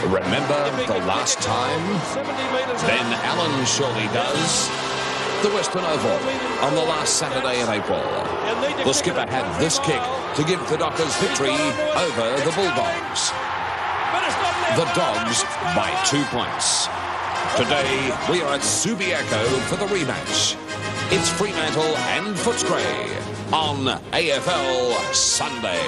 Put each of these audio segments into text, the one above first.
Remember the last time? Ben Allen surely does. The Western Oval on the last Saturday in April. The skipper had this kick to give the Dockers victory over the Bulldogs. The Dogs by 2 points. Today, we are at Subiaco for the rematch. It's Fremantle and Footscray on AFL Sunday.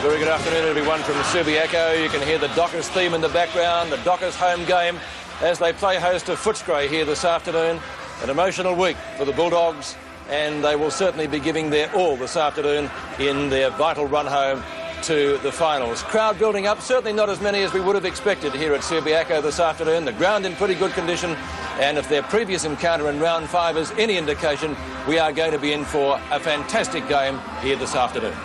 Very good afternoon, everyone, from Subiaco. You can hear the Dockers theme in the background, the Dockers home game, as they play host to Footscray here this afternoon. An emotional week for the Bulldogs, and they will certainly be giving their all this afternoon in their vital run home to the finals. Crowd building up, certainly not as many as we would have expected here at Subiaco this afternoon. The ground in pretty good condition, and if their previous encounter in round 5 is any indication, we are going to be in for a fantastic game here this afternoon.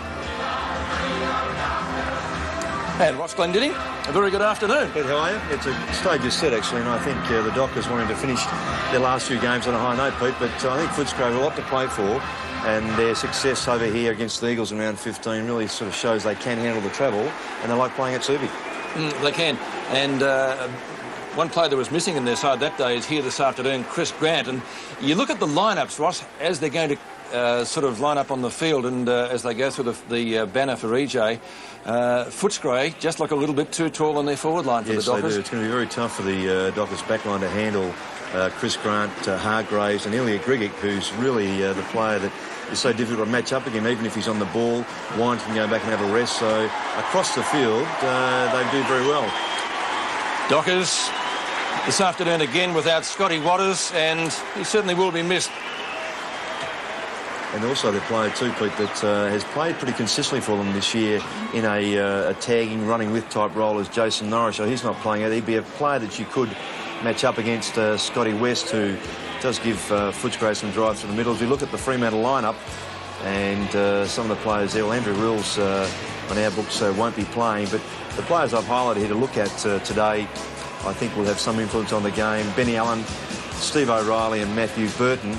And Ross Glendinning, a very good afternoon. Pete, how are you? It's a stage is set, actually, and I think the Dockers wanting to finish their last few games on a high note, Pete, but I think Footscray have a lot to play for, and their success over here against the Eagles in round 15 really sort of shows they can handle the travel, and they like playing at Subi. They can, and one player that was missing in their side that day is here this afternoon, Chris Grant, and you look at the lineups, Ross, as they're going to sort of line up on the field, and as they go through the banner for EJ, Footscray just look a little bit too tall on their forward line for the Dockers. Yes, they do. It's going to be very tough for the Dockers backline to handle Chris Grant, Hargraves and Ilya Grigic, who's really the player that is so difficult to match up again, even if he's on the ball. Wine can go back and have a rest, so across the field they do very well. Dockers this afternoon again without Scotty Waters, and he certainly will be missed. And also the player too, Pete, that has played pretty consistently for them this year in a tagging, running with type role as Jason Norris. So he's not playing it. He'd be a player that you could match up against Scotty West, who does give Footscray some drive through the middle. If you look at the Fremantle lineup, and some of the players there, well, Andrew Wills on our books won't be playing, but the players I've highlighted here to look at today, I think will have some influence on the game. Benny Allen, Steve O'Reilly and Matthew Burton.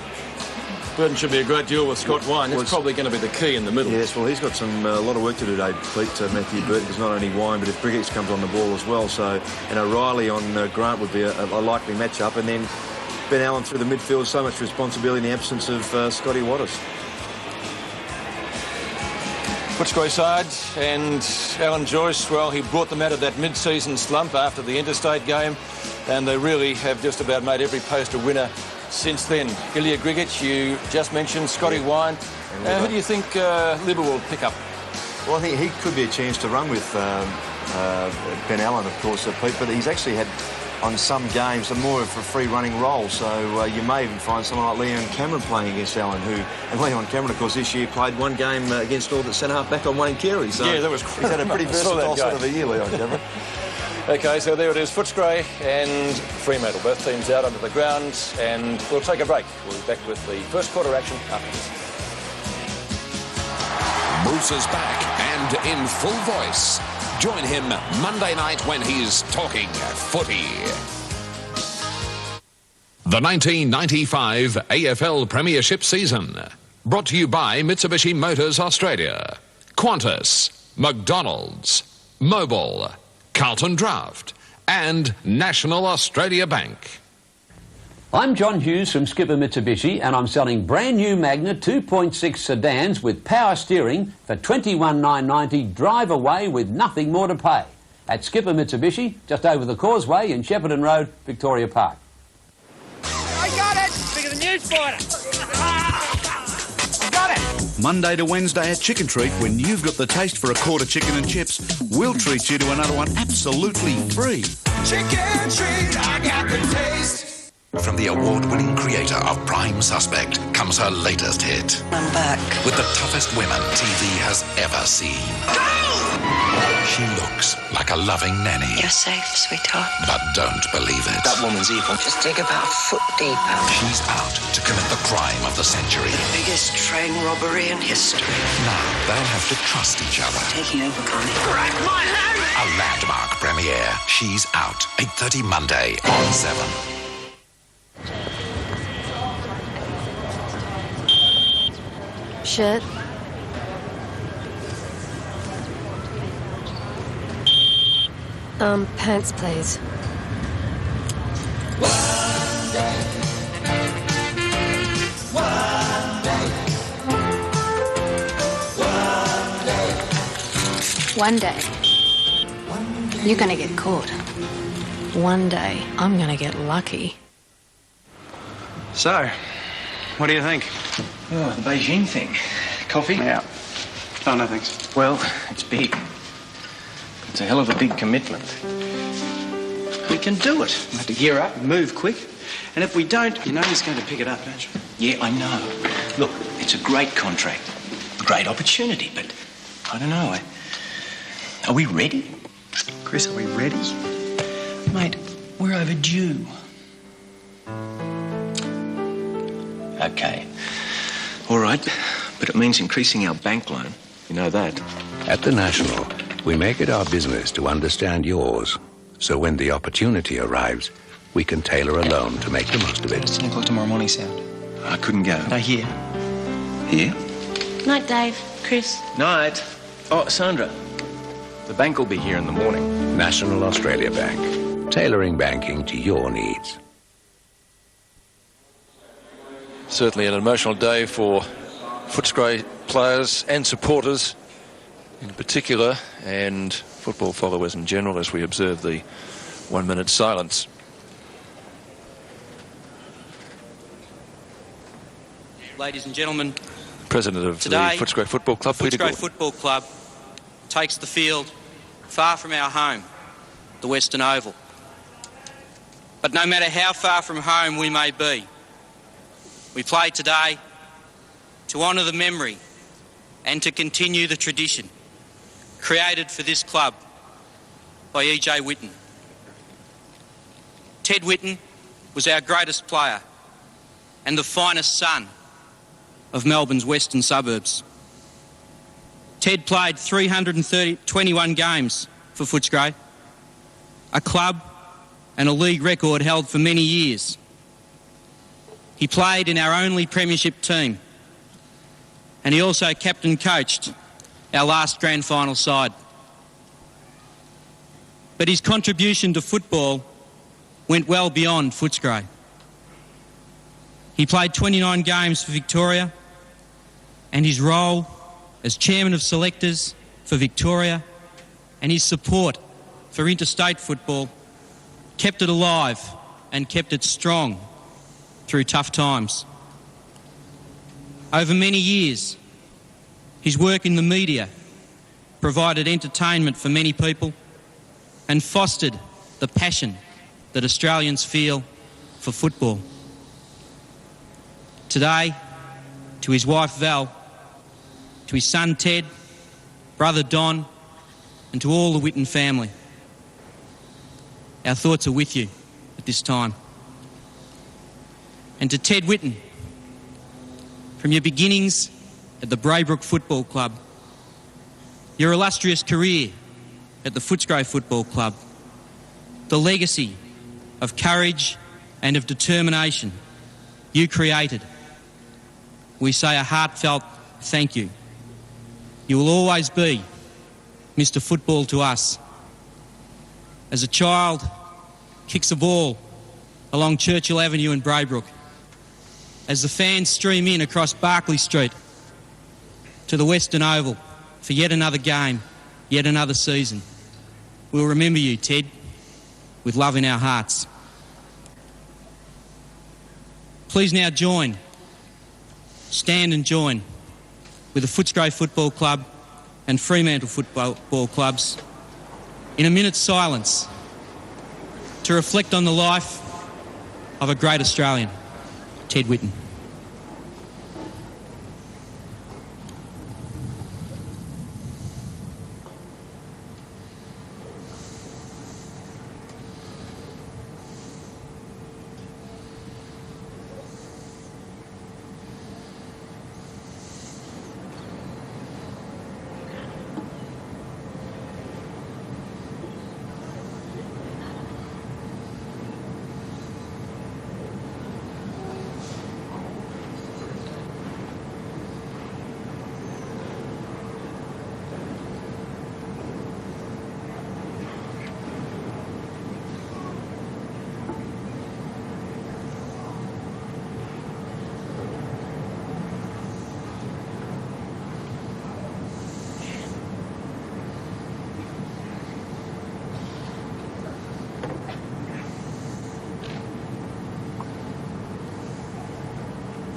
Burton should be a great deal with Scott Wine. That's probably going to be the key in the middle. Yes, well, he's got a lot of work to do today, Pete, Matthew Burton, because not only Wine, but if Briggs comes on the ball as well. So, and O'Reilly on Grant would be a likely matchup. And then Ben Allen through the midfield, so much responsibility in the absence of Scotty Waters. Footscray side, and Alan Joyce, well, he brought them out of that mid-season slump after the interstate game, and they really have just about made every post a winner since then. Ilya Grigic, you just mentioned, Scotty Wine. Who do you think Libba will pick up? Well, I think he could be a chance to run with Ben Allen, of course, Pete, but he's actually had, on some games, more of a free-running role, so you may even find someone like Leon Cameron playing against Allen, and Leon Cameron, of course, this year played one game against all the centre-half back on Wayne Carey. So yeah, that was he's had a pretty versatile sort of a year, Leon Cameron. OK, so there it is, Footscray and Fremantle, both teams out onto the ground, and we'll take a break. We'll be back with the first quarter action after this. Bruce is back and in full voice. Join him Monday night when he's talking footy. The 1995 AFL Premiership season. Brought to you by Mitsubishi Motors Australia, Qantas, McDonald's, Mobil, Carlton Draft and National Australia Bank. I'm John Hughes from Skipper Mitsubishi, and I'm selling brand new Magna 2.6 sedans with power steering for $21,990 drive away with nothing more to pay. At Skipper Mitsubishi, just over the causeway in Shepparton Road, Victoria Park. I got it! Bigger than you, Spider! Got it! Monday to Wednesday at Chicken Treat, when you've got the taste for a quarter chicken and chips, we'll treat you to another one absolutely free. Chicken Treat, I got the taste. From the award-winning creator of Prime Suspect comes her latest hit. I'm back. With the toughest women TV has ever seen. She looks like a loving nanny. You're safe, sweetheart. But don't believe it. That woman's evil. Just dig about a foot deep. She's out to commit the crime of the century. The biggest train robbery in history. Now they'll have to trust each other. Taking over, Connie. Crack my hand! A landmark premiere. She's out. 8:30 Monday on 7. Shit. Pants, please. One day, you're gonna get caught. One day, I'm gonna get lucky. So, what do you think? Oh, the Beijing thing. Coffee? Yeah. Oh, no thanks. Well, it's big. It's a hell of a big commitment. We can do it. We have to gear up and move quick. And if we don't, You know he's going to pick it up, don't you? yeah, I know. Look, it's a great contract, a great opportunity, but I don't know. Are we ready? Chris, are we ready? Mate, we're overdue. Okay. All right, but it means increasing our bank loan. You know that. At the National, we make it our business to understand yours. So when the opportunity arrives, we can tailor a loan to make the most of it. It's 10 o'clock tomorrow morning, Sound. I couldn't go. No, here. Here? Night, Dave. Chris. Night. Oh, Sandra. The bank will be here in the morning. National Australia Bank, tailoring banking to your needs. Certainly an emotional day for Footscray players and supporters in particular, and football followers in general, as we observe the 1 minute silence. Ladies and gentlemen, President of today, the Footscray Football Club, Peter Footscray Gordon. Football Club takes the field far from our home, the Western Oval. But no matter how far from home we may be, we play today to honour the memory and to continue the tradition created for this club by E.J. Whitten. Ted Whitten was our greatest player and the finest son of Melbourne's western suburbs. Ted played 321 games for Footscray, a club and a league record held for many years. He played in our only premiership team, and he also captain coached our last grand final side. But his contribution to football went well beyond Footscray. He played 29 games for Victoria, and his role as chairman of selectors for Victoria and his support for interstate football kept it alive and kept it strong through tough times. Over many years, his work in the media provided entertainment for many people and fostered the passion that Australians feel for football. Today, to his wife Val, to his son Ted, brother Don, and to all the Whitten family, our thoughts are with you at this time. And to Ted Whitten, from your beginnings at the Braybrook Football Club, your illustrious career at the Footscray Football Club, the legacy of courage and of determination you created, we say a heartfelt thank you. You will always be Mr. Football to us. As a child kicks a ball along Churchill Avenue in Braybrook, as the fans stream in across Barclay Street to the Western Oval for yet another game, yet another season, we'll remember you, Ted, with love in our hearts. Please now stand and join with the Footscray Football Club and Fremantle Football Clubs in a minute's silence to reflect on the life of a great Australian, Ted Whitten.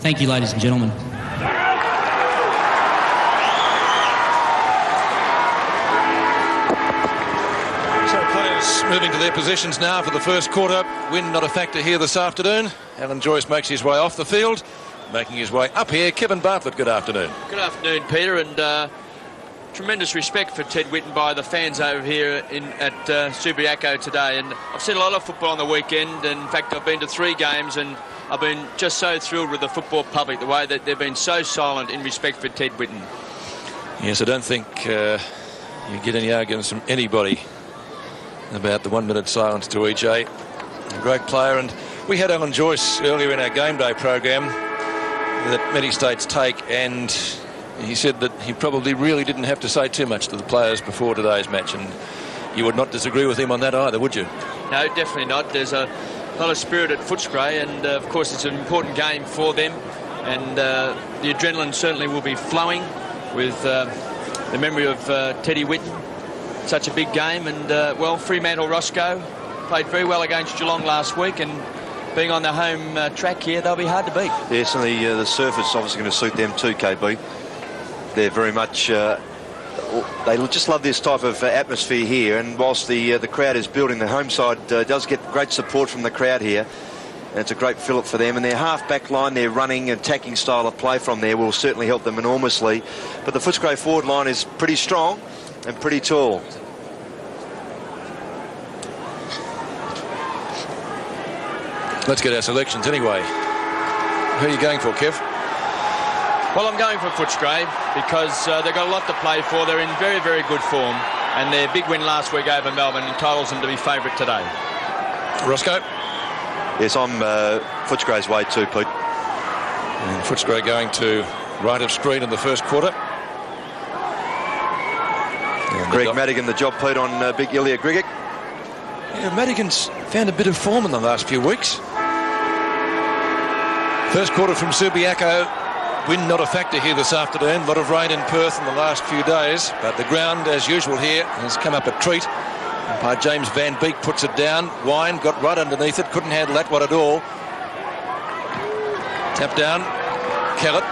Thank you, ladies and gentlemen. So players moving to their positions now for the first quarter. Wind not a factor here this afternoon. Alan Joyce makes his way off the field. Making his way up here, Kevin Bartlett, good afternoon. Good afternoon, Peter, and tremendous respect for Ted Whitten by the fans over here at Subiaco today. And I've seen a lot of football on the weekend, and in fact I've been to 3 games, and I've been just so thrilled with the football public, the way that they've been so silent in respect for Ted Whitten. Yes, I don't think you get any arguments from anybody about the 1 minute silence to EJ. A great player, and we had Alan Joyce earlier in our game day program that many states take, and he said that he probably really didn't have to say too much to the players before today's match, and you would not disagree with him on that either, would you? No, definitely not. There's a lot of spirit at Footscray, and of course it's an important game for them, and the adrenaline certainly will be flowing with the memory of Teddy Whitten. Such a big game, and well, Fremantle Roscoe played very well against Geelong last week, and being on the home track here, they'll be hard to beat. Yes, and the surface obviously going to suit them too, KB. They're very much, they just love this type of atmosphere here, and whilst the crowd is building, the home side does get great support from the crowd here, and it's a great fillip for them. And their half-back line, their running and attacking style of play from there will certainly help them enormously. But the Footscray forward line is pretty strong and pretty tall. Let's get our selections anyway. Who are you going for, Kev? Well, I'm going for Footscray because they've got a lot to play for. They're in very, very good form, and their big win last week over Melbourne entitles them to be favourite today. Roscoe? Yes, I'm Footscray's way too, Pete. And Footscray going to right of screen in the first quarter. Greg Madigan, the job, Pete, on big Ilya Grigic. Yeah, Madigan's found a bit of form in the last few weeks. First quarter from Subiaco. Wind not a factor here this afternoon. A lot of rain in Perth in the last few days, but the ground, as usual here, has come up a treat. Umpire James Van Beek puts it down. Wine got right underneath it, couldn't handle that one at all. Tap down. Kellett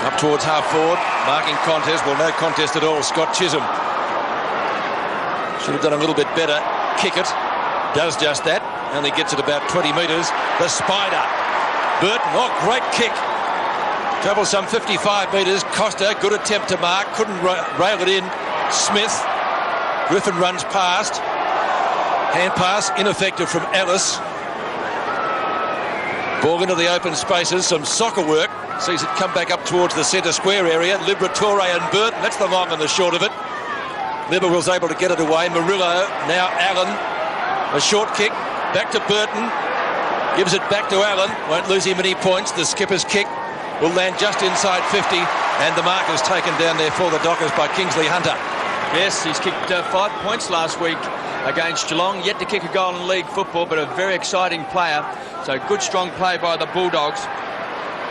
up towards half forward. Marking contest. Well, no contest at all. Scott Chisholm should have done a little bit better. Kick it. Does just that. Only gets it about 20 metres. The Spider. Burton. Oh, great kick. Travels some 55 metres. Costa, good attempt to mark. Couldn't rail it in. Smith. Griffin runs past. Hand pass. Ineffective from Ellis. Ball into the open spaces. Some soccer work. Sees it come back up towards the centre square area. Liberatore and Burton. That's the long and the short of it. Liberwell's able to get it away. Murillo. Now Allen. A short kick. Back to Burton. Gives it back to Allen. Won't lose him any points. The skipper's kick will land just inside 50, and the mark is taken down there for the Dockers by Kingsley Hunter. Yes, he's kicked 5 points last week against Geelong. Yet to kick a goal in league football, but a very exciting player. So good, strong play by the Bulldogs.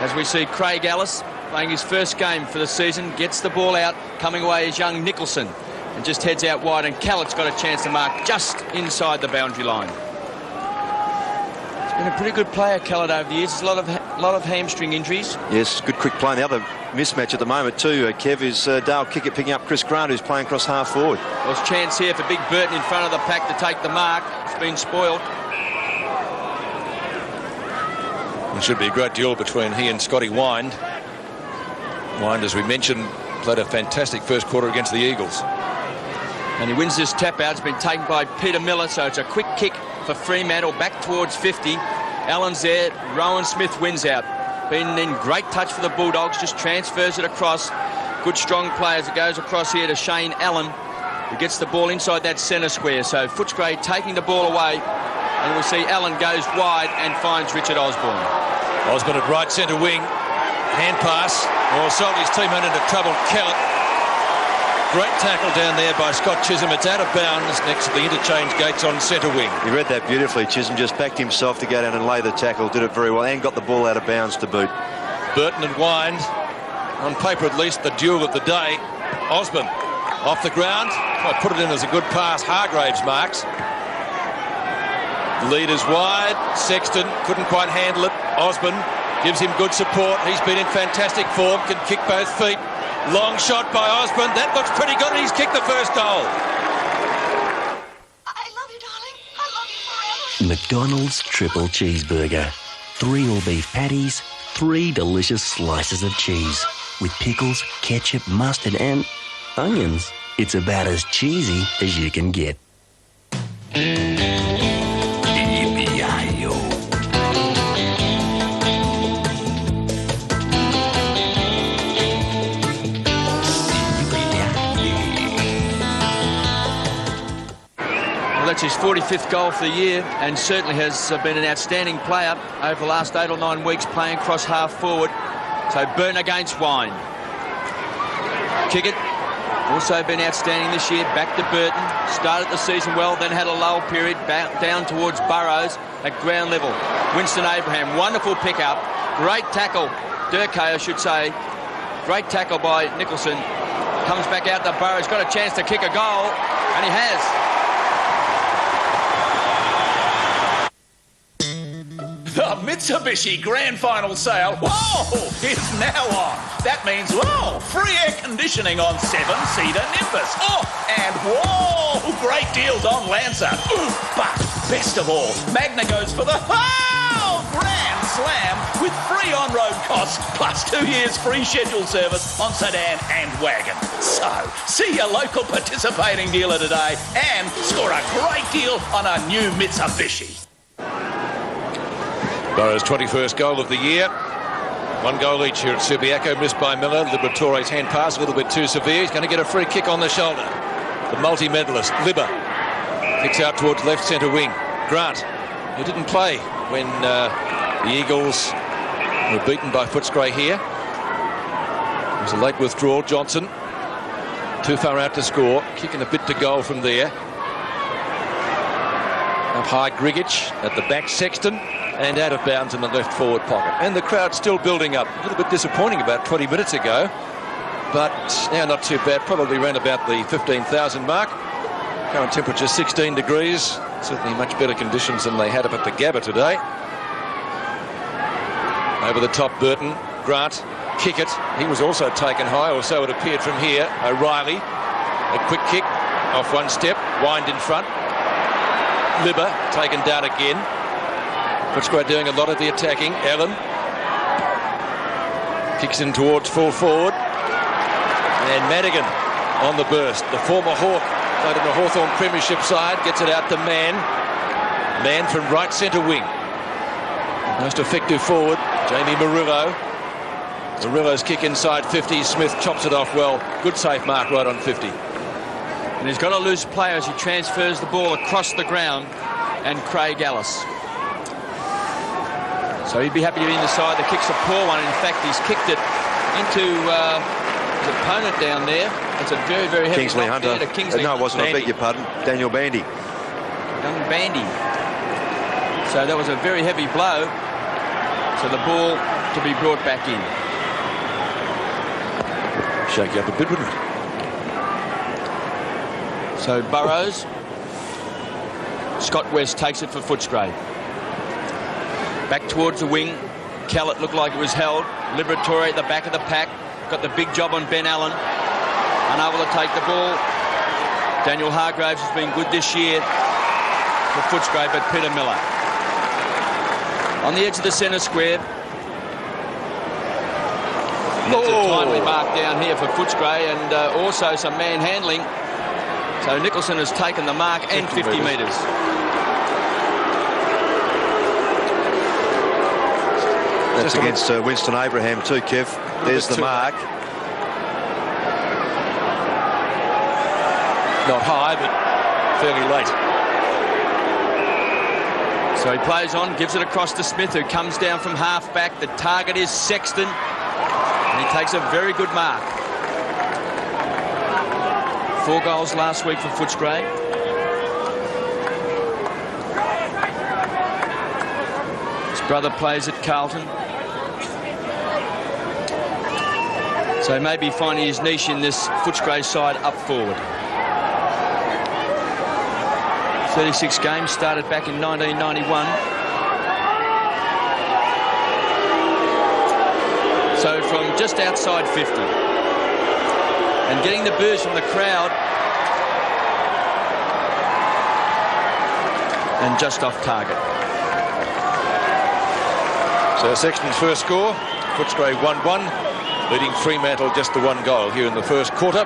As we see Craig Ellis playing his first game for the season, gets the ball out, coming away is young Nicholson, and just heads out wide, and Callett's got a chance to mark just inside the boundary line. Been a pretty good player, Kellett, over the years. There's a lot of hamstring injuries. Yes, good quick play. And the other mismatch at the moment too, Kev, is Dale Kickett picking up Chris Grant, who's playing across half forward. There's a chance here for Big Burton in front of the pack to take the mark. It's been spoiled. It should be a great duel between he and Scotty Wind. Wind, as we mentioned, played a fantastic first quarter against the Eagles. And he wins this tap out. It's been taken by Peter Miller, so it's a quick kick for Fremantle back towards 50. Allen's there. Rowan Smith wins out. Been in great touch for the Bulldogs. Just transfers it across. Good strong players. It goes across here to Shane Allen, who gets the ball inside that centre square. So Footscray taking the ball away, and we see Allen goes wide and finds Richard Osborne. Osborne at right centre wing. Hand pass. Well, Salty's teammate into trouble. Kellett. Great tackle down there by Scott Chisholm. It's out of bounds next to the interchange gates on centre wing. He read that beautifully. Chisholm just backed himself to go down and lay the tackle. Did it very well and got the ball out of bounds to boot. Burton and Wind, on paper at least, the duel of the day. Osborne off the ground. I put it in as a good pass. Hargraves marks. Lead is wide. Sexton couldn't quite handle it. Osborne gives him good support. He's been in fantastic form, can kick both feet. Long shot by Osborne. That looks pretty good, and he's kicked the first goal. McDonald's Triple Cheeseburger. 3 all-beef patties, 3 delicious slices of cheese. With pickles, ketchup, mustard and onions. It's about as cheesy as you can get. That's his 45th goal for the year, and certainly has been an outstanding player over the last 8 or 9 weeks playing cross half forward. So Burton against Wine. Kick it. Also been outstanding this year. Back to Burton. Started the season well, then had a lull period. Down towards Burrows at ground level. Winston Abraham. Wonderful pick-up. Great tackle. Durkay, I should say. Great tackle by Nicholson. Comes back out to Burrows. Got a chance to kick a goal, and he has. The Mitsubishi Grand Final sale, whoa, is now on. That means, whoa, free air conditioning on 7-seater Nimbus. Oh, and whoa, great deals on Lancer. But best of all, Magna goes for the whole Grand Slam with free on-road costs plus 2 years free scheduled service on sedan and wagon. So, see your local participating dealer today and score a great deal on a new Mitsubishi. Burrows' 21st goal of the year. 1 goal each here at Subiaco, missed by Miller. Liberatore's hand pass a little bit too severe. He's going to get a free kick on the shoulder. The multi-medalist, Libber, kicks out towards left centre wing. Grant, who didn't play when the Eagles were beaten by Footscray here. It was a late withdrawal. Johnson, too far out to score. Kicking a bit to goal from there. Up high, Grigic at the back, Sexton. And out of bounds in the left forward pocket. And the crowd still building up. A little bit disappointing about 20 minutes ago, but now not too bad. Probably around about the 15,000 mark. Current temperature 16 degrees. Certainly much better conditions than they had up at the Gabba today. Over the top, Burton. Grant, kick it. He was also taken high, or so it appeared from here. O'Reilly, a quick kick off one step. Wind in front. Libber taken down again. Footscray doing a lot of the attacking. Allen kicks in towards full forward. And Madigan on the burst. The former Hawk played in the Hawthorn Premiership side. Gets it out to Mann. Mann from right centre wing. Most effective forward, Jamie Murillo. Murillo's kick inside 50. Smith chops it off well. Good safe mark right on 50. And he's got a loose player as he transfers the ball across the ground. And Craig Ellis. So he'd be happy to be in the side. The kick's a poor one. In fact, he's kicked it into his opponent down there. It's a very, very heavy Kingsley Hunter. To Kingsley No, it wasn't. Bandy. I beg your pardon. Daniel Bandy. Young Bandy. So that was a very heavy blow. So the ball to be brought back in. Shake you up a bit, wouldn't it? So Burrows. Scott West takes it for Footscray. Back towards the wing. Kellett looked like it was held. Liberatore at the back of the pack. Got the big job on Ben Allen. Unable to take the ball. Daniel Hargraves has been good this year for Footscray, but Peter Miller. On the edge of the centre square. That's a timely mark down here for Footscray, and also some manhandling. So Nicholson has taken the mark and 50 metres. That's against Winston Abraham too, Kev. There's the mark. Not high, but fairly late. So he plays on, gives it across to Smith, who comes down from half-back. The target is Sexton, and he takes a very good mark. 4 goals last week for Footscray. His brother plays at Carlton. So he may be finding his niche in this Footscray side up forward. 36 games, started back in 1991. So from just outside 50. And getting the boos from the crowd. And just off target. So Sexton's first score, Footscray 1-1, leading Fremantle just the 1 goal here in the first quarter.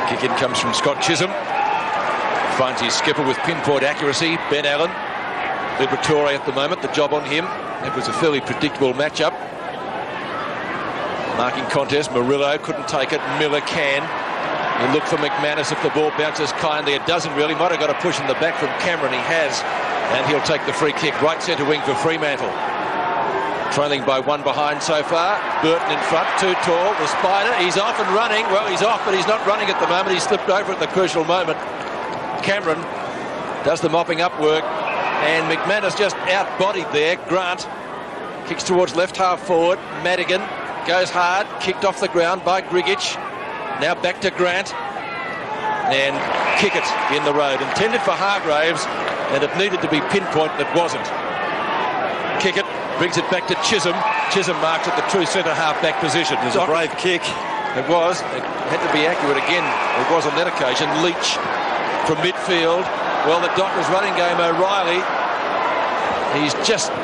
Kick in comes from Scott Chisholm. Finds his skipper with pinpoint accuracy, Ben Allen. Liberatore at the moment, the job on him. It was a fairly predictable matchup. Marking contest, Murillo couldn't take it, Miller can. You look for McManus if the ball bounces kindly. It doesn't really. Might have got a push in the back from Cameron. He has. And he'll take the free kick. Right centre wing for Fremantle. Trailing by 1 behind so far. Burton in front, too tall. The Spider, he's off and running. Well, he's off, but he's not running at the moment. He slipped over at the crucial moment. Cameron does the mopping up work. And McManus just out-bodied there. Grant kicks towards left half forward. Madigan goes hard. Kicked off the ground by Grigic. Now back to Grant. And kick it in the road. Intended for Hargraves, and it needed to be pinpoint, it wasn't. Kick it, brings it back to Chisholm. Chisholm marks at the true centre-half back position. It was a brave kick. It was. It had to be accurate again. It was on that occasion. Leach from midfield. Well, the Dockers running game, O'Reilly. He's just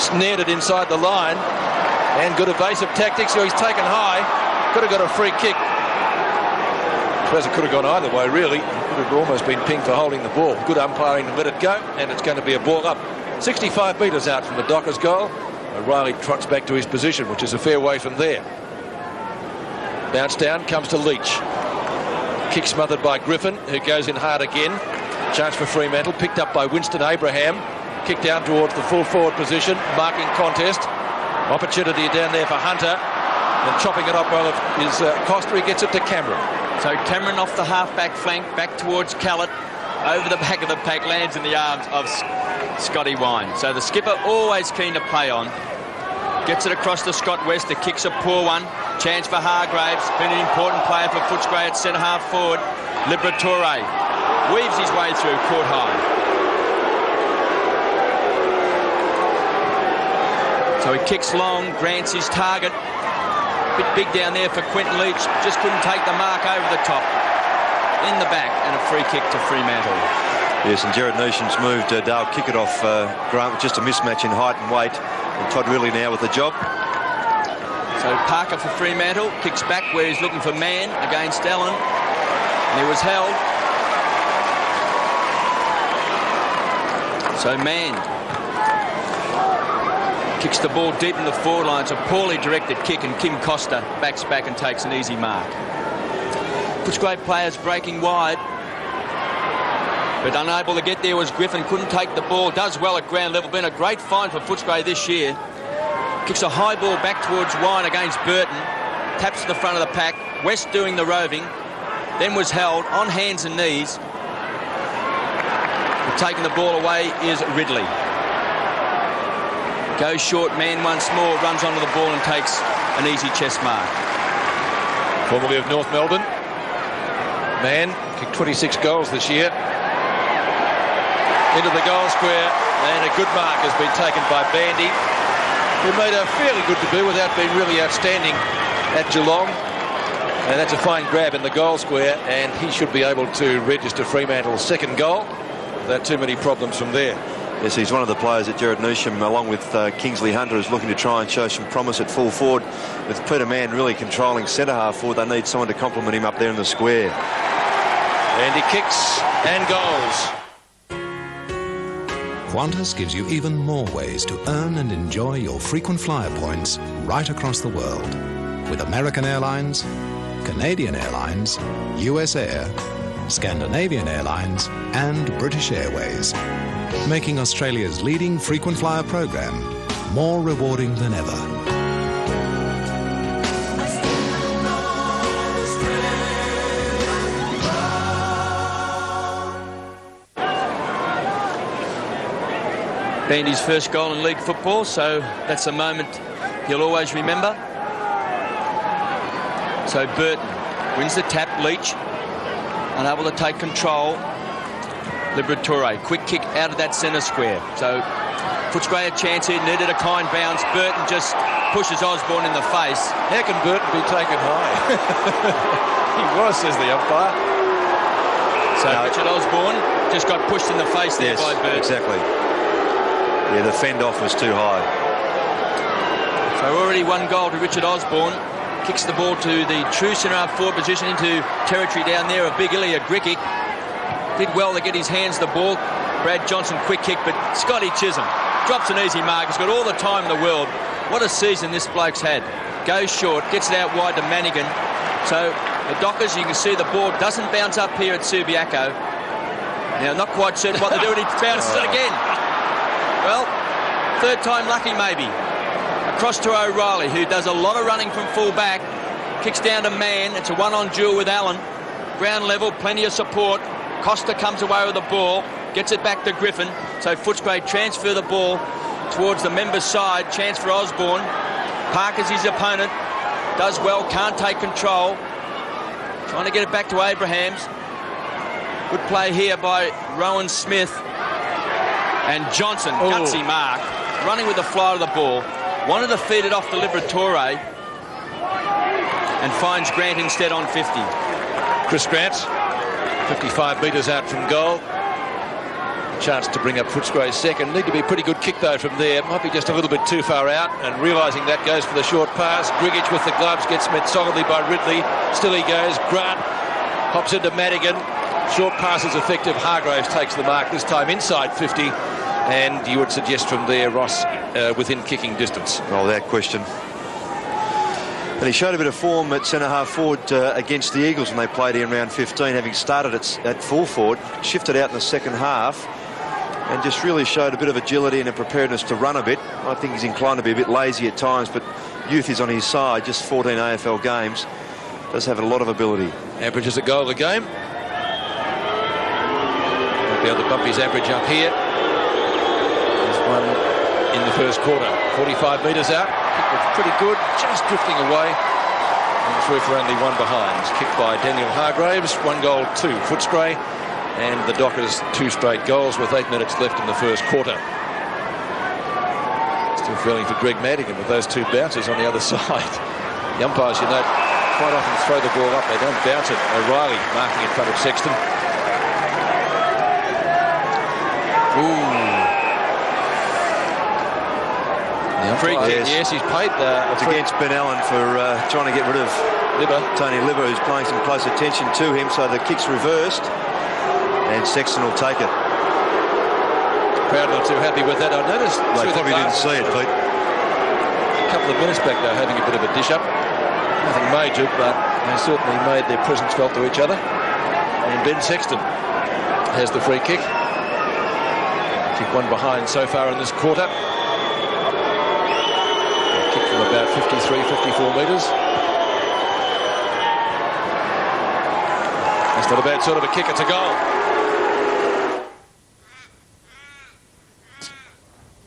snared it inside the line. And good evasive tactics, so he's taken high. Could have got a free kick. I suppose it could have gone either way, really. It could have almost been pinged for holding the ball. Good umpiring to let it go, and it's going to be a ball up. 65 metres out from the Dockers goal. O'Reilly trots back to his position, which is a fair way from there. Bounce down, comes to Leach. Kick smothered by Griffin, who goes in hard again. Chance for Fremantle, picked up by Winston Abraham. Kicked down towards the full forward position. Marking contest. Opportunity down there for Hunter. And chopping it up well is Costa. He gets it to Cameron. So Cameron off the half-back flank, back towards Callett, over the back of the pack, lands in the arms of Scotty Wine. So the skipper always keen to play on. Gets it across to Scott West, the kick's a poor one. Chance for Hargraves, been an important player for Footscray at centre-half forward. Liberatore weaves his way through, caught high. So he kicks long, Grant's his target. Bit big down there for Quentin Leach. Just couldn't take the mark over the top. In the back, and a free kick to Fremantle. Yes, and Jared Neesham's moved Dale Kickett off Grant with just a mismatch in height and weight. And Todd Ridley now with the job. So Parker for Fremantle. Kicks back where he's looking for Mann against Allen. And he was held. So Mann kicks the ball deep in the forward line. It's a poorly directed kick, and Kim Costa backs back and takes an easy mark. Footscray players breaking wide, but unable to get there was Griffin. Couldn't take the ball. Does well at ground level. Been a great find for Footscray this year. Kicks a high ball back towards Wine against Burton. Taps to the front of the pack. West doing the roving. Then was held on hands and knees. But taking the ball away is Ridley. Goes short, Man once more, runs onto the ball and takes an easy chest mark. Formerly of North Melbourne. Man kicked 26 goals this year. Into the goal square, and a good mark has been taken by Bandy, who made a fairly good debut without being really outstanding at Geelong. And that's a fine grab in the goal square, and he should be able to register Fremantle's second goal without too many problems from there. Yes, he's one of the players that Jared Neesham, along with Kingsley Hunter, is looking to try and show some promise at full forward. With Peter Mann really controlling centre-half forward, they need someone to complement him up there in the square. And he kicks and goals. Qantas gives you even more ways to earn and enjoy your frequent flyer points right across the world. With American Airlines, Canadian Airlines, US Air, Scandinavian Airlines and British Airways, making Australia's leading frequent flyer program more rewarding than ever. Bandy's first goal in league football, so that's a moment he'll always remember. So Burton wins the tap. Leach unable to take control. Liberatore, quick kick out of that centre square. So Footscray a chance here, needed a kind bounce. Burton just pushes Osborne in the face. How can Burton be taken high? He was, says the umpire. So Richard Osborne just got pushed in the face there by Burton. Exactly. Yeah, the fend off was too high. So already 1 goal to Richard Osborne. Kicks the ball to the true centre-half forward position into territory down there of Big Ilya Grickick. Did well to get his hands the ball. Brad Johnson quick kick, but Scotty Chisholm drops an easy mark. He's got all the time in the world. What a season this bloke's had. Goes short, gets it out wide to Manigan. So the Dockers, you can see the ball doesn't bounce up here at Subiaco. Now, not quite certain what they're doing. He bounces it again. Well, third time lucky maybe. Across to O'Reilly, who does a lot of running from full back. Kicks down to Mann. It's a one-on duel with Allen. Ground level, plenty of support. Costa comes away with the ball. Gets it back to Griffin. So Footscray transfer the ball towards the members' side. Chance for Osborne. Parker's his opponent. Does well, can't take control. Trying to get it back to Abrahams. Good play here by Rowan Smith. And Johnson, gutsy mark. Running with the fly of the ball. Wanted to feed it off to Liberatore. And finds Grant instead on 50. Chris Grant, 55 metres out from goal. Chance to bring up Footscray's second. Need to be a pretty good kick though from there. Might be just a little bit too far out, and realising that goes for the short pass. Grigich with the gloves gets met solidly by Ridley. Still he goes. Grant hops into Madigan. Short pass is effective. Hargraves takes the mark, this time inside 50, and you would suggest from there Ross within kicking distance. Oh, without question. And he showed a bit of form at centre-half forward against the Eagles when they played in round 15, having started at full forward, shifted out in the second half, and just really showed a bit of agility and a preparedness to run a bit. I think he's inclined to be a bit lazy at times, but youth is on his side. Just 14 AFL games. Does have a lot of ability. Averages a goal a game. Might be able to bump his average up here. There's one in the first quarter. 45 metres out. Kick was pretty good. Just drifting away. And through for only one behind. It's kicked by Daniel Hargraves. 1 goal to Footscray. And the Dockers 2 straight goals with 8 minutes left in the first quarter. Still feeling for Greg Madigan with those 2 bouncers on the other side. The umpires, you know, quite often throw the ball up. They don't bounce it. O'Reilly marking in front of Sexton. Ooh. Free kick, yes, he's paid. It's against Ben Allen for trying to get rid of Tony Libber, who's paying some close attention to him. So the kick's reversed, and Sexton will take it. Crowd not too happy with that. I noticed they probably didn't see it, Pete. A couple of minutes back, they were having a bit of a dish up. Nothing major, but they certainly made their presence felt to each other. And Ben Sexton has the free kick. Kick one behind so far in this quarter. Kick from about 53, 54 metres. That's not a bad sort of a kick, it's a goal.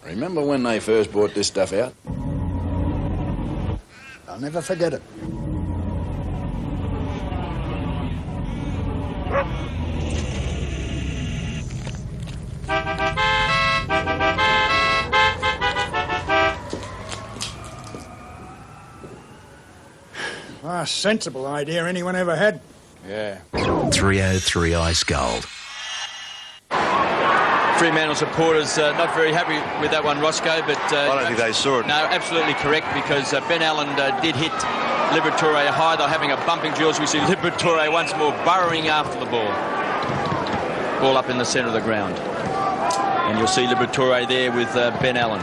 Remember when they first brought this stuff out? I'll never forget it. Last sensible idea anyone ever had. Yeah. 303 Ice Gold. Fremantle supporters not very happy with that one, Roscoe, but... I don't think they saw it. No, absolutely correct, because Ben Allen did hit Liberatore high. They're having a bumping duel, so we see Liberatore once more burrowing after the ball. Ball up in the centre of the ground. And you'll see Liberatore there with Ben Allen.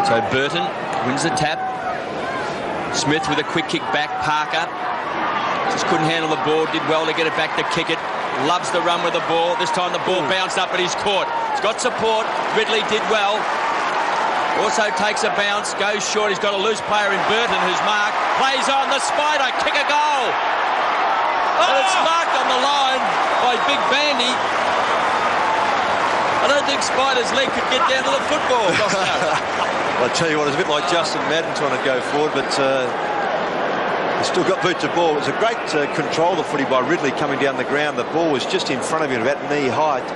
So Burton wins the tap. Smith with a quick kick back. Parker just couldn't handle the ball. Did well to get it back to kick it. Loves the run with the ball. This time the ball bounced up and he's caught. He's got support. Ridley did well. Also takes a bounce. Goes short. He's got a loose player in Burton who's marked. Plays on the Spider. Kick a goal. And it's marked on the line by Big Bandy. I don't think Spider's leg could get down to the football. I'll tell you what, it's a bit like Justin Madden trying to go forward, but He's still got boot to ball. It was a great control of the footy by Ridley coming down the ground. The ball was just in front of him, about knee height.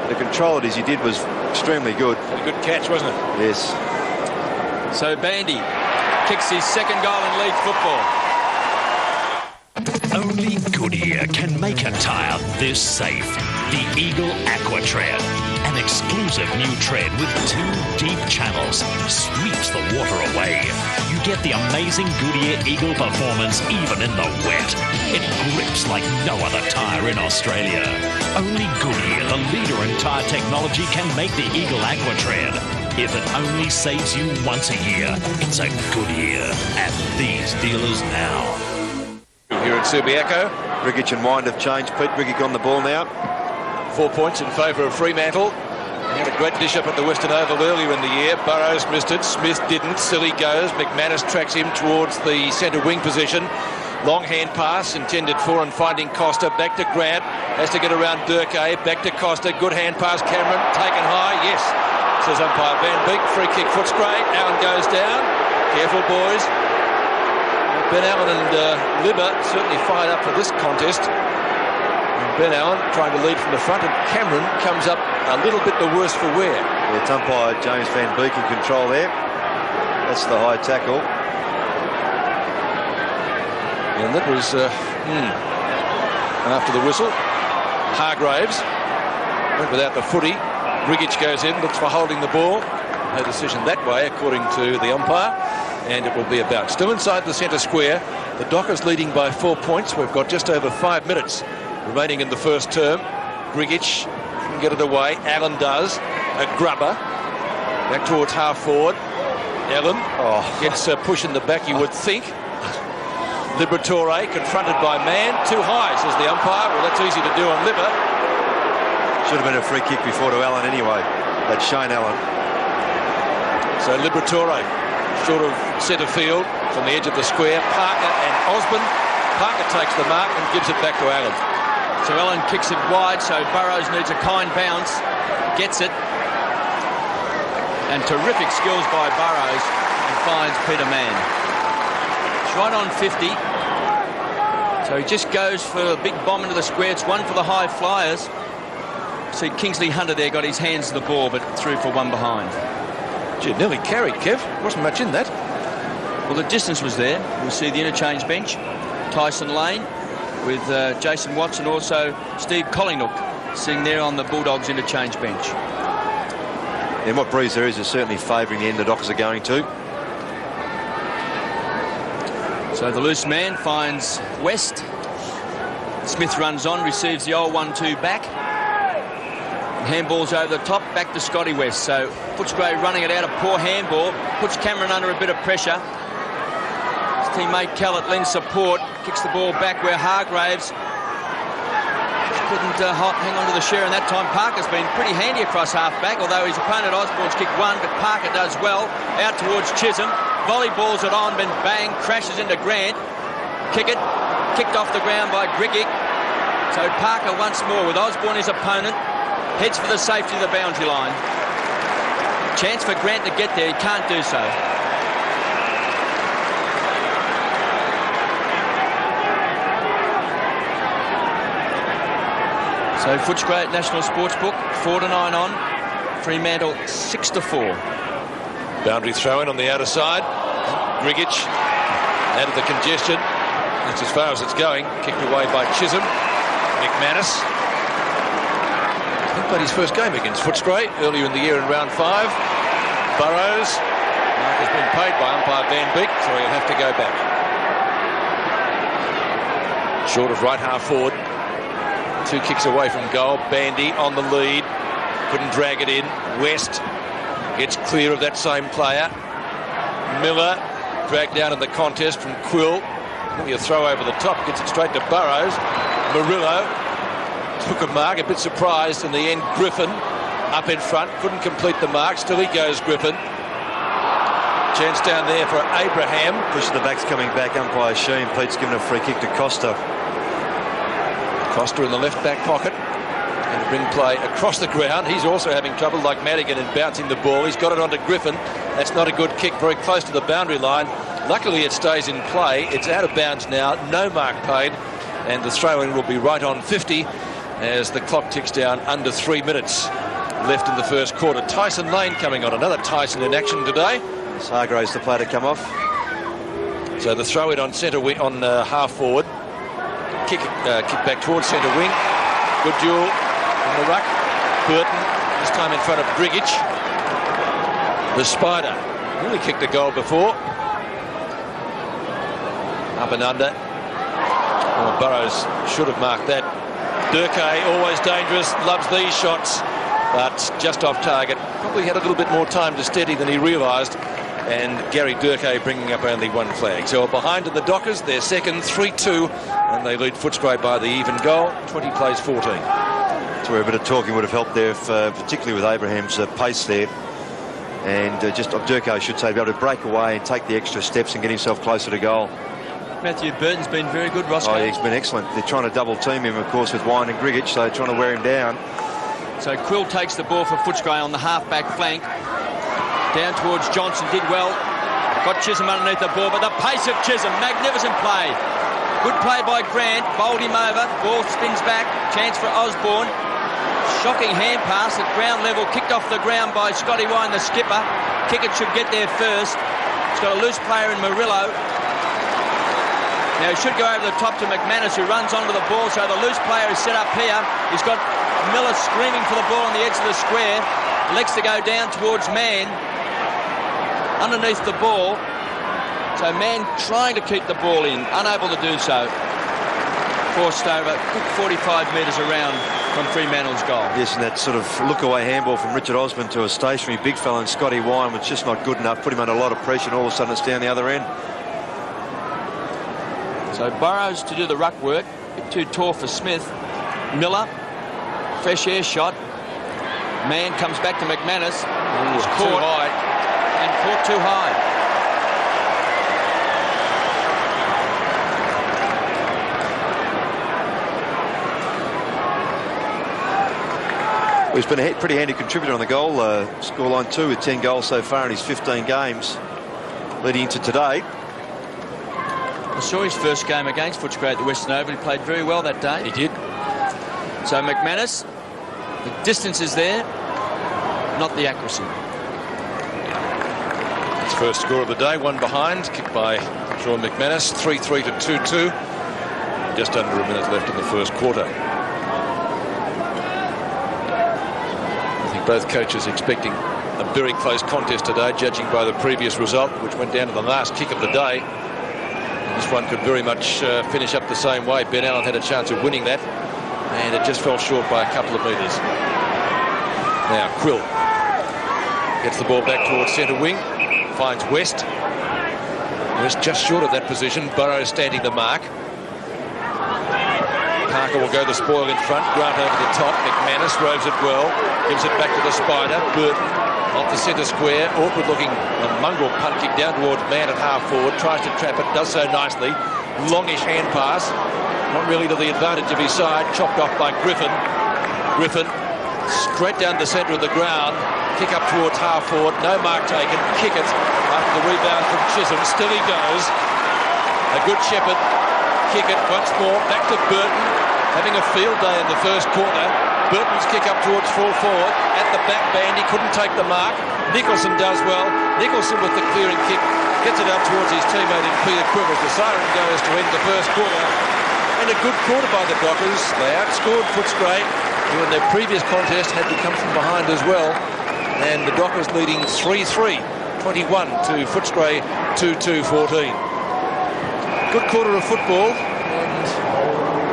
The control it as he did was extremely good. A good catch, wasn't it? Yes. So Bandy kicks his second goal in league football. Only Goodyear can make a tyre this safe. The Eagle Aqua Tread. An exclusive new tread with 2 deep channels. Sweeps the water away. You get the amazing Goodyear Eagle performance even in the wet. It grips like no other tyre in Australia. Only Goodyear, the leader in tyre technology, can make the Eagle Aqua Tread. If it only saves you once a year, it's a Goodyear at these dealers now. Here at Subiaco. Grigic and Wind have changed. Pete Grigic on the ball now. 4 points in favour of Fremantle. He had a great dish up at the Western Oval earlier in the year. Burrows missed it. Smith didn't. Silly goes. McManus tracks him towards the centre wing position. Long hand pass intended for and finding Costa. Back to Grant. Has to get around Durkay. Back to Costa. Good hand pass. Cameron taken high. Yes, says umpire Van Beek. Free kick Footscray. Allen goes down. Careful, boys. Ben Allen and Libber certainly fired up for this contest. And Ben Allen trying to lead from the front, and Cameron comes up a little bit the worse for wear. Yeah, it's umpire James Van Beek in control there. That's the high tackle. And that was after the whistle. Hargraves went without the footy. Grigic goes in, looks for holding the ball. No decision that way, according to the umpire. And it will be about. Still inside the centre square. The Dockers leading by 4 points. We've got just over 5 minutes remaining in the first term. Grigic can get it away. Allen does. A grubber. Back towards half forward. Allen gets a push in the back, you would think. Liberatore confronted by man. Too high, says the umpire. Well, that's easy to do on Libber. Should have been a free kick before to Allen anyway. That's Shane Allen. So Liberatore short of centre field from the edge of the square. Parker and Osborne. Parker takes the mark and gives it back to Allen. So Allen kicks it wide, so Burrows needs a kind bounce. Gets it. And terrific skills by Burrows, and finds Peter Mann. It's right on 50. So he just goes for a big bomb into the square. It's one for the high flyers. See, Kingsley Hunter there got his hands to the ball, but threw for one behind. Gee, nearly carried, Kev. Wasn't much in that. Well, the distance was there. We'll see the interchange bench. Tyson Lane with Jason Watts and also Steve Collingwood sitting there on the Bulldogs interchange bench. And what breeze there is certainly favouring the end the Dockers are going to. So the loose man finds West. Smith runs on, receives the old 1-2 back. Handball's over the top, back to Scotty West. So Footscray running it out, a poor handball, puts Cameron under a bit of pressure. His teammate Callett lends support, kicks the ball back where Hargraves couldn't hang on to the share in that time. Parker's been pretty handy across half-back, although his opponent Osborne's kicked one, but Parker does well. Out towards Chisholm, volleyballs it on, then bang, crashes into Grant. Kick it, kicked off the ground by Grigic. So Parker once more with Osborne his opponent. Heads for the safety of the boundary line. Chance for Grant to get there. He can't do so. So Footscray at National Sportsbook, 4-9 on. Fremantle 6-4. Boundary throw in on the outer side. Grigic out of the congestion. That's as far as it's going. Kicked away by Chisholm. McManus. Played his first game against Footscray earlier in the year in round 5. Burrows. Mark has been paid by umpire Van Beek, so he'll have to go back. Short of right half forward. 2 kicks away from goal. Bandy on the lead. Couldn't drag it in. West gets clear of that same player. Miller dragged down in the contest from Quill. Maybe a throw over the top. Gets it straight to Burrows. Murillo took a mark, a bit surprised in the end. Griffin up in front, couldn't complete the mark. Still he goes, Griffin. Chance down there for Abraham. Push the backs coming back, umpire Sheen. Pete's given a free kick to Costa. Costa in the left back pocket. And to bring play across the ground. He's also having trouble like Madigan in bouncing the ball. He's got it onto Griffin. That's not a good kick, very close to the boundary line. Luckily, it stays in play. It's out of bounds now. No mark paid. And the throw-in will be right on 50 as the clock ticks down under 3 minutes left in the first quarter. Tyson Lane coming on. Another Tyson in action today. Hargrave's the player to come off. So the throw-in on centre wing, on half forward. Kick back towards centre wing. Good duel in the ruck. Burton, this time in front of Grigic. The Spider. Really kicked a goal before. Up and under. Oh, Burrows should have marked that. Durkay, always dangerous, loves these shots, but just off target. Probably had a little bit more time to steady than he realised. And Gary Durkay bringing up only one flag. So behind in the Dockers, they're second, 3-2, and they lead Footscray by the even goal, 20 plays 14. That's where a bit of talking would have helped there, particularly with Abraham's pace there. And just Durkay, I should say, be able to break away and take the extra steps and get himself closer to goal. Matthew Burton's been very good, Roscoe. Oh, he's been excellent. They're trying to double team him, of course, with Wine and Grigic, so they're trying to wear him down. So Quill takes the ball for Footscray on the half-back flank. Down towards Johnson, did well. Got Chisholm underneath the ball, but the pace of Chisholm, magnificent play. Good play by Grant, bowled him over. Ball spins back, chance for Osborne. Shocking hand pass at ground level, kicked off the ground by Scotty Wine, the skipper. Kickett should get there first. He's got a loose player in Murillo. Now he should go over the top to McManus, who runs onto the ball, so the loose player is set up here. He's got Miller screaming for the ball on the edge of the square. Legs to go down towards Mann. Underneath the ball. So Mann trying to keep the ball in, unable to do so. Forced over, good 45 metres around from Fremantle's goal. Yes, and that sort of look-away handball from Richard Osmond to a stationary big fella, and Scotty Wine was just not good enough. Put him under a lot of pressure, and all of a sudden it's down the other end. So Burrows to do the ruck work. A bit too tall for Smith. Miller, fresh air shot. Mann comes back to McManus. He's caught too high. And caught too high. Well, he's been a pretty handy contributor on the goal scoreline too, with 10 goals so far in his 15 games leading into today. I saw his first game against Footscray at the Western Oval. He played very well that day. He did. So McManus, the distance is there, not the accuracy. His first score of the day, one behind, kicked by Sean McManus, 3-3 to 2-2. Just under a minute left in the first quarter. I think both coaches expecting a very close contest today, judging by the previous result, which went down to the last kick of the day. This one could very much finish up the same way. Ben Allen had a chance of winning that, and it just fell short by a couple of metres. Now Quill gets the ball back towards centre wing, finds West. West just short of that position. Burrows standing the mark. Parker will go the spoil in front. Grant over the top. McManus roves it well. Gives it back to the Spider. Burton off the centre square. Awkward looking mongrel punt kick down towards Mann at half forward. Tries to trap it. Does so nicely. Longish hand pass. Not really to the advantage of his side. Chopped off by Griffin. Griffin straight down the centre of the ground. Kick up towards half forward. No mark taken. Kick it after the rebound from Chisholm. Still he goes. A good shepherd. Kick it once more. Back to Burton. Having a field day in the first quarter. Burton's kick up towards full forward. At the back band, he couldn't take the mark. Nicholson does well. Nicholson with the clearing kick. Gets it up towards his teammate in Peter Quivers. The siren goes to end the first quarter. And a good quarter by the Dockers. They outscored Footscray, who in their previous contest had to come from behind as well. And the Dockers leading 3-3. 21 to Footscray 2-2-14. Good quarter of football.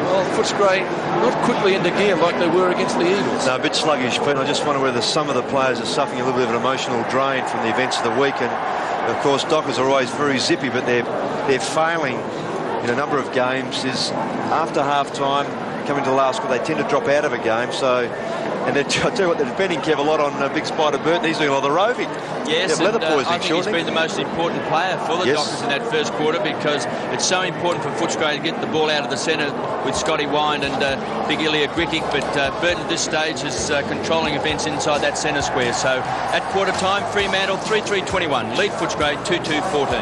Well, Footscray not quickly into gear like they were against the Eagles. No, a bit sluggish, Pete. I just wonder whether some of the players are suffering a little bit of an emotional drain from the events of the week. And, of course, Dockers are always very zippy, but they're failing in a number of games. Is after half-time, coming to the last score, they tend to drop out of a game. So, and I tell you what, they're depending, Kev, a lot on Big Spider Burton. He's doing a lot of the roving. Yes, and I think he's been the most important player for the Dockers in that first quarter, because it's so important for Footscray to get the ball out of the centre with Scotty Wine and Big Ilya Grikic, but Burton at this stage is controlling events inside that centre square. So at quarter time, Fremantle 3-3-21, lead Footscray 2-2-14.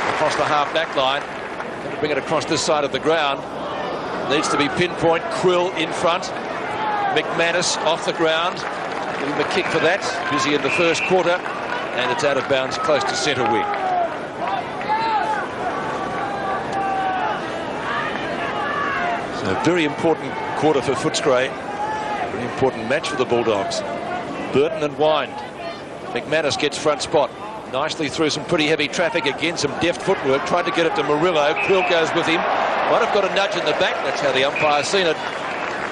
across the half-back line. Going to bring it across this side of the ground. Needs to be pinpoint. Quill in front. McManus off the ground. Give him a kick for that. Busy in the first quarter. And it's out of bounds close to centre wing. So a very important quarter for Footscray. Very important match for the Bulldogs. Burton and Wind. McManus gets front spot. Nicely through some pretty heavy traffic. Again, some deft footwork. Tried to get it to Murillo. Quill goes with him. Might have got a nudge in the back. That's how the umpire's seen it.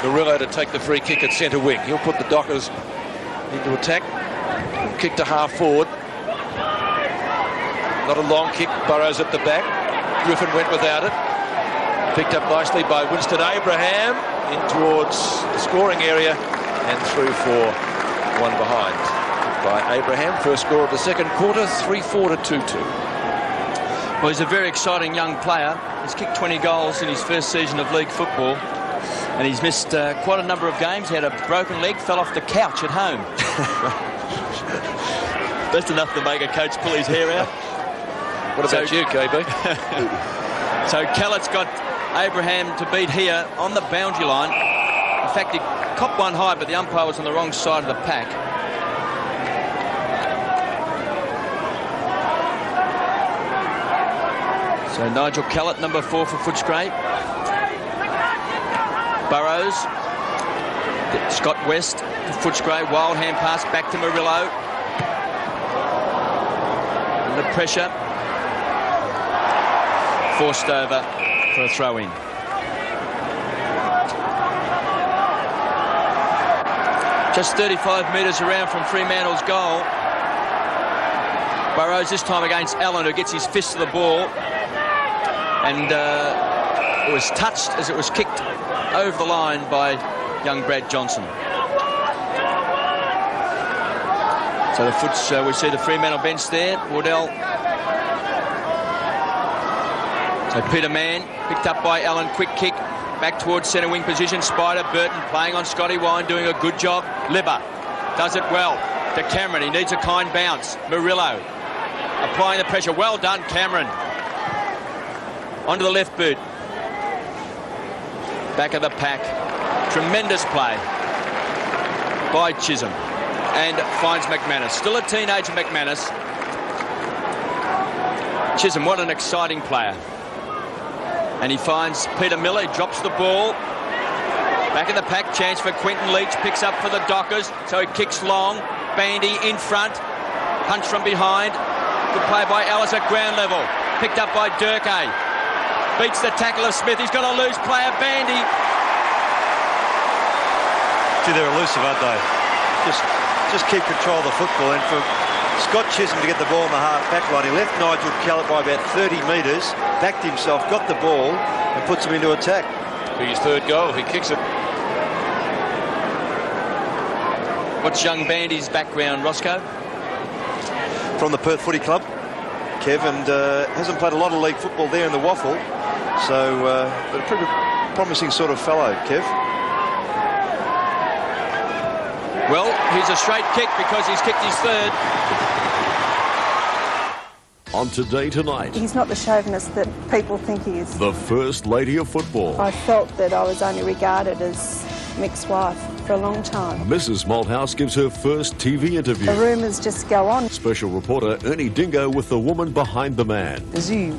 Murillo to take the free kick at centre wing. He'll put the Dockers into attack. Kick to half forward. Not a long kick. Burrows at the back. Griffin went without it. Picked up nicely by Winston Abraham. In towards the scoring area. And through for one behind by Abraham. First score of the second quarter. 3-4 to 2-2. Well, he's a very exciting young player. He's kicked 20 goals in his first season of league football. And he's missed quite a number of games. He had a broken leg, fell off the couch at home. Best enough to make a coach pull his hair out. What about you, KB? So Callett's got Abraham to beat here on the boundary line. In fact, he copped one high, but the umpire was on the wrong side of the pack. So Nigel Callett, number 4 for Footscray. Burrows. Scott West for Footscray. Wild hand pass back to Murillo. Under pressure. Forced over for a throw-in. Just 35 metres around from Fremantle's goal. Burrows this time against Allen, who gets his fist to the ball. And it was touched as it was kicked over the line by young Brad Johnson. So the Foots, we see the Fremantle bench there. Wardell. So Peter Mann picked up by Allen. Quick kick back towards centre wing position. Spider Burton playing on Scotty Wine, doing a good job. Libba does it well. To Cameron, he needs a kind bounce. Murillo applying the pressure. Well done, Cameron. Onto the left boot. Back of the pack. Tremendous play by Chisholm. And finds McManus. Still a teenager, McManus. Chisholm, what an exciting player. And he finds Peter Miller. He drops the ball. Back in the pack. Chance for Quentin Leach. Picks up for the Dockers. So he kicks long. Bandy in front. Punch from behind. Good play by Ellis at ground level. Picked up by Durkay. Beats the tackle of Smith. He's got a loose player. Bandy. Gee, they're elusive, aren't they? Just keep control of the football. And for Scott Chisholm to get the ball in the half-back line, he left Nigel Callett by about 30 metres, backed himself, got the ball, and puts him into attack. His third goal if he kicks it. What's young Bandy's background, Roscoe? From the Perth Footy Club, Kev, and hasn't played a lot of league football there in the Waffle. So, but a pretty promising sort of fellow, Kev. Well, here's a straight kick because he's kicked his third. On Today Tonight, he's not the chauvinist that people think he is. The First Lady of Football. I felt that I was only regarded as Mick's wife for a long time. Mrs. Malthouse gives her first TV interview. The rumours just go on. Special reporter Ernie Dingo with the woman behind the man. Is he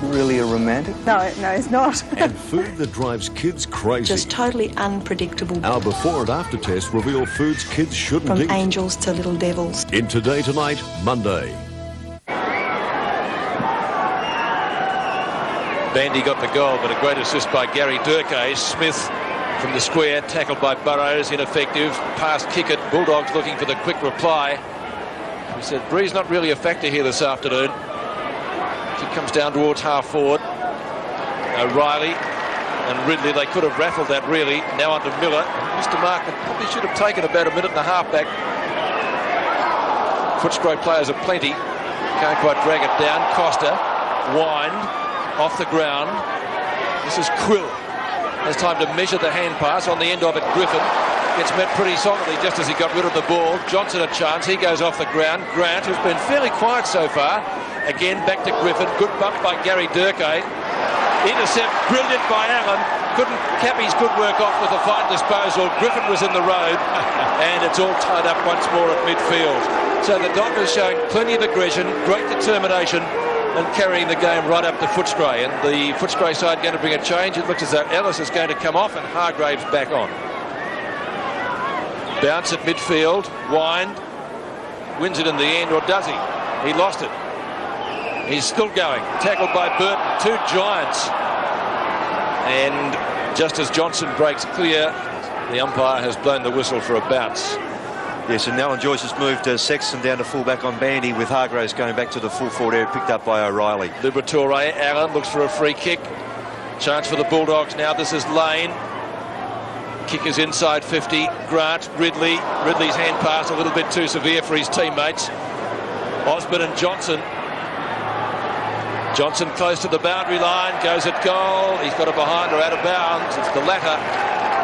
really a romantic? No, he's not. And food that drives kids crazy. Just totally unpredictable. Our before and after test reveal foods kids shouldn't eat. From angels to little devils. In Today Tonight, Monday. Bandy got the goal, but a great assist by Gary Durkay. Smith from the square, tackled by Burrows, ineffective. Pass kick it. Bulldogs looking for the quick reply. We said Bree's not really a factor here this afternoon. Kick comes down towards half forward. O'Reilly and Ridley, they could have raffled that really. Now under Miller. Mr. Markman probably should have taken about a minute and a half back. Footscray players are plenty. Can't quite drag it down. Costa, Wind, off the ground. This is Quill. Has time to measure the hand pass. On the end of it, Griffin. gets met pretty solidly just as he got rid of the ball. Johnson a chance. He goes off the ground. Grant, who's been fairly quiet so far. Again, back to Griffin. Good bump by Gary Durkay. Intercept, brilliant by Allen. Couldn't cap his good work off with a fine disposal. Griffin was in the road, and it's all tied up once more at midfield. So the Dockers showing plenty of aggression, great determination, and carrying the game right up to Footscray. And the Footscray side going to bring a change. It looks as though Ellis is going to come off and Hargraves back on. Bounce at midfield. Wind. Wins it in the end, or does he? He lost it. He's still going. Tackled by Burton. Two giants. And just as Johnson breaks clear, the umpire has blown the whistle for a bounce. Yes, and Alan Joyce has moved Sexton down to full-back on Bandy, with Hargraves going back to the full forward area, picked up by O'Reilly. Liberatore, Allen looks for a free kick. Chance for the Bulldogs now. This is Lane. Kick is inside 50. Grant, Ridley. Ridley's hand pass a little bit too severe for his teammates. Osborne and Johnson. Johnson close to the boundary line, goes at goal. He's got it behind or out of bounds. It's the latter,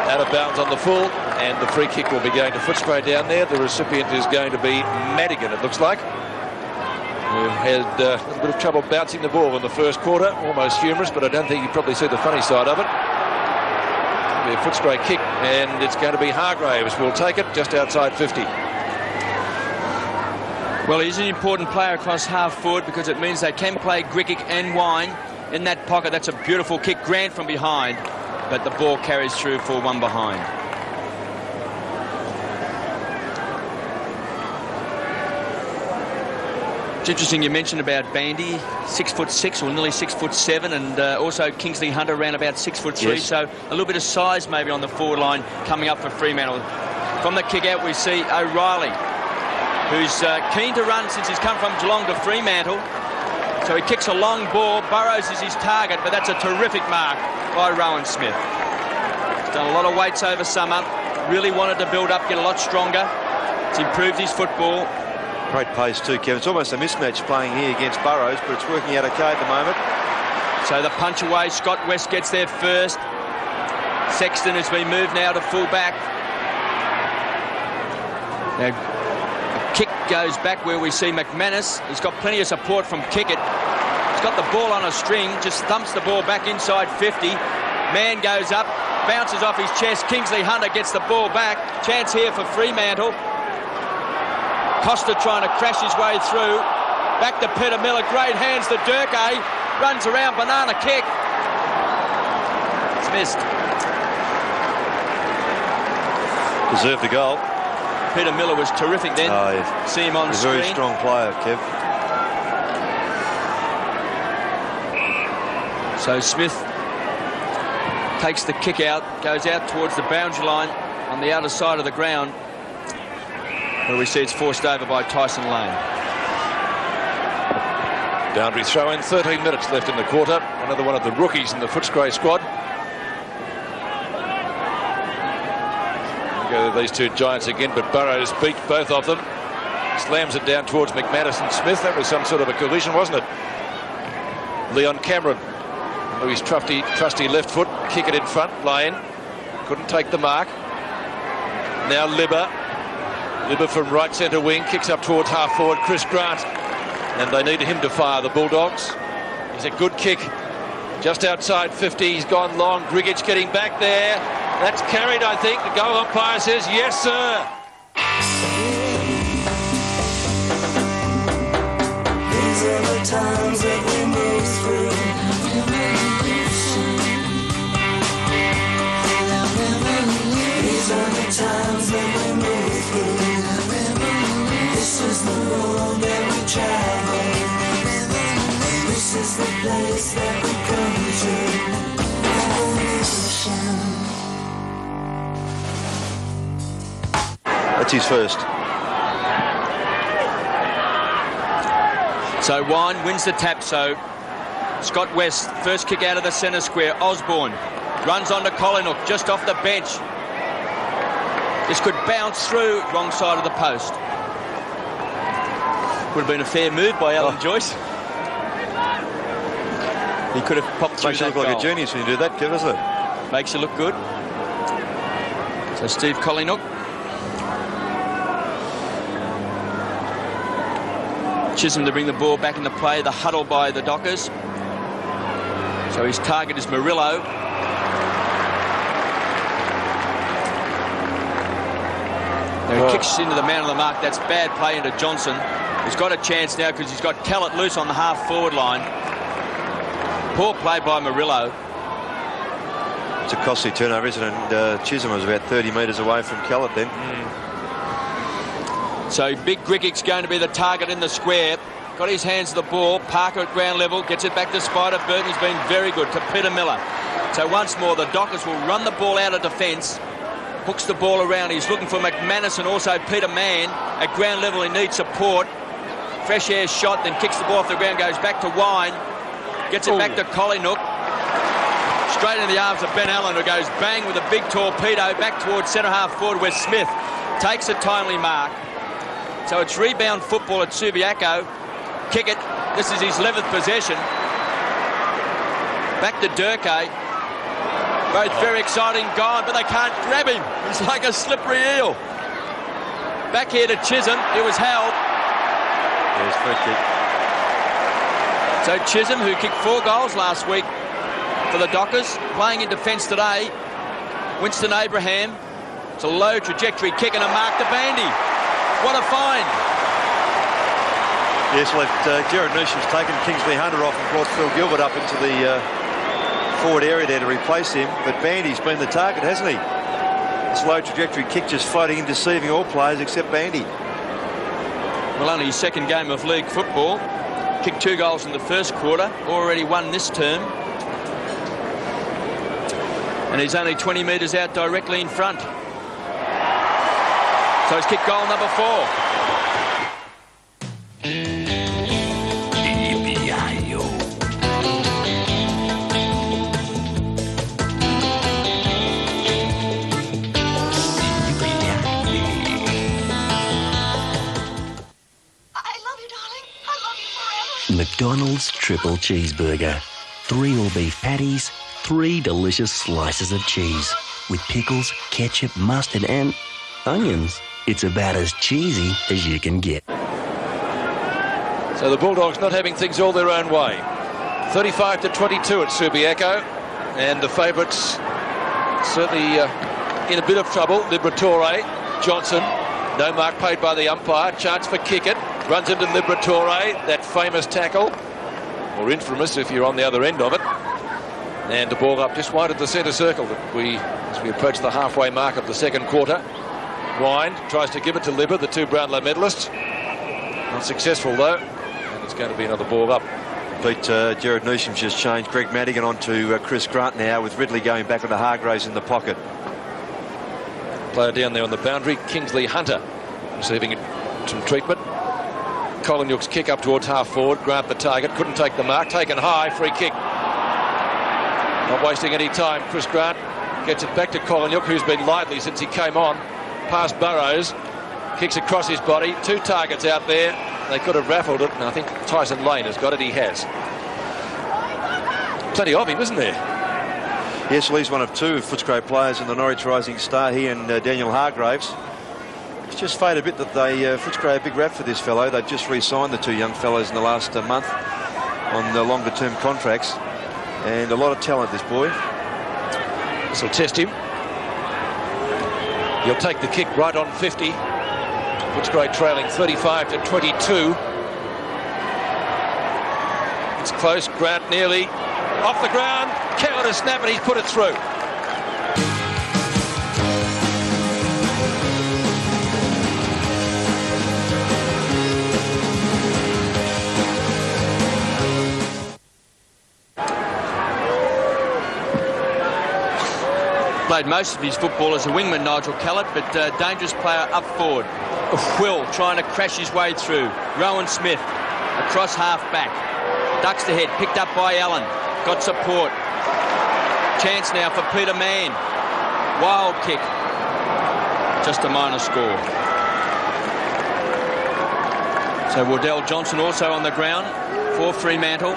out of bounds on the full, and the free kick will be going to Footscray down there. The recipient is going to be Madigan, it looks like, who had a little bit of trouble bouncing the ball in the first quarter. Almost humorous, but I don't think you probably see the funny side of it. It'll be a Footscray kick, and it's going to be Hargraves. We'll take it just outside 50. Well, he's an important player across half forward because it means they can play Grickick and Wine in that pocket. That's a beautiful kick. Grant from behind, but the ball carries through for one behind. It's interesting you mentioned about Bandy, 6'6" or nearly 6'7", and also Kingsley Hunter around about 6'3", yes. So a little bit of size maybe on the forward line coming up for Fremantle. From the kick out we see O'Reilly, who's keen to run since he's come from Geelong to Fremantle. So he kicks a long ball. Burrows is his target, but that's a terrific mark by Rowan Smith. He's done a lot of weights over summer. Really wanted to build up, get a lot stronger. He's improved his football. Great pace too, Kevin. It's almost a mismatch playing here against Burrows, but it's working out okay at the moment. So the punch away. Scott West gets there first. Sexton has been moved now to full back. Now, kick goes back where we see McManus. He's got plenty of support from Kickett. He's got the ball on a string, just thumps the ball back inside 50. Man goes up, bounces off his chest. Kingsley Hunter gets the ball back. Chance here for Fremantle. Costa trying to crash his way through. Back to Peter Miller. Great hands to Durkay. Runs around, banana kick. It's missed. Deserved the goal. Peter Miller was terrific then. Oh, yeah. See him on screen. Very strong player, Kev. So Smith takes the kick out, goes out towards the boundary line on the outer side of the ground, where we see it's forced over by Tyson Lane. Boundary throw in, 13 minutes left in the quarter. Another one of the rookies in the Footscray squad. Go to these two giants again, but Burrows beat both of them. Slams it down towards McManus and Smith. That was some sort of a collision, wasn't it? Leon Cameron, Louis' trusty left foot, kick it in front. Lane couldn't take the mark. Now Libba from right centre wing, kicks up towards half forward. Chris Grant, and they need him to fire, the Bulldogs. He's a good kick, just outside 50. He's gone long. Grigich getting back there. That's carried, I think. The goal umpire says yes, sir. These are the times that we move through. These are the times that we move through. This is the road that we travel. This is the place that we come to. Revolution. That's his first. So Wine wins the tap. So Scott West, first kick out of the centre square. Osborne runs onto Collingwood just off the bench. This could bounce through, wrong side of the post. Would have been a fair move by Alan Joyce. He could have popped through. Makes you look like a genius when you do that, Kev, doesn't it? Makes you look good. So Steve Collingwood. Chisholm to bring the ball back into play. The huddle by the Dockers. So his target is Murillo. Now he kicks into the man on the mark. That's bad play into Johnson. He's got a chance now because he's got Callett loose on the half-forward line. Poor play by Murillo. It's a costly turnover, isn't it? And Chisholm was about 30 metres away from Callett then. So Big Grickick's going to be the target in the square. Got his hands to the ball. Parker at ground level. Gets it back to Spider Burton. He's been very good to Peter Miller. So once more, the Dockers will run the ball out of defence. Hooks the ball around. He's looking for McManus and also Peter Mann. At ground level, he needs support. Fresh air shot, then kicks the ball off the ground, goes back to Wine. Gets it back to Collingwood. Straight in the arms of Ben Allen, who goes bang with a big torpedo back towards centre half forward where Smith takes a timely mark. So it's rebound football at Subiaco. Kick it. This is his 11th possession. Back to Durkee. Both very exciting, gone, but they can't grab him. He's like a slippery eel. Back here to Chisholm. It was held. Yes, free kick. So Chisholm, who kicked 4 goals last week for the Dockers, playing in defence today. Winston Abraham. It's a low trajectory kick and a mark to Bandy. What a find. Yes, Jared Neusham's taken Kingsley Hunter off and brought Phil Gilbert up into the forward area there to replace him. But Bandy's been the target, hasn't he? This low trajectory kick just floating and deceiving all players except Bandy. Well, only his second game of league football. Kicked 2 goals in the first quarter. Already won this term. And he's only 20 metres out directly in front. So he's kicked goal number 4. McDonald's Triple Cheeseburger. 3 all-beef patties, 3 delicious slices of cheese. With pickles, ketchup, mustard and onions. It's about as cheesy as you can get. So the Bulldogs not having things all their own way. 35-22 at Subiaco. And the favourites certainly in a bit of trouble. Liberatore, Johnson. No mark paid by the umpire. Chance for Kickett. Runs into Liberatore, that famous tackle, or infamous if you're on the other end of it. And the ball up just wide of the centre circle as we approach the halfway mark of the second quarter. Wind tries to give it to Libber, the 2 Brownlow medalists. Not successful though, and it's going to be another ball up. Jared Neusham's just changed Greg Madigan onto Chris Grant now, with Ridley going back onto Hargraves in the pocket. Player down there on the boundary, Kingsley Hunter, receiving some treatment. Collingwood's kick up towards half forward. Grant the target, couldn't take the mark, taken high, free kick. Not wasting any time. Chris Grant gets it back to Collingwood, who's been lively since he came on. Past Burrows, kicks across his body. 2 targets out there. They could have raffled it, and I think Tyson Lane has got it. He has. Plenty of him, isn't there? Yes, well, he's one of 2 Footscray players in the Norwich Rising Star, he and Daniel Hargraves. It's just faded a bit that Footscray a big rap for this fellow. They've just re-signed the 2 young fellows in the last month on the longer-term contracts. And a lot of talent, this boy. This will test him. He'll take the kick right on 50. Footscray trailing 35-22. It's close. Grant nearly off the ground. Coward a snap, and he's put it through. Played most of his football as a wingman, Nigel Callett, but dangerous player up forward. Will trying to crash his way through. Rowan Smith across half back. Ducks the head, picked up by Allen. Got support. Chance now for Peter Mann. Wild kick. Just a minor score. So Wardell Johnson also on the ground for Fremantle.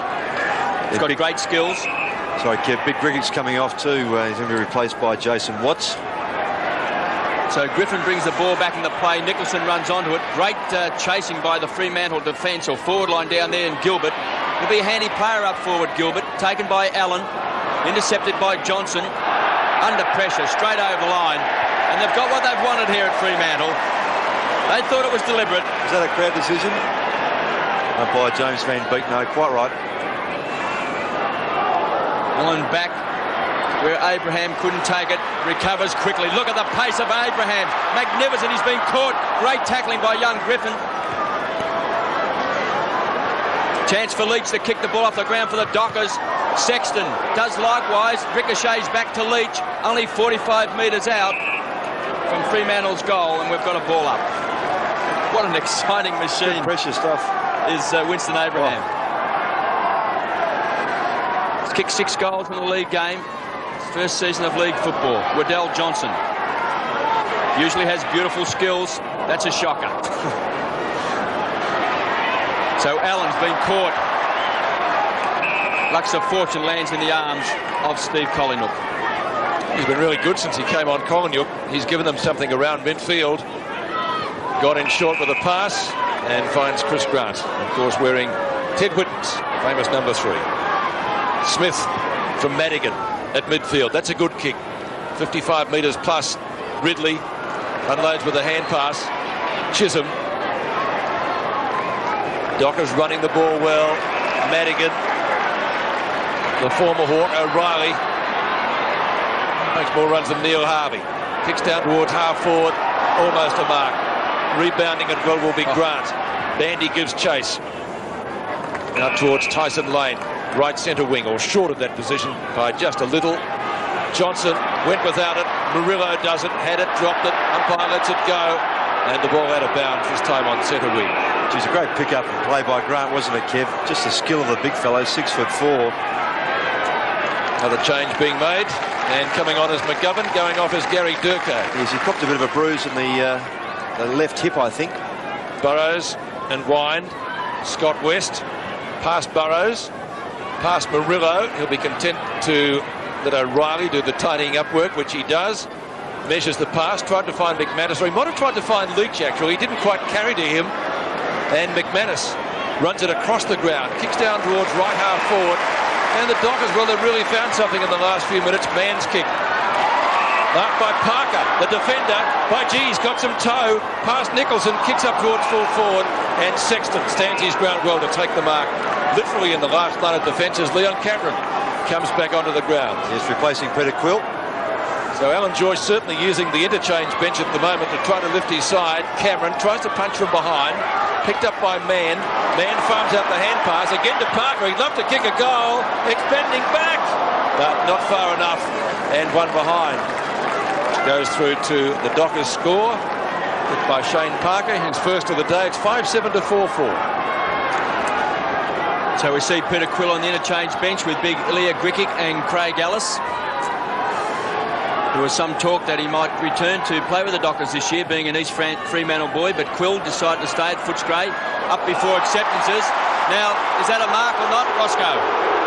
He's got great skills. Sorry, Kev, Big Griggs coming off too. He's going to be replaced by Jason Watts. So Griffin brings the ball back in the play. Nicholson runs onto it. Great chasing by the Fremantle defence or forward line down there in Gilbert. He'll be a handy player up forward, Gilbert. Taken by Allen. Intercepted by Johnson. Under pressure, straight over the line. And they've got what they've wanted here at Fremantle. They thought it was deliberate. Is that a crowd decision? By James Van Beek. No, quite right. Allen back where Abraham couldn't take it. Recovers quickly. Look at the pace of Abraham. Magnificent. He's been caught. Great tackling by young Griffin. Chance for Leach to kick the ball off the ground for the Dockers. Sexton does likewise. Ricochets back to Leach. Only 45 metres out from Fremantle's goal, and we've got a ball up. What an exciting machine. Good pressure stuff. Is Winston Abraham. He's kicked 6 goals in the league game. His first season of league football. Waddell Johnson. Usually has beautiful skills. That's a shocker. So Allen's been caught. Lux of Fortune lands in the arms of Steve Collingwood. He's been really good since he came on Collingwood. He's given them something around midfield. Got in short with a pass and finds Chris Grant. Of course, wearing Ted Whitten's famous number 3. Smith from Madigan at midfield. That's a good kick. 55 metres plus. Ridley unloads with a hand pass. Chisholm. Dockers running the ball well. Madigan, the former Hawk, O'Reilly, makes more runs than Neil Harvey. Kicks down towards half forward, almost a mark. Rebounding it well will be Grant. Bandy gives chase. Out towards Tyson Lane, right centre wing, or short of that position by just a little. Johnson went without it. Murillo does it, had it, dropped it. Umpire lets it go, and the ball out of bounds this time on centre wing. Geez, a great pick-up and play by Grant, wasn't it, Kev? Just the skill of the big fellow, 6'4". Another change being made, and coming on as McGovern, going off as Gary Durko. Yes, he copped a bit of a bruise in the left hip, I think. Burrows and Wind. Scott West past Burrows, past Murillo. He'll be content to let O'Reilly do the tidying up work, which he does. Measures the pass, tried to find McManus, or he might have tried to find Leach actually. He didn't quite carry to him. And McManus runs it across the ground, kicks down towards right half forward. And the Dockers, well, they've really found something in the last few minutes. Man's kick. Marked by Parker, the defender. By G's got some toe. Past Nicholson, kicks up towards full forward. And Sexton stands his ground well to take the mark. Literally in the last line of defence as Leon Cameron comes back onto the ground. He's replacing Peter Quill. So Alan Joyce certainly using the interchange bench at the moment to try to lift his side. Cameron tries to punch from behind. Picked up by Mann. Mann farms out the hand pass. Again to Parker. He'd love to kick a goal. Expanding back. But not far enough. And one behind. Goes through to the Dockers score. Hit by Shane Parker. His first of the day. It's 5-7 to 4-4. So we see Peter Quill on the interchange bench with big Ilya Grickick and Craig Ellis. There was some talk that he might return to play with the Dockers this year, being an East Fremantle boy, but Quill decided to stay at Footscray, up before acceptances. Now, is that a mark or not, Roscoe?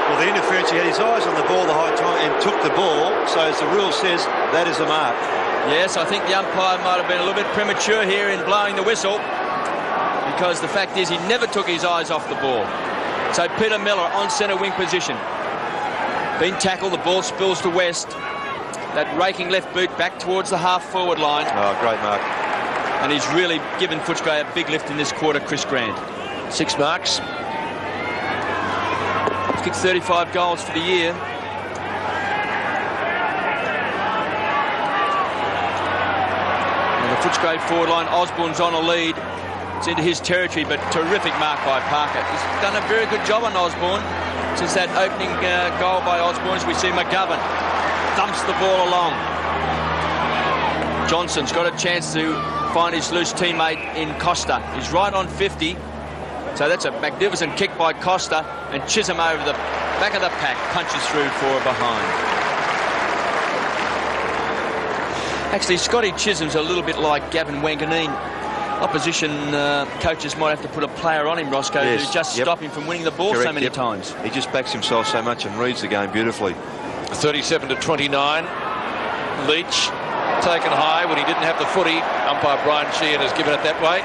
Well, the interference, he had his eyes on the ball the whole time and took the ball, so as the rule says, that is a mark. Yes, I think the umpire might have been a little bit premature here in blowing the whistle, because the fact is he never took his eyes off the ball. So Peter Miller on centre wing position. Been tackled, the ball spills to West. That raking left boot back towards the half-forward line. Oh, great mark. And he's really given Footscray a big lift in this quarter, Chris Grant. 6 marks. He's kicked 35 goals for the year. And the Footscray forward line, Osborne's on a lead. It's into his territory, but terrific mark by Parker. He's done a very good job on Osborne. Since that opening goal by Osborne, as we see McGovern dumps the ball along. Johnson's got a chance to find his loose teammate in Costa. He's right on 50. So that's a magnificent kick by Costa, and Chisholm over the back of the pack punches through for a behind. Actually, Scotty Chisholm's a little bit like Gavin Wanganeen. Opposition coaches might have to put a player on him, Roscoe, to just stop him from winning the ball so many times. He just backs himself so much and reads the game beautifully. 37 to 29. Leach taken high when he didn't have the footy. Umpire Brian Sheehan has given it that way.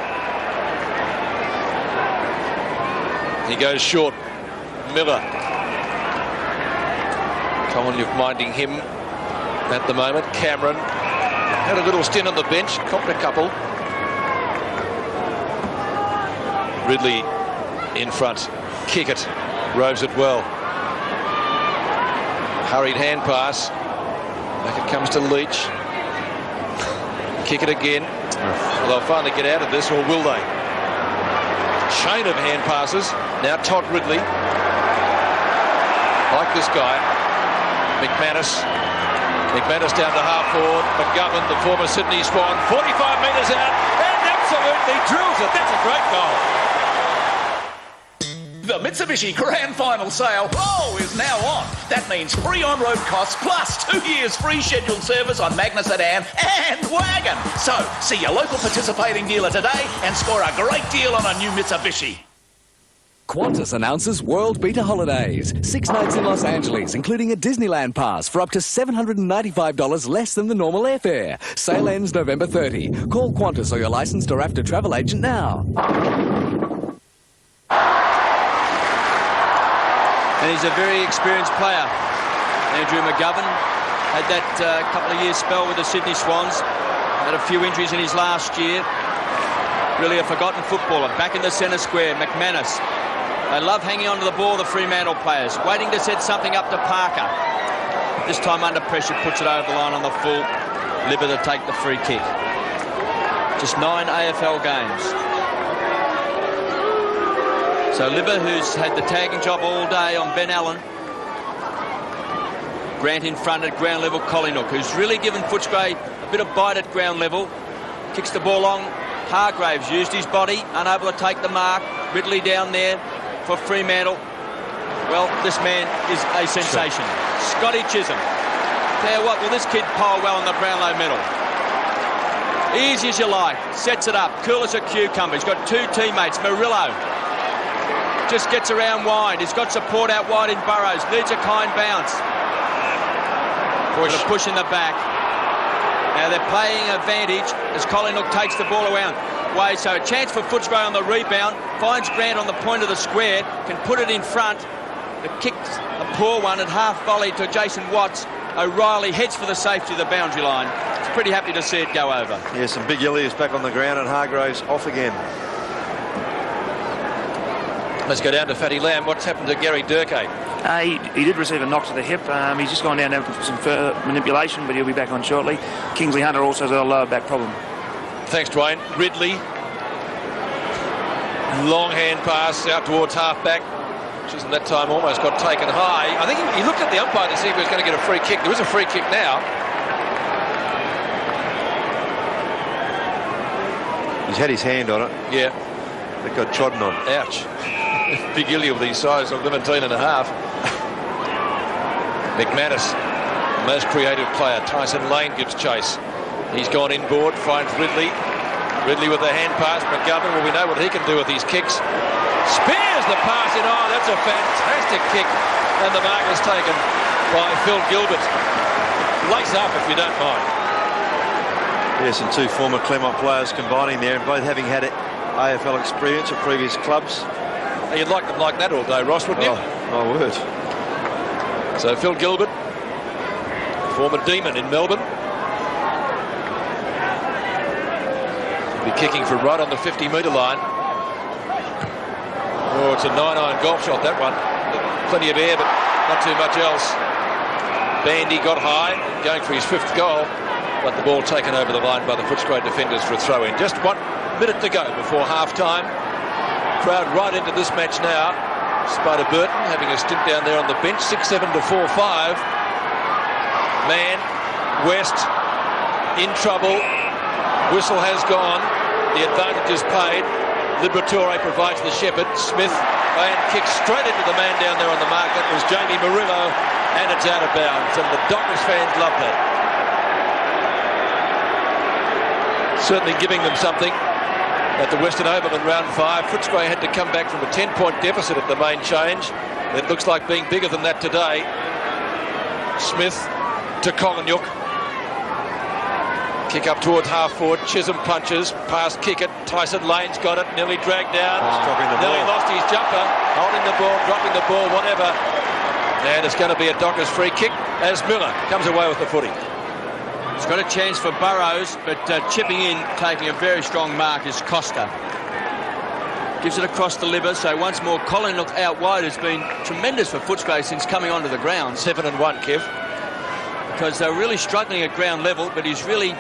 He goes short. Miller. Collingwood minding him at the moment. Cameron had a little stint on the bench, copped a couple. Ridley in front. Kick it. Roves it well. Hurried hand pass. Back it comes to Leach. Kick it again. Well, they'll finally get out of this, or will they? Chain of hand passes. Now Todd Ridley. Like this guy. McManus. McManus down to half forward. McGovern, the former Sydney Swan, 45 metres out and absolutely drills it. That's a great goal. The Mitsubishi Grand Final Sale is now on. That means free on-road costs plus 2 years free scheduled service on Magna Sedan and Wagon. So, see your local participating dealer today and score a great deal on a new Mitsubishi. Qantas announces World Beta Holidays. 6 nights in Los Angeles, including a Disneyland pass for up to $795 less than the normal airfare. Sale ends November 30. Call Qantas or your licensed or AFTA travel agent now. And he's a very experienced player. Andrew McGovern had that couple of years spell with the Sydney Swans. Had a few injuries in his last year. Really a forgotten footballer. Back in the centre square, McManus. They love hanging on to the ball, the Fremantle players. Waiting to set something up to Parker. This time under pressure, puts it over the line on the full. Libba to take the free kick. Just 9 AFL games. So Libba, who's had the tagging job all day on Ben Allen. Grant in front at ground level, Collingwood, who's really given Footscray a bit of bite at ground level. Kicks the ball long. Hargraves used his body, unable to take the mark. Ridley down there for Fremantle. Well, this man is a sensation. Scotty Chisholm. Tell you what, will this kid pole well in the Brownlow medal? Easy as you like. Sets it up. Cool as a cucumber. He's got 2 teammates. Murillo just gets around wide. He's got support out wide in Burrows. Needs a kind bounce. Push in the back. Now they're playing advantage as Collingwood takes the ball around. So a chance for Footscray on the rebound. Finds Grant on the point of the square. Can put it in front. The kick's a poor one at half volley to Jason Watts. O'Reilly heads for the safety of the boundary line. It's pretty happy to see it go over. Yeah, some big yellows back on the ground and Hargraves off again. Let's go down to Fatty Lamb. What's happened to Gary Durkay? He did receive a knock to the hip. He's just gone down there for some further manipulation, but he'll be back on shortly. Kingsley Hunter also has a lower back problem. Thanks, Dwayne. Ridley. Long hand pass out towards half-back. Which isn't that time almost got taken high. I think he looked at the umpire to see if he was going to get a free kick. There is a free kick now. He's had his hand on it. Yeah. It got trodden on. Ouch. Big Illy with his size of 17 and a half. McManus, most creative player. Tyson Lane gives chase. He's gone inboard, finds Ridley. Ridley with the hand pass. McGovern, well, we know what he can do with these kicks. Spears the pass in. Oh, that's a fantastic kick. And the mark is taken by Phil Gilbert. Lace up if you don't mind. Yes, and 2 former Clermont players combining there, and both having had AFL experience at previous clubs. You'd like them like that all day, Ross, wouldn't you? My word. So Phil Gilbert, former Demon in Melbourne. He'll be kicking from right on the 50-metre line. Oh, it's a 9-iron golf shot, that one. Plenty of air, but not too much else. Bandy got high, going for his 5th goal, but the ball taken over the line by the Footscray defenders for a throw-in. Just 1 minute to go before half-time. Crowd right into this match now. Spider Burton having a stint down there on the bench. 6-7 to 4-5. Man, West in trouble. Whistle has gone. The advantage is paid. Liberatore provides the shepherd. Smith and kicks straight into the man down there on the mark. That was Jamie Murillo, and it's out of bounds. And the Dockers fans love that. Certainly giving them something. At the Western Oval in round 5, Footscray had to come back from a 10-point deficit at the main change. It looks like being bigger than that today. Smith to Collingwood. Kick up towards half forward. Chisholm punches. Past Kickett. Tyson Lane's got it. Nearly dragged down. Nearly lost his jumper. Holding the ball, dropping the ball, whatever. And it's going to be a Dockers free kick as Miller comes away with the footy. He's got a chance for Burrows, but chipping in, taking a very strong mark is Costa. Gives it across the liver, so once more Colin out wide has been tremendous for Footscray since coming onto the ground. 7-1, Kev. Because they're really struggling at ground level, but he's been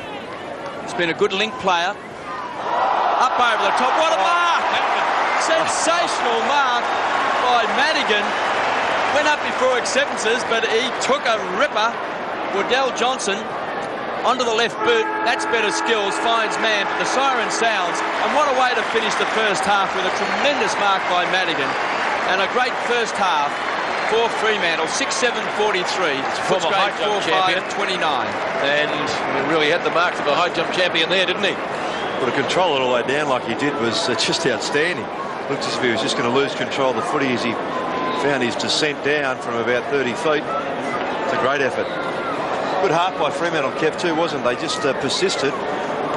a good link player. Up over the top, what a mark! Sensational mark by Madigan. Went up before acceptances, but he took a ripper. Waddell Johnson onto the left boot. That's better skills, finds man, but the siren sounds. And what a way to finish the first half with a tremendous mark by Madigan. And a great first half for Fremantle, 6-7-43. Former high jump champion. 29. And he really had the mark for the high jump champion there, didn't he? Well, to control it all the way down like he did was just outstanding. Looked as if he was just going to lose control of the footy as he found his descent down from about 30 feet. It's a great effort. Good half by Fremantle, Kev, too, wasn't they? Just persisted,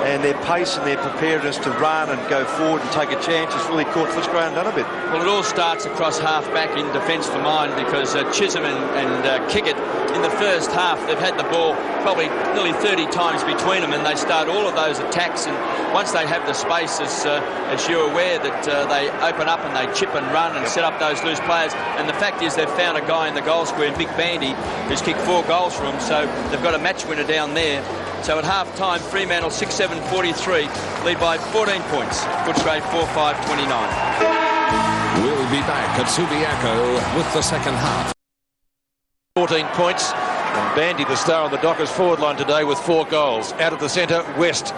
and their pace and their preparedness to run and go forward and take a chance has really caught Footscray and done a bit. Well, it all starts across half-back in defence for mine, because Chisholm and Kickett in the first half, they've had the ball probably nearly 30 times between them, and they start all of those attacks, and once they have the space, as you're aware, that they open up and they chip and run and set up those loose players. And the fact is they've found a guy in the goal square, Vic Bandy, who's kicked 4 goals for them, so they've got a match winner down there. So at half-time, Fremantle 6-7-43, lead by 14 points. Footscray 4-5-29. We'll be back at Subiaco with the second half. 14 points, and Bandy the star on the Dockers forward line today with 4 goals. Out of the centre, West.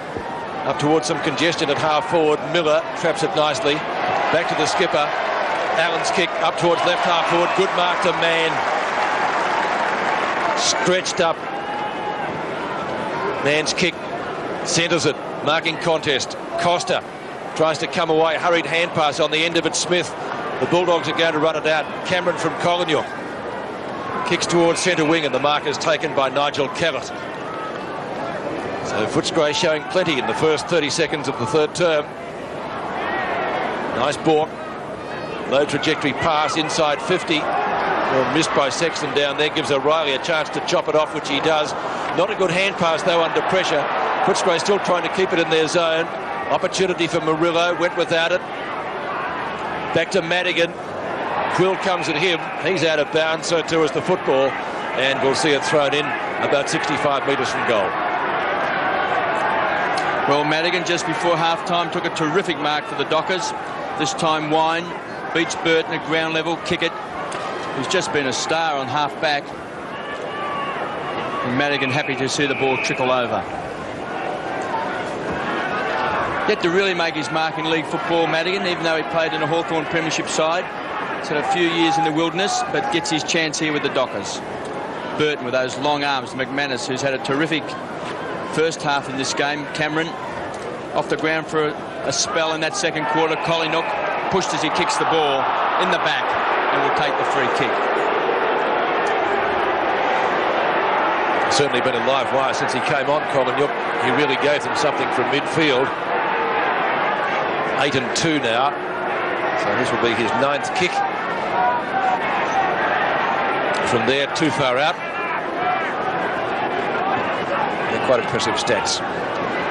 Up towards some congestion at half forward. Miller traps it nicely. Back to the skipper. Allen's kick up towards left half forward. Good mark to Man. Stretched up. Man's kick centres it. Marking contest. Costa tries to come away. Hurried hand pass on the end of it. Smith. The Bulldogs are going to run it out. Cameron from Collingwood kicks towards centre wing, and the mark is taken by Nigel Kellett. So Footscray showing plenty in the first 30 seconds of the third term. Nice ball. Low trajectory pass inside 50. Well, missed by Sexton down there. Gives O'Reilly a chance to chop it off, which he does. Not a good hand pass, though, under pressure. Footscray still trying to keep it in their zone. Opportunity for Murillo. Went without it. Back to Madigan. Quill comes at him. He's out of bounds, so too is the football. And we'll see it thrown in about 65 metres from goal. Well, Madigan just before half-time took a terrific mark for the Dockers. This time Wine beats Burton at ground level. Kickett, who's just been a star on half-back. Madigan happy to see the ball trickle over. Yet to really make his mark in league football, Madigan, even though he played in a Hawthorn Premiership side. He's had a few years in the wilderness, but gets his chance here with the Dockers. Burton with those long arms. McManus, who's had a terrific first half in this game. Cameron off the ground for a spell in that second quarter. Collinnock pushed as he kicks the ball in the back and will take the free kick. Certainly been a live wire since he came on, Collinnock. He really gave them something from midfield. 8-2 now. So this will be his 9th kick. From there, too far out. They're quite impressive stats.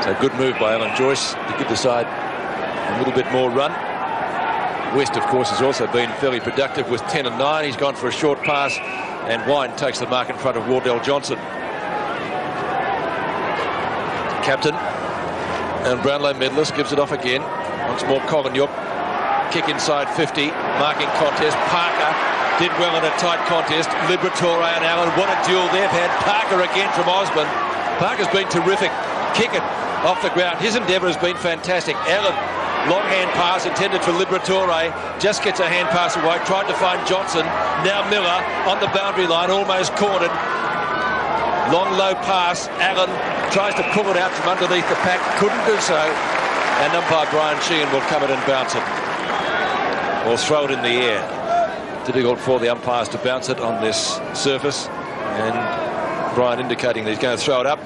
So good move by Alan Joyce to give the side a little bit more run. West, of course, has also been fairly productive with 10 and 9. He's gone for a short pass, and Wine takes the mark in front of Wardell Johnson. Captain and Brownlow medalist gives it off again. Once more Collinwood. Kick inside 50. Marking contest. Parker did well in a tight contest. Liberatore and Allen. What a duel they've had. Parker again from Osborne. Parker's been terrific. Kick it off the ground. His endeavour has been fantastic. Allen, long hand pass intended for Liberatore. Just gets a hand pass away. Tried to find Johnson. Now Miller on the boundary line. Almost cornered. Long low pass. Allen tries to pull it out from underneath the pack. Couldn't do so. And umpire Brian Sheehan will come in and bounce it. Or throw it in the air. Difficult for the umpires to bounce it on this surface. And Brian indicating that he's going to throw it up.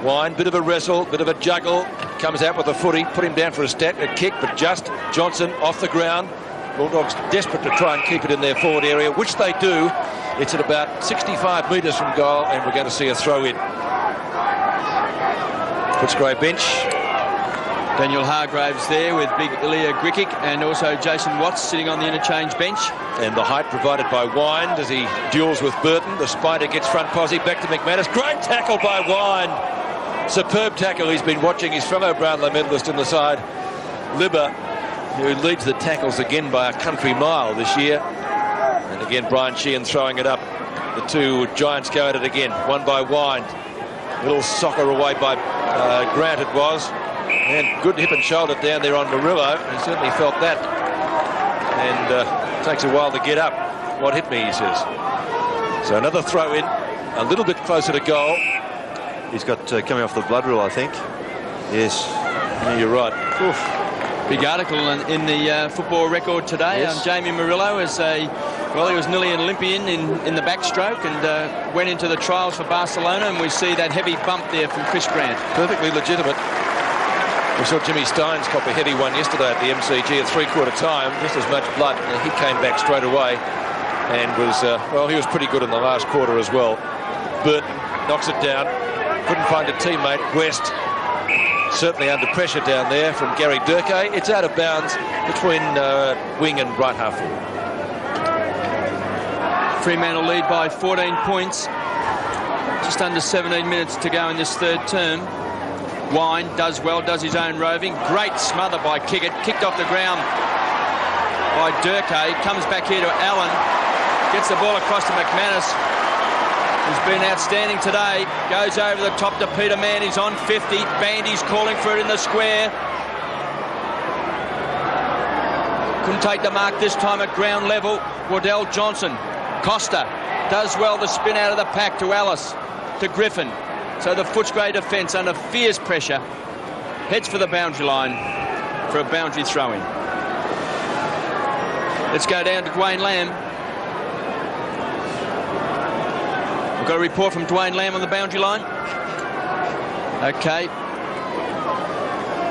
Wine, bit of a wrestle, bit of a juggle. Comes out with a footy, put him down for a kick, but just Johnson off the ground. Bulldogs desperate to try and keep it in their forward area, which they do. It's at about 65 metres from goal, and we're going to see a throw in. Footscray bench. Daniel Hargraves there with big Ilya Grikic and also Jason Watts sitting on the interchange bench. And the height provided by Wind as he duels with Burton. The Spider gets front posse, back to McManus. Great tackle by Wind. Superb tackle. He's been watching his fellow Brownlow medalist in the side, Libba, who leads the tackles again by a country mile this year. And again, Brian Sheehan throwing it up. The two Giants go at it again, one by Wind. Little soccer away by Grant it was. And good hip and shoulder down there on Murillo. He certainly felt that. And takes a while to get up. What hit me, he says. So another throw in, a little bit closer to goal. He's got coming off the blood rule, I think. Yes. Yeah, you're right. Oof. Big article in the Football Record today on Jamie Murillo as he was nearly an Olympian in the backstroke and went into the trials for Barcelona, and we see that heavy bump there from Chris Grant. Perfectly legitimate. We saw Jimmy Steins cop a heavy one yesterday at the MCG at three-quarter time, just as much blood. He came back straight away and was, he was pretty good in the last quarter as well. Burton knocks it down. Couldn't find a teammate. West certainly under pressure down there from Gary Durkay. It's out of bounds between wing and right half forward. Fremantle lead by 14 points. Just under 17 minutes to go in this third term. Wine does well, does his own roving. Great smother by Kickett. Kicked off the ground by Durkay. Comes back here to Allen. Gets the ball across to McManus, who's been outstanding today. Goes over the top to Peter Mann. He's on 50. Bandy's calling for it in the square. Couldn't take the mark this time at ground level. Waddell Johnson. Costa does well to spin out of the pack to Ellis, to Griffin. So the Footscray defence under fierce pressure heads for the boundary line for a boundary throw-in. Let's go down to Dwayne Lamb. We've got a report from Dwayne Lamb on the boundary line. Okay.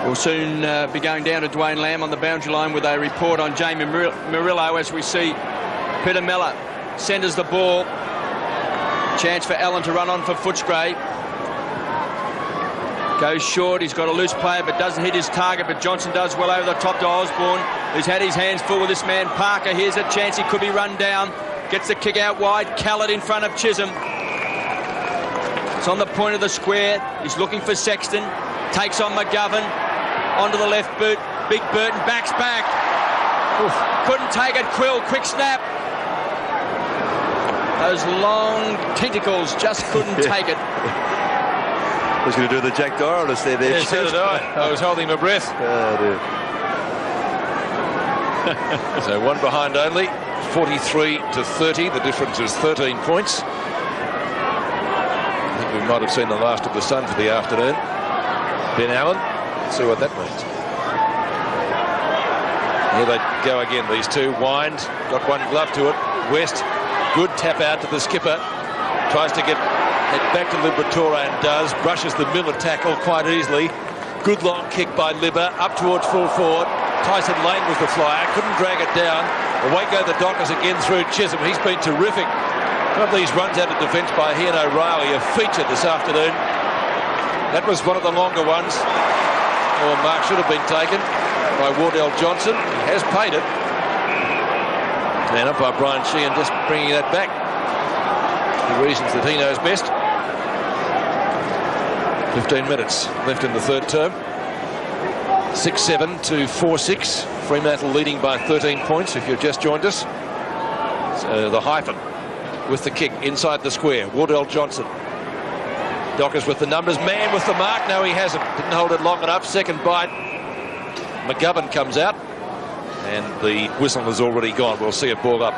We'll soon be going down to Dwayne Lamb on the boundary line with a report on Jamie Murillo as we see Peter Mellor centres the ball. Chance for Allen to run on for Footscray. Goes short. He's got a loose player but doesn't hit his target, but Johnson does well over the top to Osborne, who's had his hands full with this man Parker. Here's a chance. He could be run down. Gets the kick out wide. Callett in front of Chisholm. It's on the point of the square. He's looking for Sexton. Takes on McGovern. Onto the left boot. Big Burton backs back. Oof. Couldn't take it. Quill, quick snap. Those long tentacles just couldn't take it. I was going to do the Jack Doris there. Yeah, so did I. I was holding my breath. Oh, dear. So one behind only. 43-30. The difference is 13 points. I think we might have seen the last of the sun for the afternoon. Ben Allen. Let's see what that means. Here they go again, these two. Wind. Got one glove to it. West. Good tap out to the skipper. Tries to get it back to Liberatore and does. Brushes the Miller tackle quite easily. Good long kick by Libba. Up towards full forward. Tyson Lane was the flyer. Couldn't drag it down. Away go the Dockers again through Chisholm. He's been terrific. One of these runs out of defence by Ian O'Reilly, a feature this afternoon. That was one of the longer ones. Or mark should have been taken by Wardell Johnson. He has paid it. And up by Brian Sheehan, just bringing that back. The reasons that he knows best. 15 minutes left in the third term. 6-7 to 4-6. Fremantle leading by 13 points if you've just joined us. So the hyphen with the kick inside the square. Wardell Johnson. Dockers with the numbers. Man with the mark. No, he hasn't. Didn't hold it long enough. Second bite. McGovern comes out. And the whistle has already gone. We'll see it ball up.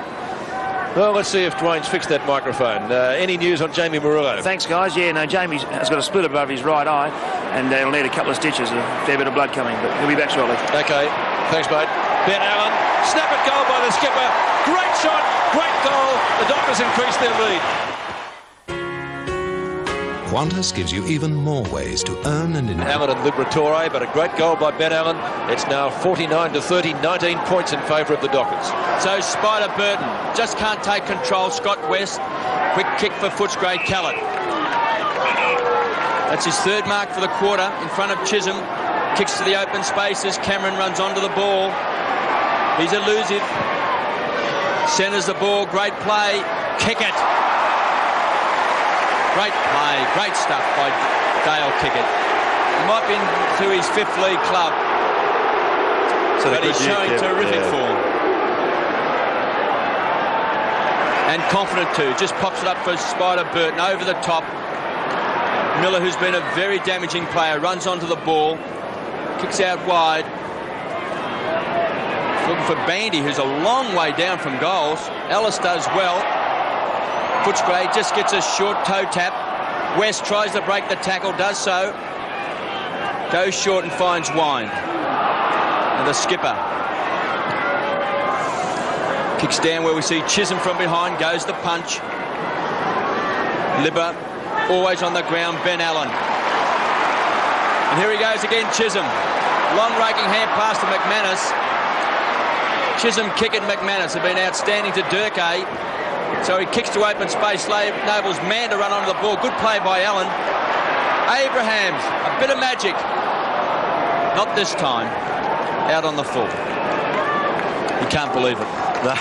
Well, let's see if Dwayne's fixed that microphone. Any news on Jamie Murillo? Thanks, guys. Yeah, no, Jamie has got a split above his right eye, and he'll need a couple of stitches, a fair bit of blood coming, but he'll be back shortly. Okay, thanks, mate. Ben Allen, snap it goal by the skipper. Great shot, great goal. The Dockers increase their lead. Qantas gives you even more ways to earn and enjoy. Allen and Liberatore, but a great goal by Ben Allen. It's now 49-30, 19 points in favour of the Dockers. So Spider Burton just can't take control. Scott West, quick kick for Footscray. Callett. That's his third mark for the quarter in front of Chisholm. Kicks to the open spaces. Cameron runs onto the ball. He's elusive. Centres the ball. Great play. Kick it. Great play. Great stuff by Dale Kickett. He might be to his 5th league club. But he's showing terrific form. And confident too. Just pops it up for Spider Burton over the top. Miller, who's been a very damaging player, runs onto the ball. Kicks out wide. Looking for Bandy, who's a long way down from goals. Ellis does well. Footscray just gets a short toe tap. West tries to break the tackle, does so. Goes short and finds Wine. And the skipper kicks down where we see Chisholm from behind. Goes the punch. Libba always on the ground. Ben Allen. And here he goes again, Chisholm. Long raking hand pass to McManus. Chisholm, Kickett, McManus have been outstanding to Durkee. So he kicks to open space. Noble's man to run onto the ball. Good play by Allen. Abrahams, a bit of magic. Not this time. Out on the full. You can't believe it. No,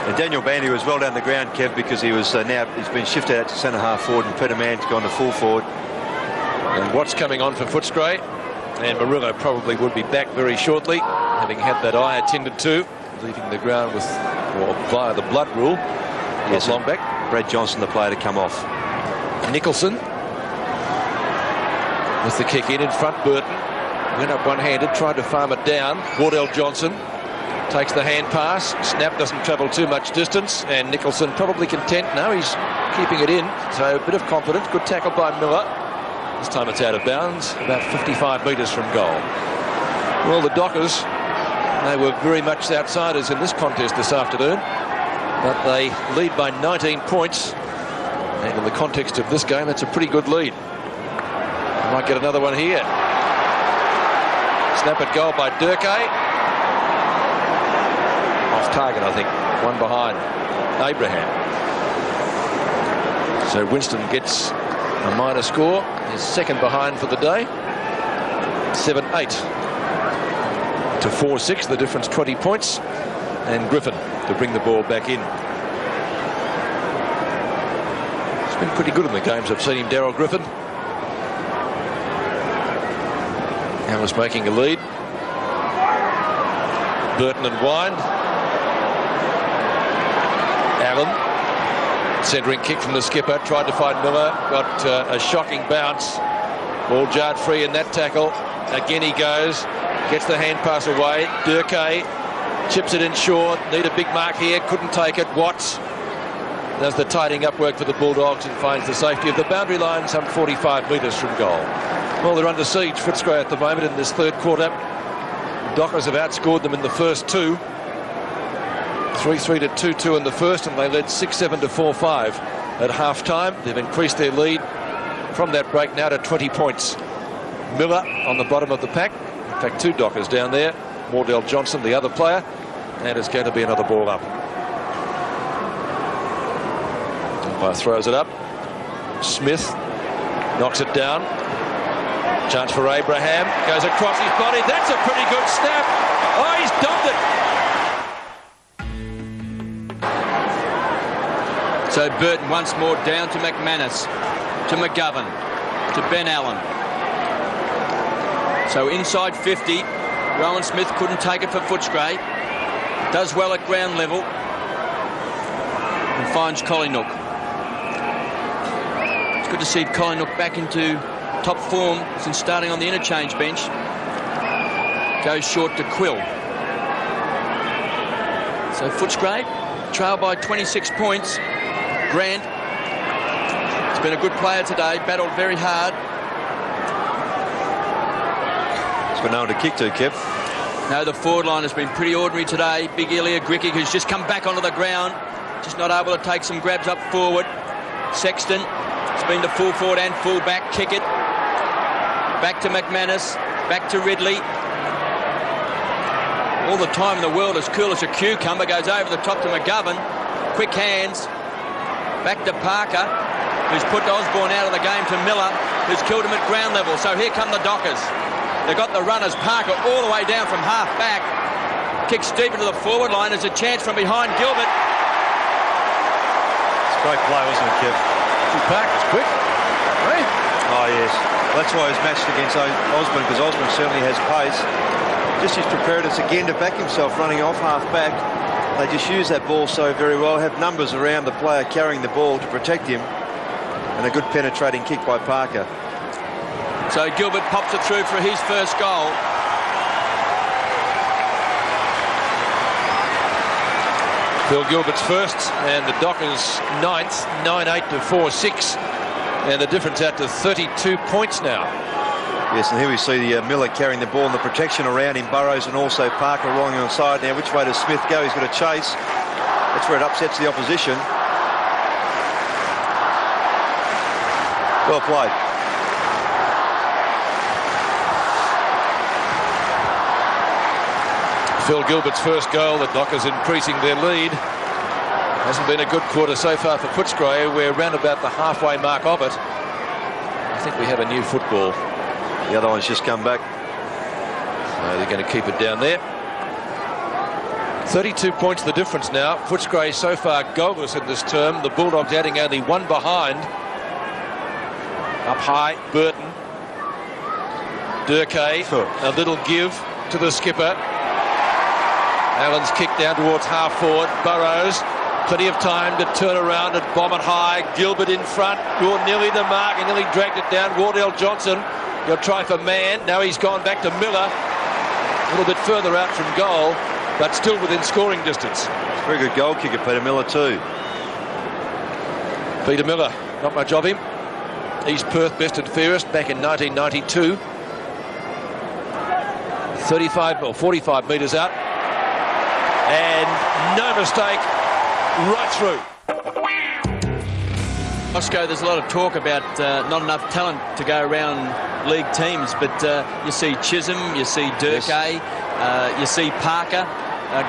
and Daniel Bandy was well down the ground, Kev, because he was now he's been shifted out to centre half forward, and Peter Mann's gone to full forward. And what's coming on for Footscray? And Murillo probably would be back very shortly, having had that eye attended to, leaving the ground with, or via the blood rule. Yes, long back. Brad Johnson, the player to come off. Nicholson with the kick in front. Burton went up one-handed, tried to farm it down. Wardell Johnson takes the hand pass. Snap doesn't travel too much distance, and Nicholson probably content. No, he's keeping it in, so a bit of confidence. Good tackle by Miller. This time it's out of bounds, about 55 metres from goal. Well, the Dockers, they were very much outsiders in this contest this afternoon, but they lead by 19 points, and in the context of this game, that's a pretty good lead. Might get another one here. Snap at goal by Durkee. Off target, I think. One behind Abraham. So Winston gets a minor score. His second behind for the day. 7-8 to 4-6. The difference 20 points. And Griffin to bring the ball back in. He's been pretty good in the games I've seen him, Daryl Griffin. Alice making a lead. Burton and Wine. Allen. Centering kick from the skipper. Tried to find Miller. Got a shocking bounce. Ball jarred free in that tackle. Again he goes. Gets the hand pass away. Durkee chips it in short. Need a big mark here. Couldn't take it. Watts does the tidying up work for the Bulldogs and finds the safety of the boundary line some 45 metres from goal. Well, they're under siege, Footscray, at the moment in this third quarter. Dockers have outscored them in the first two. 3-3 to 2-2 in the first, and they led 6-7 to 4-5 at half-time. They've increased their lead from that break now to 20 points. Miller on the bottom of the pack. In fact, two Dockers down there. Wardell Johnson, the other player. And it's going to be another ball up. Umpire throws it up. Smith knocks it down. Chance for Abraham. Goes across his body. That's a pretty good snap. Oh, he's dumped it. So Burton once more down to McManus, to McGovern, to Ben Allen. So inside 50. Rowan Smith couldn't take it for Footscray. Does well at ground level. And finds Collingwood. It's good to see Collingwood back into top form since starting on the interchange bench. Goes short to Quill. So Footscray trail by 26 points. Grant has been a good player today, battled very hard. He's got no one to kick to, Kev. No, the forward line has been pretty ordinary today. Big Ilya Gricky, who's just come back onto the ground, just not able to take some grabs up forward. Sexton It's been to full forward and full back. Kick it. Back to McManus. Back to Ridley. All the time in the world, as cool as a cucumber. Goes over the top to McGovern. Quick hands. Back to Parker, who's put Osborne out of the game, to Miller, who's killed him at ground level. So here come the Dockers. They've got the runners. Parker all the way down from half back. Kicks deep into the forward line. There's a chance from behind Gilbert. It's a great play, wasn't it, Kev? Parker's quick. Right? Oh, yes. That's why he's matched against Osborne, because Osborne certainly has pace. Just his preparedness again to back himself running off half back. They just use that ball so very well, have numbers around the player carrying the ball to protect him, and a good penetrating kick by Parker. So Gilbert pops it through for his first goal. Phil Gilbert's first, and the Dockers ninth, 9-8 to 4-6, and the difference out to 32 points now. Yes, and here we see the Miller carrying the ball and the protection around him, Burrows and also Parker rolling on the side. Now, which way does Smith go? He's got a chase. That's where it upsets the opposition. Well played. Phil Gilbert's first goal, the Dockers increasing their lead. Hasn't been a good quarter so far for Footscray. We're around about the halfway mark of it. I think we have a new football. The other one's just come back. So they're going to keep it down there. 32 points the difference now. Footscray so far goalless in this term. The Bulldogs adding only one behind. Up high, Burton. Durkay, a little give to the skipper. Allen's kick down towards half forward. Burrows, plenty of time to turn around and bomb it high. Gilbert in front, nearly the mark, and nearly dragged it down. Wardell Johnson, he'll try for Mann. Now he's gone back to Miller. A little bit further out from goal, but still within scoring distance. Very good goal kicker, Peter Miller too. Peter Miller, not much of him. East Perth best and fairest back in 1992. 35 or 45 metres out. And no mistake, right through. Oscar, there's a lot of talk about not enough talent to go around league teams, but you see Chisholm, you see Durkay, you see Parker,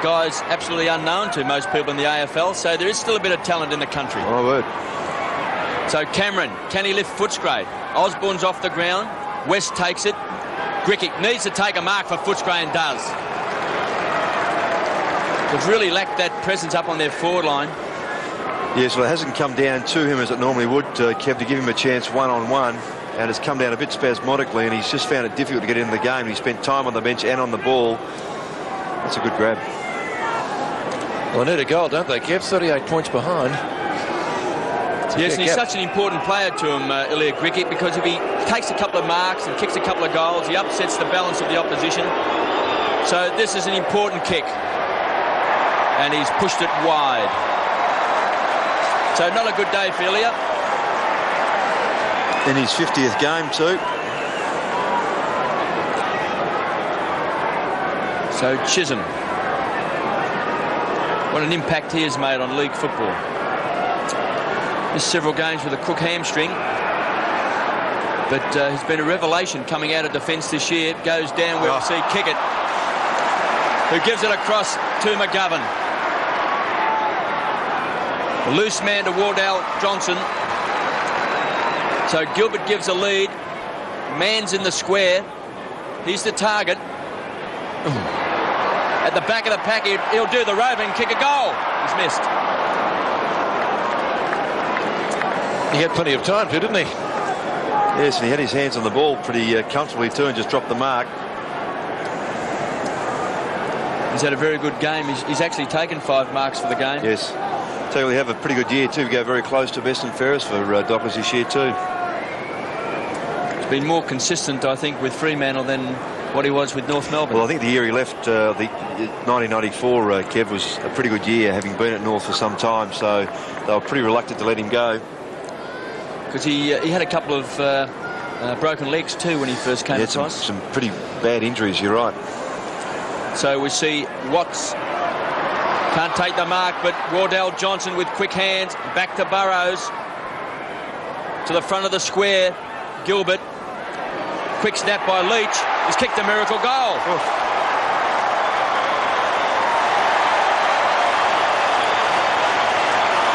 guys absolutely unknown to most people in the AFL, so there is still a bit of talent in the country. Oh, my word. So Cameron, can he lift Footscray? Osborne's off the ground, West takes it, Grickick needs to take a mark for Footscray and does. They've really lacked that presence up on their forward line. Yes, well, it hasn't come down to him as it normally would, Kev, to give him a chance one-on-one, and it's come down a bit spasmodically, and he's just found it difficult to get into the game. He spent time on the bench and on the ball. That's a good grab. Well, they need a goal, don't they, Kev? 38 points behind. Yes, and he's such an important player to him, Ilya Grickick, because if he takes a couple of marks and kicks a couple of goals, he upsets the balance of the opposition. So this is an important kick. And he's pushed it wide. So not a good day for Ilya. In his 50th game too. So Chisholm. What an impact he has made on league football. Missed several games with a crook hamstring. But he's been a revelation coming out of defence this year. Goes down where we see Kickett, who gives it across to McGovern. A loose man to Wardell Johnson. So Gilbert gives a lead. Mann's in the square. He's the target. At the back of the pack, he'll do the rope and kick a goal. He's missed. He had plenty of time to, didn't he? Yes, and he had his hands on the ball pretty comfortably too and just dropped the mark. He's had a very good game. He's actually taken 5 marks for the game. Yes. So we have a pretty good year too. We go very close to best and fairest for Dockers this year too. It's been more consistent, I think, with Fremantle than what he was with North Melbourne. Well, I think the year he left, the 1994, Kev, was a pretty good year, having been at North for some time. So they were pretty reluctant to let him go. Because he had a couple of broken legs too when he first came across. Some pretty bad injuries, you're right. So we see Watts can't take the mark, but Wardell Johnson with quick hands, back to Burrows. to the front of the square. Gilbert. Quick snap by Leach. He's kicked a miracle goal.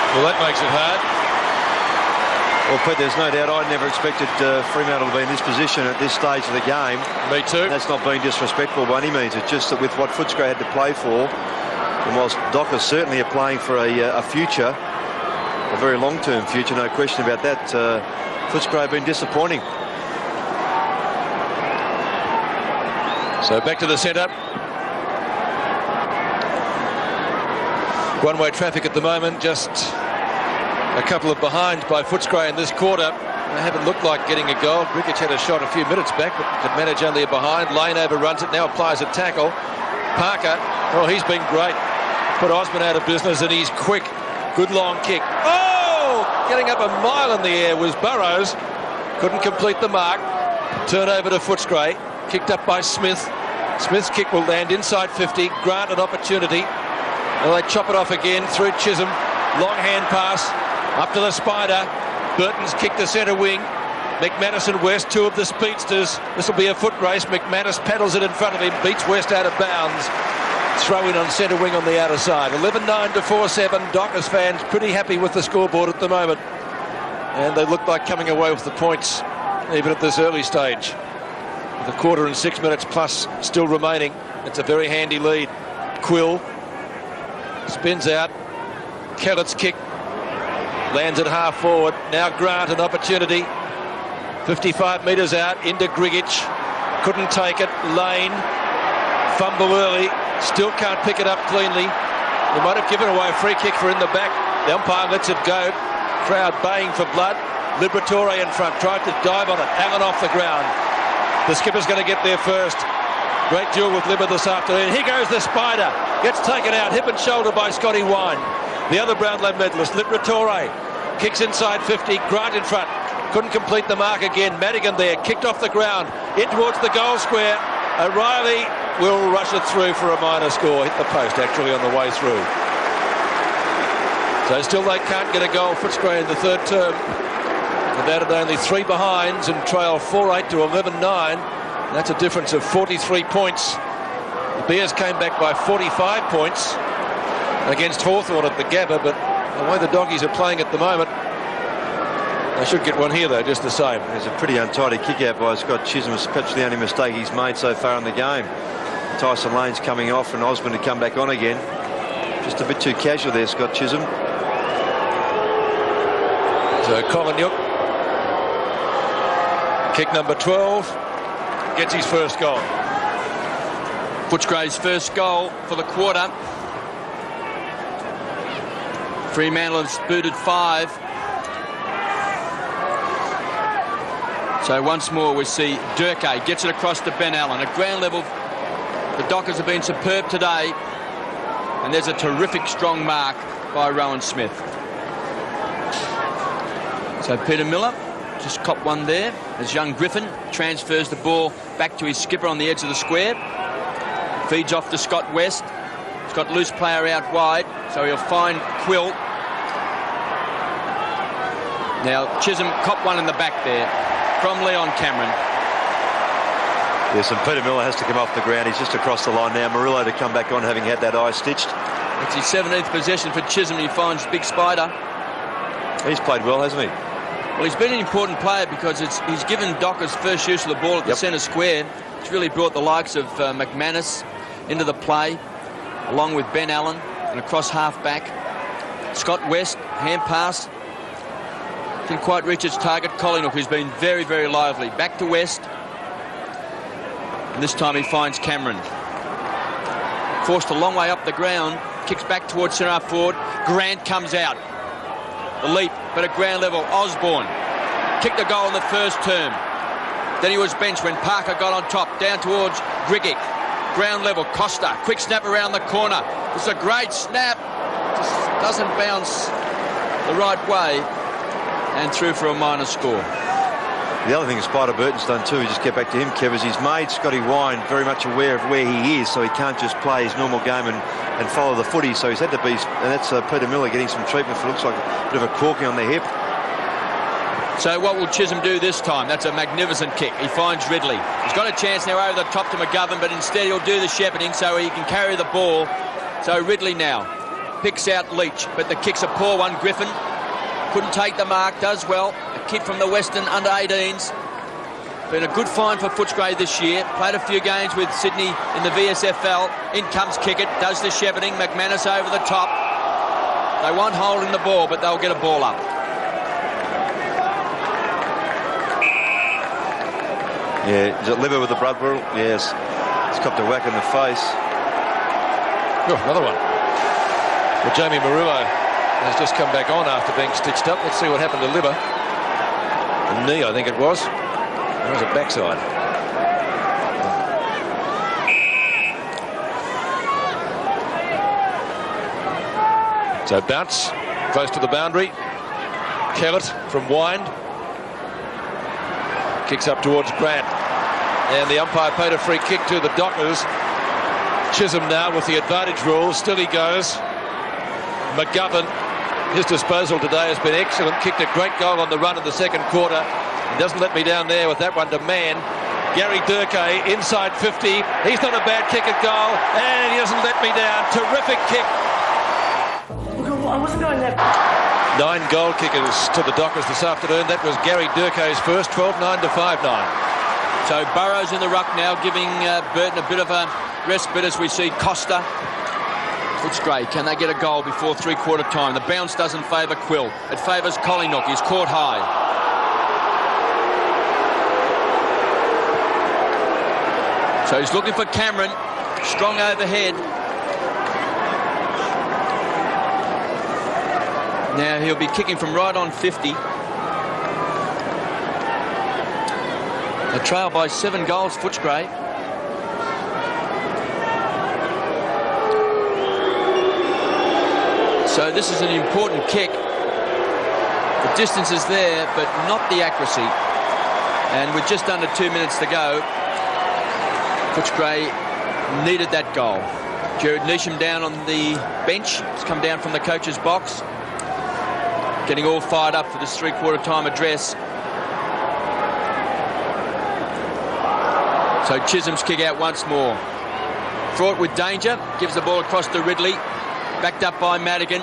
Well, that makes it hard. Well, Pete, there's no doubt I never expected Fremantle to be in this position at this stage of the game. Me too. That's not being disrespectful by any means. It's just that with what Footscray had to play for, and whilst Dockers certainly are playing for a future, a very long-term future, no question about that, Footscray have been disappointing. So back to the centre. One-way traffic at the moment, just a couple of behinds by Footscray in this quarter. They haven't looked like getting a goal. Griggich had a shot a few minutes back, but could manage only a behind. Lane overruns it, now applies a tackle. Parker, oh, he's been great. Put Osman out of business, and he's quick. Good long kick. Oh! Getting up a mile in the air was Burrows. Couldn't complete the mark. Turn over to Footscray. Kicked up by Smith. Smith's kick will land inside 50. Grant an opportunity. Well, they chop it off again through Chisholm. Long hand pass up to the Spider. Burton's kicked the centre wing. McManus and West, two of the speedsters. This will be a foot race. McManus paddles it in front of him, beats West out of bounds. Throw in on centre wing on the outer side. 11-9 to 4-7. Dockers fans pretty happy with the scoreboard at the moment. And they look like coming away with the points even at this early stage. With a quarter and 6 minutes plus still remaining. It's a very handy lead. Quill spins out. Kellett's kick lands at half forward. Now Grant an opportunity. 55 metres out into Griggich. Couldn't take it. Lane. Fumble early. Still can't pick it up cleanly. They might have given away a free kick for in the back. The umpire lets it go. Crowd baying for blood. Liberatore in front. Tried to dive on it. Allen off the ground. The skipper's going to get there first. Great duel with Libba this afternoon. Here goes the Spider. Gets taken out, hip and shoulder by Scotty Wine. The other Brownlow medalist, Liberatore, kicks inside 50. Grant in front. Couldn't complete the mark again. Madigan there, kicked off the ground. In towards the goal square. O'Reilly will rush it through for a minor score. Hit the post, actually, on the way through. So still they can't get a goal. Footscray in the third term. They've added only 3 behinds and trail 4-8 to 11-9. That's a difference of 43 points. The Bears came back by 45 points against Hawthorn at the Gabba, but the way the Doggies are playing at the moment, they should get one here, though, just the same. There's a pretty untidy kick out by Scott Chisholm. It's perhaps the only mistake he's made so far in the game. Tyson Lane's coming off and Osborne to come back on again. Just a bit too casual there, Scott Chisholm. So Kolonyuk, kick number 12, gets his first goal. Footscray's first goal for the quarter. Fremantle has booted 5. So once more we see Durkay gets it across to Ben Allen. At ground level, the Dockers have been superb today. And there's a terrific strong mark by Rowan Smith. So Peter Miller just copped one there as young Griffin transfers the ball back to his skipper on the edge of the square. Feeds off to Scott West. He's got loose player out wide, so he'll find Quill. Now Chisholm copped one in the back there from Leon Cameron. Yes, and Peter Miller has to come off the ground. He's just across the line now. Murillo to come back on, having had that eye stitched. It's his 17th possession for Chisholm. He finds Big Spider. He's played well, hasn't he? Well, he's been an important player because he's given Dockers first use of the ball at the centre square. It's really brought the likes of McManus into the play, along with Ben Allen and across half-back. Scott West, hand pass. Didn't quite reach its target. Kolonyuk, who's been very, very lively. Back to West. And this time he finds Cameron. Forced a long way up the ground. Kicks back towards centre forward. Grant comes out. The leap, but at ground level, Osborne kicked a goal in the first term. Then he was benched when Parker got on top, down towards Grigic. Ground level, Costa, quick snap around the corner. It's a great snap. Just doesn't bounce the right way. And through for a minor score. The other thing Spider Burton's done too, just get back to him, Kev, is he's made Scotty Wine very much aware of where he is, so he can't just play his normal game and follow the footy. So he's had to be, and that's Peter Miller getting some treatment for looks like a bit of a corking on the hip. So what will Chisholm do this time? That's a magnificent kick. He finds Ridley. He's got a chance now over the top to McGovern, but instead he'll do the shepherding so he can carry the ball. So Ridley now picks out Leach, but the kick's a poor one. Griffin couldn't take the mark, does well. A kid from the Western under-18s. Been a good find for Footscray this year. Played a few games with Sydney in the VSFL. In comes Kickett, does the shepherding. McManus over the top. They won't hold in the ball, but they'll get a ball up. Yeah, is it Liver with the blood bottle? Yes. He's copped a whack in the face. Oh, another one. Well, Jamie Maruo has just come back on after being stitched up. Let's see what happened to Liver. A knee, I think it was. It was a backside. So bounce, close to the boundary. Kellett from Wind. Kicks up towards Grant. And the umpire paid a free kick to the Dockers. Chisholm now with the advantage rule. Still he goes. McGovern, his disposal today has been excellent. Kicked a great goal on the run in the second quarter. He doesn't let me down there with that one to man. Gary Durkay inside 50. He's not a bad kick at goal. And he doesn't let me down. Terrific kick. I wasn't going there. 9 goal kickers to the Dockers this afternoon. That was Gary Durkay's first, 12-9 to 5-9. So Burrows in the ruck now, giving Burton a bit of a respite as we see Costa. Footscray, can they get a goal before three-quarter time? The bounce doesn't favour Quill. It favours Collingnock. He's caught high. So he's looking for Cameron. Strong overhead. Now he'll be kicking from right on 50. A trail by 7 goals, Footscray. So this is an important kick. The distance is there, but not the accuracy. And with just under 2 minutes to go, Footscray needed that goal. Jared Neesham down on the bench. He's come down from the coach's box. Getting all fired up for this three-quarter time address. So Chisholm's kick out once more. Fraught with danger. Gives the ball across to Ridley. Backed up by Madigan.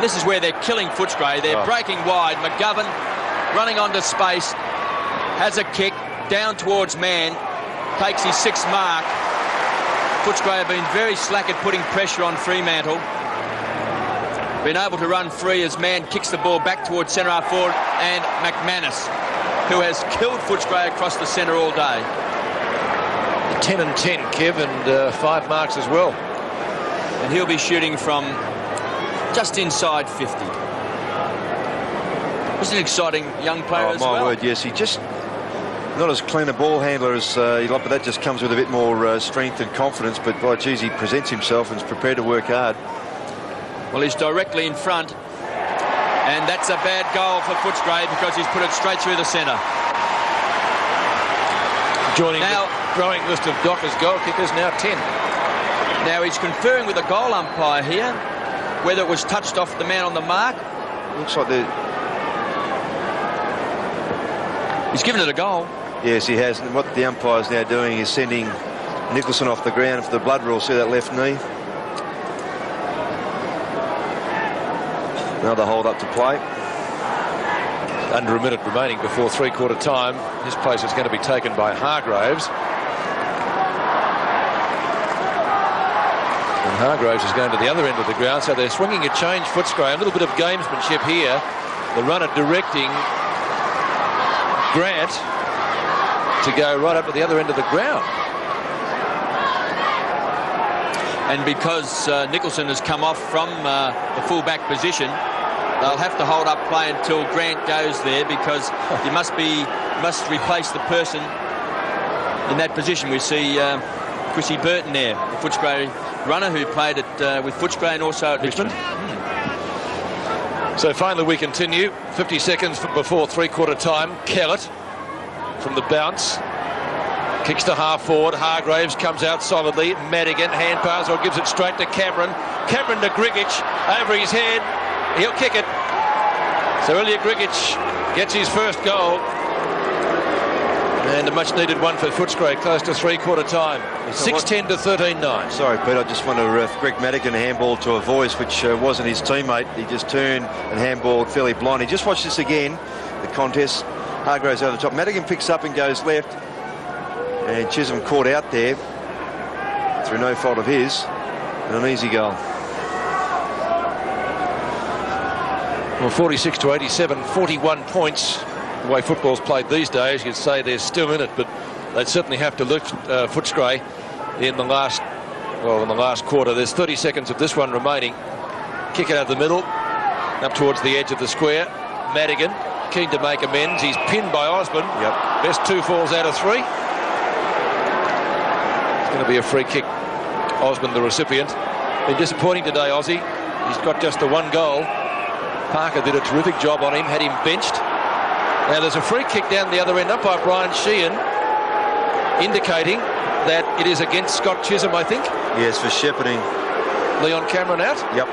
This is where they're killing Footscray. They're breaking wide. McGovern running onto space. Has a kick. Down towards Mann. Takes his 6th mark. Footscray have been very slack at putting pressure on Fremantle. Been able to run free as Mann kicks the ball back towards centre half forward, and McManus, who has killed Footscray across the centre all day. 10 and 10, Kev, and 5 marks as well. And he'll be shooting from just inside 50. He's an exciting young player as well. My word, yes. He just not as clean a ball handler as he'd like, but that just comes with a bit more strength and confidence. But by geez, he presents himself and is prepared to work hard. Well, he's directly in front, and that's a bad goal for Footscray because he's put it straight through the centre. Joining now, the growing list of Dockers goal kickers, now 10. Now he's conferring with a goal umpire here, whether it was touched off the man on the mark. Looks like he's given it a goal. Yes, he has. And what the umpire's now doing is sending Nicholson off the ground for the blood rule. See that left knee? Another hold up to play. Under a minute remaining before three-quarter time. His place is going to be taken by Hargraves. And Hargraves is going to the other end of the ground, so they're swinging a change. Footscray, a little bit of gamesmanship here. The runner directing Grant to go right up to the other end of the ground. And because Nicholson has come off from the full-back position, they'll have to hold up play until Grant goes there, because you must replace the person in that position. We see Chrissy Burton there, the Footscray runner who played with Footscray and also at Richmond. So finally we continue. 50 seconds before three-quarter time. Kellett from the bounce. Kicks to half forward. Hargraves comes out solidly. Madigan hand pass or gives it straight to Cameron. Cameron to Grigic over his head. He'll kick it. So Ilya Grigic gets his first goal. And a much-needed one for Footscray, close to three-quarter time. 6-10 to 13-9. Sorry, Pete, I just want to correct Madigan handball to a voice, which wasn't his teammate. He just turned and handballed fairly blind. He just watched this again, the contest. Hargraves over the top. Madigan picks up and goes left. And Chisholm caught out there through no fault of his. And an easy goal. Well, 46 to 87, 41 points. The way football's played these days, you'd say they're still in it, but they'd certainly have to lift Footscray in the last quarter. There's 30 seconds of this one remaining. Kick it out of the middle, up towards the edge of the square. Madigan, keen to make amends. He's pinned by Osborne. Yep. Best 2 falls out of 3. It's going to be a free kick. Osborne, the recipient. Been disappointing today, Aussie. He's got just the 1 goal. Parker did a terrific job on him, had him benched. Now there's a free kick down the other end, up by Brian Sheehan, indicating that it is against Scott Chisholm, I think. Yes, for shepherding. Leon Cameron out? Yep.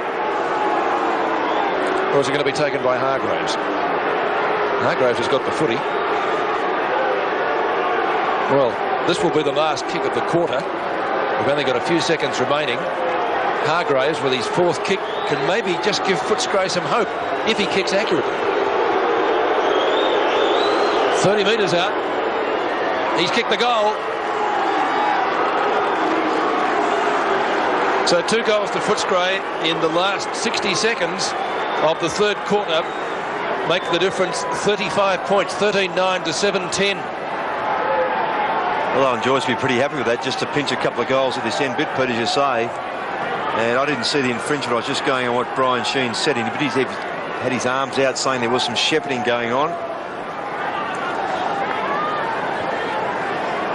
Or is it going to be taken by Hargraves? Hargraves has got the footy. Well, this will be the last kick of the quarter. We've only got a few seconds remaining. Hargraves, with his 4th kick, can maybe just give Footscray some hope if he kicks accurately. 30 metres out. He's kicked the goal. So 2 goals to Footscray in the last 60 seconds of the 3rd quarter make the difference 35 points, 13-9 to 7-10. Well, Owen Joyce will be pretty happy with that, just to pinch a couple of goals at this end bit, Pete, as you say. And I didn't see the infringement. I was just going on what Brian Sheen said. He had his arms out saying there was some shepherding going on.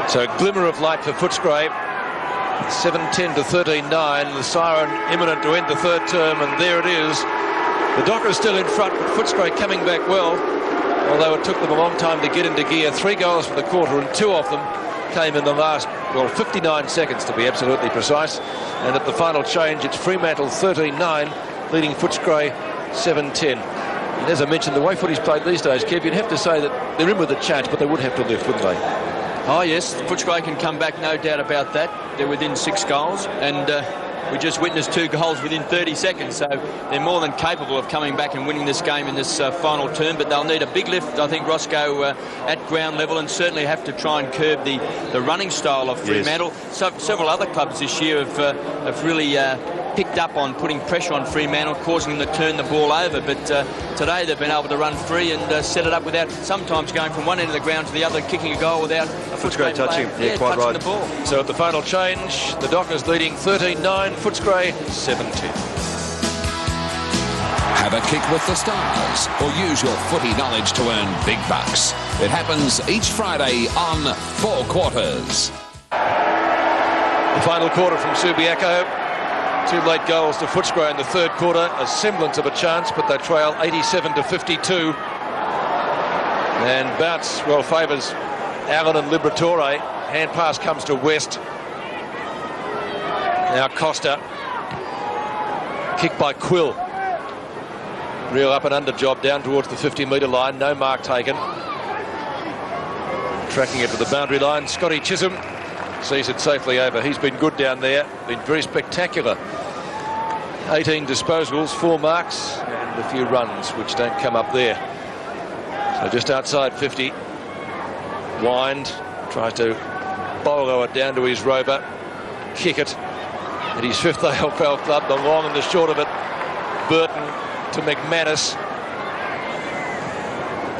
So a glimmer of light for Footscray. 7-10 to 13-9. The siren imminent to end the 3rd term, and there it is. The Dockers still in front, but Footscray coming back well, although it took them a long time to get into gear. 3 goals for the quarter, and 2 of them came in the last, 59 seconds to be absolutely precise. And at the final change, it's Fremantle 13-9, leading Footscray 7-10. And as I mentioned, the way footy's played these days, Kev, you'd have to say that they're in with a chance, but they would have to lift, wouldn't they? Oh, yes, Footscray can come back, no doubt about that. They're within 6 goals, and we just witnessed 2 goals within 30 seconds, so they're more than capable of coming back and winning this game in this final term, but they'll need a big lift, I think, Roscoe, at ground level, and certainly have to try and curb the running style of Fremantle. Yes. So, several other clubs this year have really picked up on putting pressure on Fremantle, causing them to turn the ball over, but today they've been able to run free and set it up without sometimes going from one end of the ground to the other, kicking a goal without a Footscray touching. Yeah, quite touching right. the ball. So at the final change, the Dockers leading 13-9, Footscray 7-10. Have a kick with the Stars or use your footy knowledge to earn big bucks. It happens each Friday on 4 Quarters. The final quarter from Subiaco. 2 late goals to Footscray in the 3rd quarter. A semblance of a chance, but they trail 87 to 52. And Bounce, well, favours Allen and Liberatore. Hand pass comes to West. Now Costa. Kick by Quill. Real up and under job down towards the 50-metre line. No mark taken. Tracking it to the boundary line. Scotty Chisholm sees it safely over. He's been good down there. Been very spectacular. 18 disposals, 4 marks, and a few runs, which don't come up there. So just outside 50. Wind. Tries to bolo it down to his rover. Kick it. At his 5th AFL club, the long and the short of it. Burton to McManus.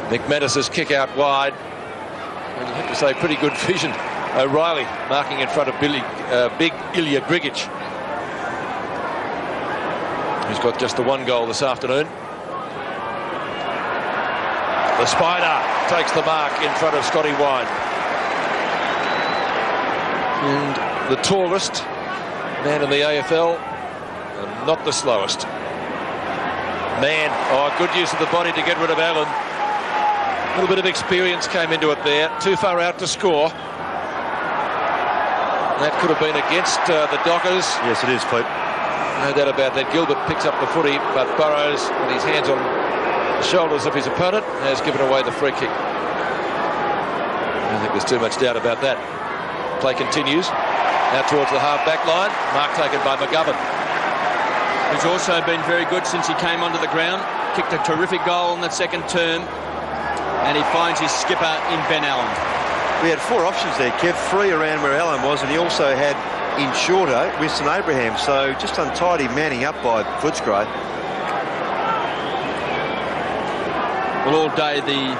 McManus's kick out wide. And you have to say, pretty good vision. O'Reilly marking in front of big Ilya Grigic. He's got just the 1 goal this afternoon. The Spider takes the mark in front of Scotty Wine. And the tallest man in the AFL, and not the slowest. Man, good use of the body to get rid of Allen. A little bit of experience came into it there. Too far out to score. That could have been against the Dockers. Yes, it is, Pete. No doubt about that. Gilbert picks up the footy, but Burrows with his hands on the shoulders of his opponent, has given away the free kick. I don't think there's too much doubt about that. Play continues. Now towards the half-back line. Mark taken by McGovern. He's also been very good since he came onto the ground. Kicked a terrific goal in that second term. And he finds his skipper in Ben Allen. We had 4 options there, Kev. 3 around where Allen was, and he also had in shorter Winston Abraham. So just untidy manning up by Footscray. Well, all day the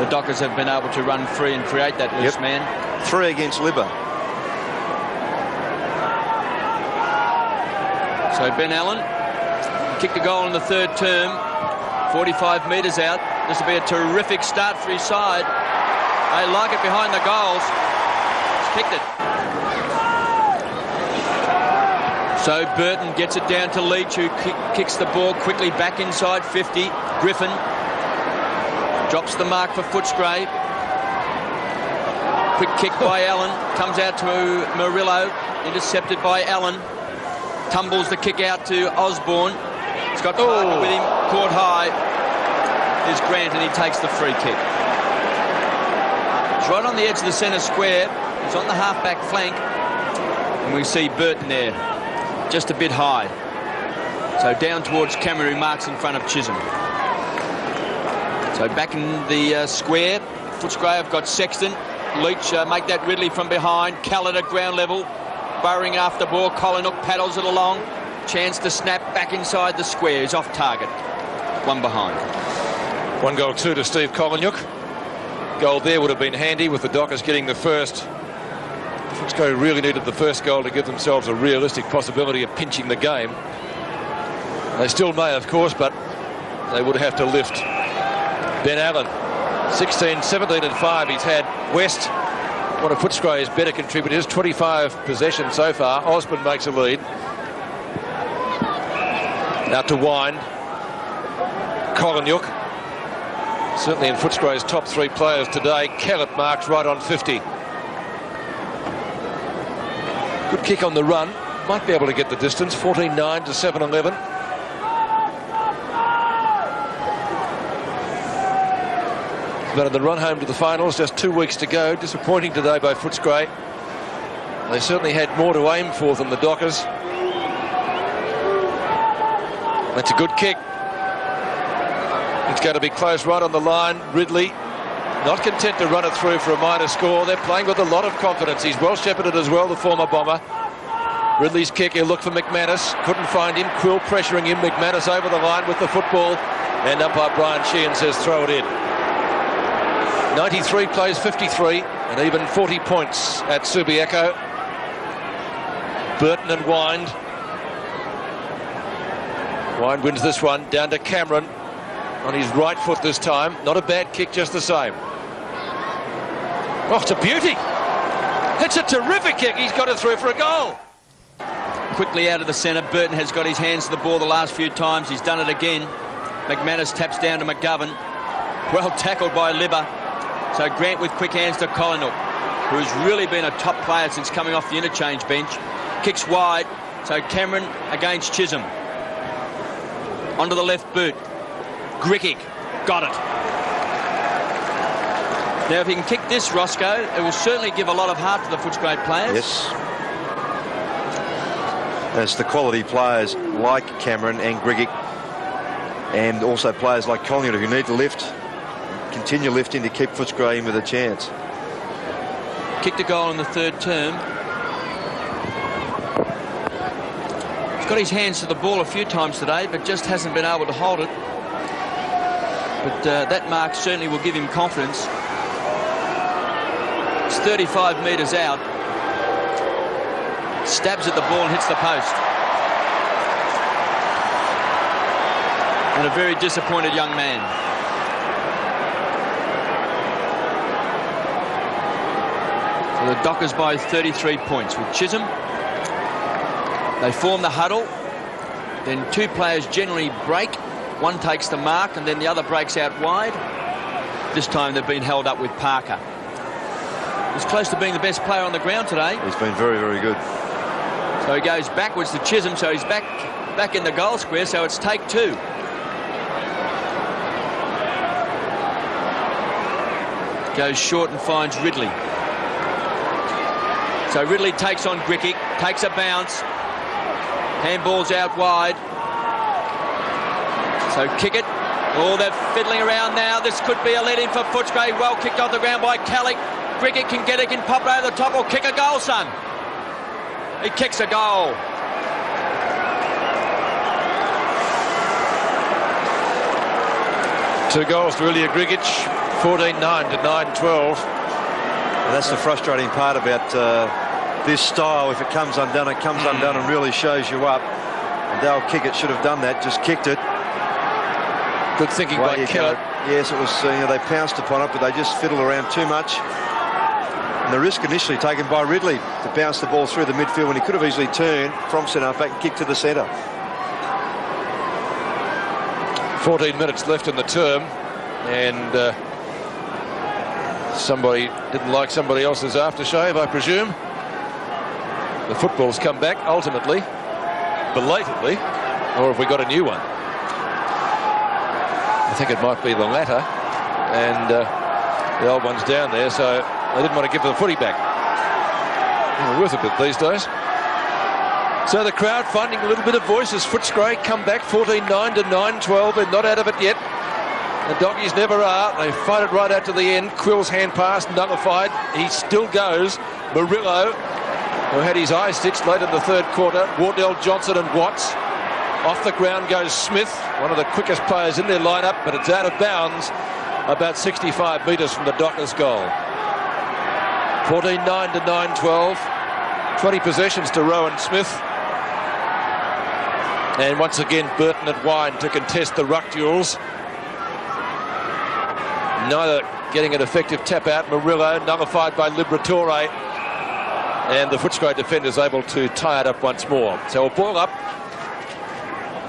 Dockers have been able to run free and create that loose man. 3 against Libba. So Ben Allen kicked a goal in the third term, 45 metres out. This will be a terrific start for his side. They like it behind the goals. He's kicked it. So Burton gets it down to Leach, who kicks the ball quickly back inside 50. Griffin drops the mark for Footscray. Quick kick by Allen. Comes out to Murillo. Intercepted by Allen. Tumbles the kick out to Osborne. He's got Parker with him. Caught high. There's Grant, and he takes the free kick. He's right on the edge of the centre square. He's on the half-back flank. And we see Burton there. Just a bit high. So down towards Cameron, who marks in front of Chisholm. So back in the square, Footscray have got Sexton. Leach make that Ridley from behind. Callett at ground level. Burrowing after ball. Collinhook paddles it along. Chance to snap back inside the square. He's off target. 1 behind. 1-2 to Steve Collinhook. Goal there would have been handy with the Dockers getting the first. Footscray really needed the first goal to give themselves a realistic possibility of pinching the game. They still may, of course, but they would have to lift. Ben Allen, 16, 17 and 5. He's had West, one of Footscray's better contributors, 25 possessions so far. Osborne makes a lead. Out to Wine. Collinhook. Certainly in Footscray's top 3 players today. Kellett marks right on 50. Good kick on the run. Might be able to get the distance. 14-9 to 7-11. But in the run home to the finals, just 2 weeks to go. Disappointing today by Footscray. They certainly had more to aim for than the Dockers. That's a good kick. It's going to be close right on the line. Ridley not content to run it through for a minor score. They're playing with a lot of confidence. He's well shepherded as well, the former Bomber. Ridley's kick, he'll look for McManus. Couldn't find him. Quill pressuring him. McManus over the line with the football. And umpire Brian Sheehan says throw it in. 93 plays 53 and even 40 points at Subiaco. Burton and Wind. Wind wins this one. Down to Cameron on his right foot this time. Not a bad kick, just the same. Oh, it's a beauty. It's a terrific kick. He's got it through for a goal. Quickly out of the centre. Burton has got his hands to the ball the last few times. He's done it again. McManus taps down to McGovern. Well tackled by Libba. So Grant with quick hands to Collinhook, who's really been a top player since coming off the interchange bench. Kicks wide. So Cameron against Chisholm. Onto the left boot. Grickick. Got it. Now, if he can kick this, Roscoe, it will certainly give a lot of heart to the Footscray players. Yes. As the quality players like Cameron and Grickick, and also players like Collier who need to lift, continue lifting to keep Footscray in with a chance. Kicked a goal in the third term. He's got his hands to the ball a few times today, but just hasn't been able to hold it. But that mark certainly will give him confidence. It's 35 metres out. Stabs at the ball and hits the post. And a very disappointed young man. So the Dockers by 33 points with Chisholm. They form the huddle. Then 2 players generally break. One takes the mark and then the other breaks out wide. This time they've been held up with Parker. He's close to being the best player on the ground today. He's been very, very good. So he goes backwards to Chisholm, so he's back in the goal square, so it's take 2. Goes short and finds Ridley. So Ridley takes on Grickick, takes a bounce. Handball's out wide. So kick it. Oh, they're fiddling around now. This could be a lead-in for Footscray. Well kicked off the ground by Callick. Grickick can get it, can pop it over the top or kick a goal, son. He kicks a goal. Two goals to Ilya Grigic, 14-9 to 9-12. And that's the frustrating part about this style. If it comes undone, it comes undone and really shows you up. And Dale Kickett should have done that, just kicked it. Good thinking by Kellett. Yes, it was. They pounced upon it, but they just fiddled around too much. And the risk initially taken by Ridley to bounce the ball through the midfield when he could have easily turned from centre back and kicked to the centre. 14 minutes left in the term, and somebody didn't like somebody else's aftershave, I presume. The football's come back ultimately, belatedly, or have we got a new one? I think it might be the latter, and the old one's down there, so they didn't want to give the footy back. They're worth a bit these days. So the crowd finding a little bit of voice as Footscray come back 14-9 to 9-12. They're not out of it yet. The doggies never are. They fight it right out to the end. Quill's hand pass nullified. He still goes. Murillo, who had his eye stitched late in the third quarter. Wardell, Johnson and Watts. Off the ground goes Smith, one of the quickest players in their lineup, but it's out of bounds about 65 metres from the Dockers goal. 14-9 to 9-12. 20 possessions to Rowan Smith. And once again, Burton and Wine to contest the ruck duels. Neither getting an effective tap out. Murillo nullified by Liberatore. And the Footscray defenders able to tie it up once more. So a ball up.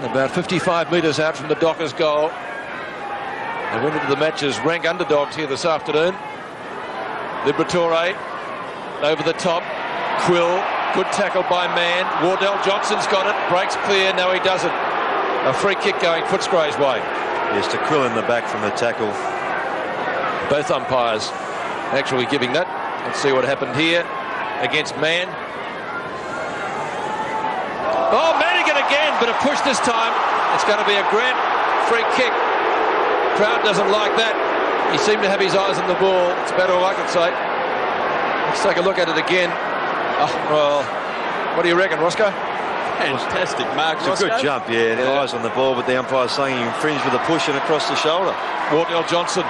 About 55 metres out from the Dockers goal. They went into the match as rank underdogs here this afternoon. Liberatore over the top. Quill, good tackle by Mann. Wardell Johnson's got it, breaks clear, no he doesn't. A free kick going Footscray's way. Yes, to Quill in the back from the tackle. Both umpires actually giving that. Let's see what happened here against Mann. Oh, Madigan again, but a push this time. It's going to be a grand free kick. Crowd doesn't like that. He seemed to have his eyes on the ball. It's about all I can say. Let's take a look at it again. Oh, well, what do you reckon, Roscoe? Fantastic mark, It's a good jump, yeah. The eyes on the ball, but the umpire's saying he infringed with a push and across the shoulder. Wardell Johnson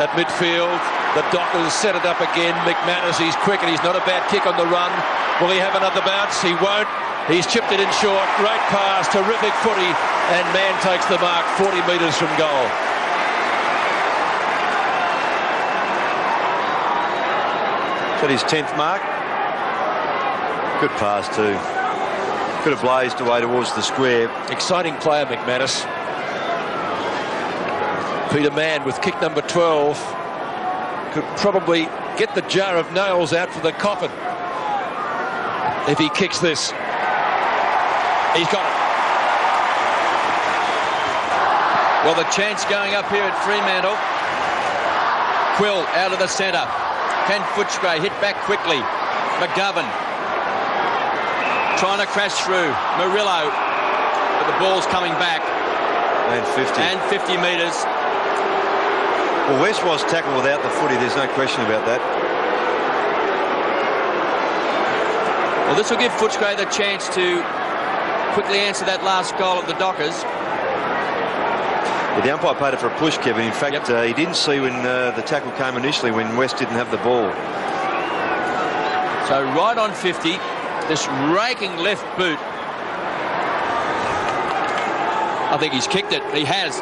at midfield. The Dockers set it up again. McManus, he's quick and he's not a bad kick on the run. Will he have another bounce? He won't. He's chipped it in short. Great pass, terrific footy, and Mann takes the mark 40 metres from goal. Is that his 10th mark? Good pass too. Could have blazed away towards the square. Exciting player, McManus. Peter Mann with kick number 12 could probably get the jar of nails out for the coffin if he kicks this. He's got it. Well, the chance going up here at Fremantle. Quill out of the centre. Can Footscray hit back quickly? McGovern trying to crash through. Murillo, but the ball's coming back. And 50. And 50 metres. Well, West was tackled without the footy. There's no question about that. Well, this will give Footscray the chance to quickly answer that last goal of the Dockers. Yeah, the umpire paid it for a push, Kevin. In fact, he didn't see when the tackle came initially when West didn't have the ball. So right on 50, this raking left boot. I think he's kicked it. He has.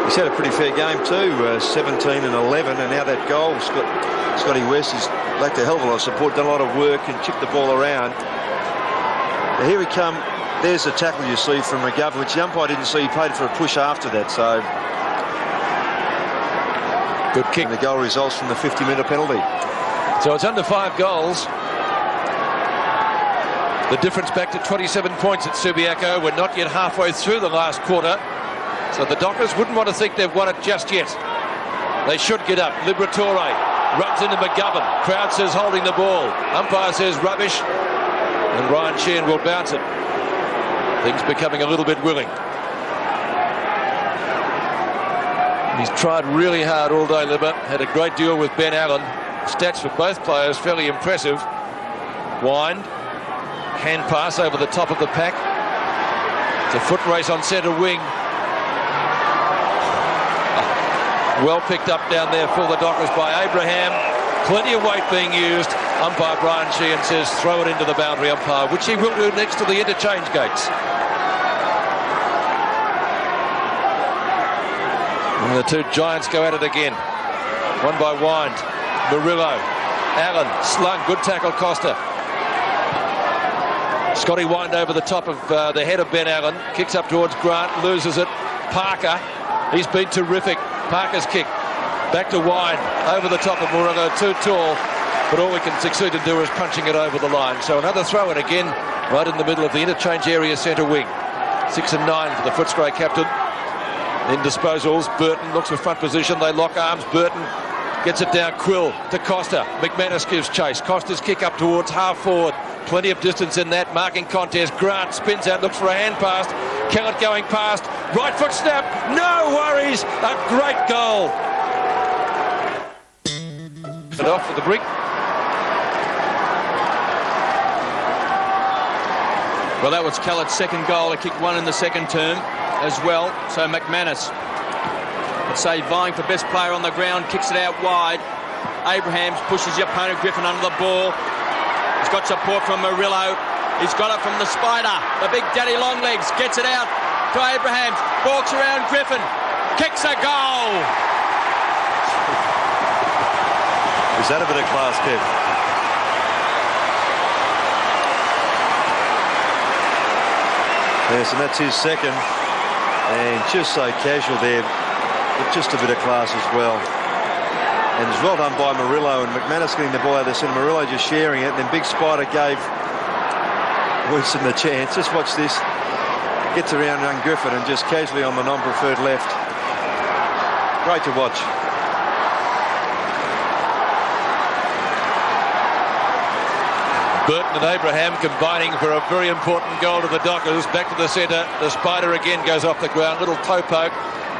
He's had a pretty fair game too, 17 and 11, and now that goal, Scotty West has lacked a hell of a lot of support, done a lot of work and chipped the ball around. Now here he come. There's the tackle you see from McGovern, which the umpire didn't see. He paid for a push after that, so good kick. And the goal results from the 50-metre penalty. So it's under 5 goals. The difference back to 27 points at Subiaco. We're not yet halfway through the last quarter. So the Dockers wouldn't want to think they've won it just yet. They should get up. Liberatore runs into McGovern. Crowd says holding the ball. Umpire says rubbish. And Ryan Sheehan will bounce it. Things becoming a little bit willing. He's tried really hard all day, Libber. Had a great deal with Ben Allen. Stats for both players fairly impressive. Wind. Hand pass over the top of the pack. It's a foot race on centre wing. Well picked up down there for the Dockers by Abraham. Plenty of weight being used. Umpire Brian Sheehan says throw it into the boundary umpire, which he will do next to the interchange gates. And the two giants go at it again. One by Wind. Murillo. Allen. Slung. Good tackle, Costa. Scotty Wind over the top of the head of Ben Allen. Kicks up towards Grant. Loses it. Parker. He's been terrific. Parker's kick. Back to Wind. Over the top of Murillo. Too tall. But all we can succeed to do is punching it over the line. So another throw in again. Right in the middle of the interchange area centre wing. 6 and 9 for the Footscray captain. In disposals, Burton looks for front position. They lock arms. Burton gets it down. Quill to Costa. McManus gives chase. Costa's kick up towards half forward. Plenty of distance in that marking contest. Grant spins out, looks for a hand pass. Kellett going past. Right foot snap. No worries. A great goal. It off with the brick. Well, that was Kellett's second goal. He kicked one in the second term as well. So McManus, let's say, vying for best player on the ground, kicks it out wide. Abrahams pushes the opponent, Griffin, under the ball. He's got support from Murillo. He's got it from the Spider. The big daddy long legs gets it out to Abrahams. Walks around Griffin. Kicks a goal. Is that a bit of class, Kev? Yes, and that's his second. And just so casual there, but just a bit of class as well. And it's well done by Murillo, and McManus getting the ball out of the centre. Murillo just sharing it, and then Big Spider gave Wilson the chance. Just watch this. Gets around young Griffin and just casually on the non-preferred left. Great to watch. Burton and Abraham combining for a very important goal to the Dockers. Back to the centre. The Spider again goes off the ground. Little toe poke.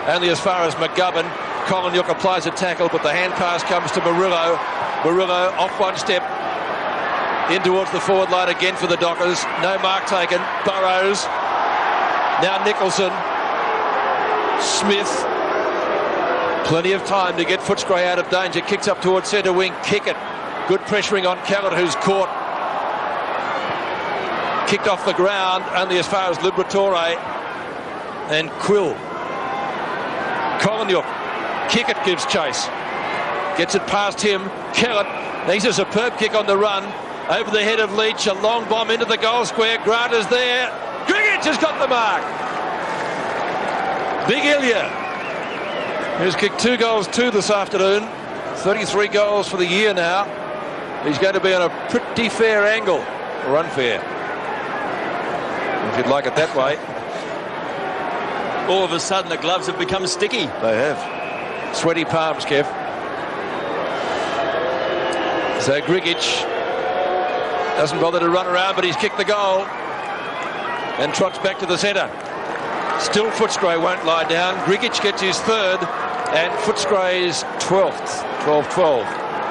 Only as far as McGovern. Colin applies a tackle, but the hand pass comes to Murillo. Murillo off one step. In towards the forward line again for the Dockers. No mark taken. Burrows. Now Nicholson. Smith. Plenty of time to get Footscray out of danger. Kicks up towards centre wing. Kick it. Good pressuring on Kellett, who's caught. Kicked off the ground, only as far as Liberatore and Quill. Colin Kick it, gives chase. Gets it past him. Kellett. He's a superb kick on the run. Over the head of Leach. A long bomb into the goal square. Grant is there. Grigich has got the mark. Big Ilya, who's kicked 2 goals too this afternoon. 33 goals for the year now. He's going to be on a pretty fair angle, or unfair, if you'd like it that way. All of a sudden, the gloves have become sticky. They have. Sweaty palms, Kev. So Grigich doesn't bother to run around, but he's kicked the goal and trots back to the centre. Still Footscray won't lie down. Grigich gets his third and Footscray's 12th. 12-12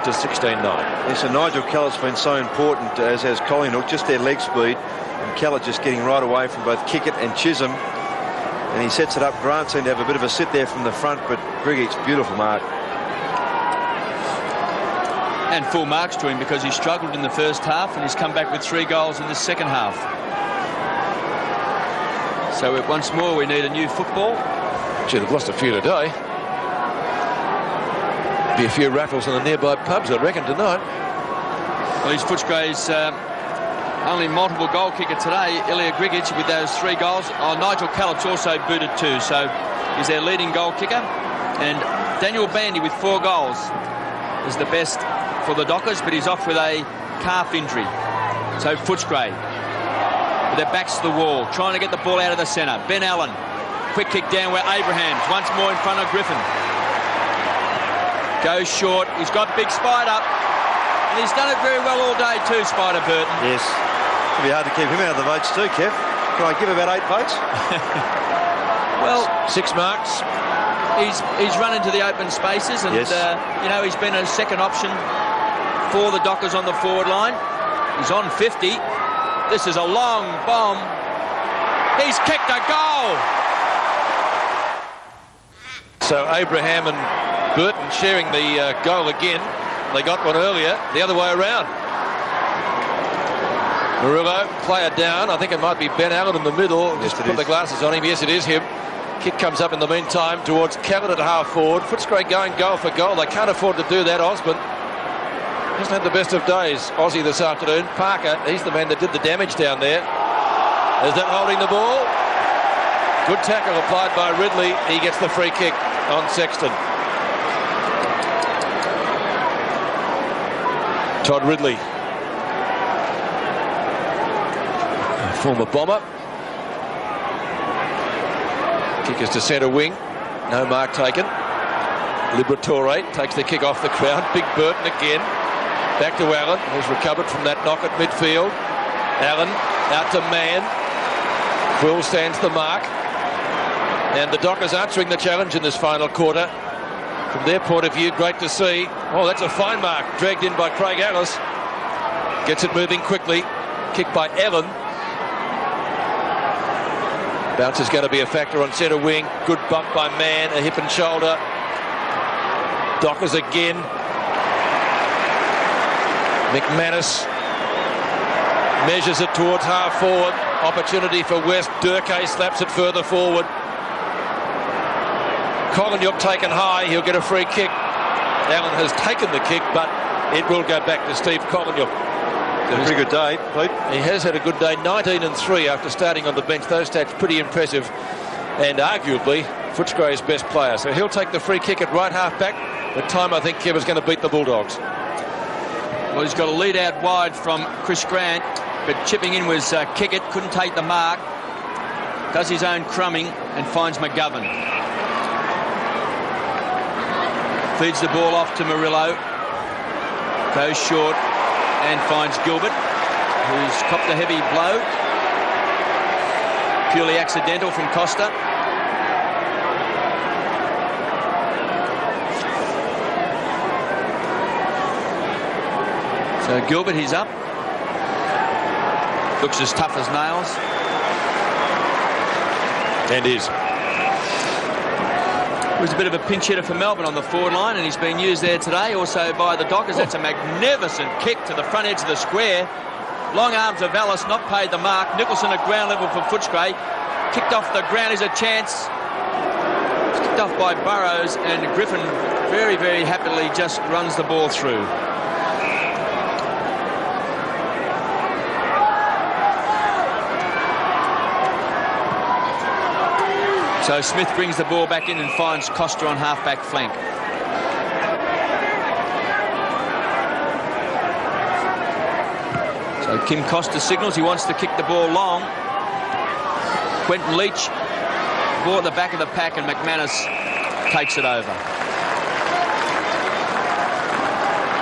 to 16-9. Yes, and Nigel Kellett's been so important, as has Collingwood, just their leg speed. And Kellett just getting right away from both Kickett and Chisholm. And he sets it up. Grant seemed to have a bit of a sit there from the front, but Grigich, beautiful mark. And full marks to him because he struggled in the first half and he's come back with 3 goals in the second half. So once more we need a new football. Gee, they've lost a few today. Be a few raffles in the nearby pubs, I reckon, tonight. Well, he's Footscray's only multiple goal kicker today, Ilya Grigich, with those 3 goals. Nigel Kellett's also booted too, so he's their leading goal kicker. And Daniel Bandy with 4 goals is the best for the Dockers, but he's off with a calf injury. So Footscray, with their backs to the wall, trying to get the ball out of the centre. Ben Allen quick kick down where Abraham's once more in front of Griffin. Goes short. He's got Big Spider. And he's done it very well all day too, Spider Burton. Yes. It'll be hard to keep him out of the votes too, Kev. Can I give about 8 votes? Well, 6 marks. He's run into the open spaces, and Yes. you know, he's been a second option for the Dockers on the forward line. He's on 50. This is a long bomb. He's kicked a goal. So Abraham and Burton sharing the goal again. They got one earlier, the other way around. Murillo, player down. I think it might be Ben Allen in the middle. Yes, Just put the glasses on him. Yes, it is him. Kick comes up in the meantime towards Callan at half forward. Footscray going goal for goal. They can't afford to do that. Osborne hasn't had the best of days. Aussie this afternoon. Parker, he's the man that did the damage down there. Is that holding the ball? Good tackle applied by Ridley. He gets the free kick on Sexton. Todd Ridley, former Bomber. Kick is to centre wing. No mark taken. Liberatore takes the kick off the ground. Big Burton again. Back to Allen, who's recovered from that knock at midfield. Allen out to Mann. Quill stands the mark. And the Dockers answering the challenge in this final quarter. From their point of view, great to see. Oh, that's a fine mark. Dragged in by Craig Ellis. Gets it moving quickly. Kick by Allen. Bounce is going to be a factor on centre wing. Good bump by Mann, a hip and shoulder. Dockers again. McManus measures it towards half forward. Opportunity for West. Durkay slaps it further forward. Collinyuk taken high. He'll get a free kick. Allen has taken the kick, but it will go back to Steve Collinyuk. Had a pretty good day, Pete. He has had a good day. 19 and 3 after starting on the bench. Those stats pretty impressive, and arguably Footscray's best player. So he'll take the free kick at right half back. The time I think Kev is going to beat the Bulldogs. Well, he's got a lead out wide from Chris Grant, but chipping in was Kickett. Couldn't take the mark. Does his own crumbing and finds McGovern. Feeds the ball off to Murillo. Goes short and finds Gilbert, who's copped a heavy blow. Purely accidental from Costa. So Gilbert, he's up. Looks as tough as nails. And is. It was a bit of a pinch hitter for Melbourne on the forward line, and he's been used there today also by the Dockers. That's a magnificent kick to the front edge of the square. Long arms of Ellis, not paid the mark. Nicholson at ground level for Footscray. Kicked off the ground is a chance. It's kicked off by Burrows, and Griffin very, very happily just runs the ball through. So Smith brings the ball back in and finds Costa on half-back flank. So Kim Costa signals he wants to kick the ball long. Quentin Leach, ball at the back of the pack, and McManus takes it over.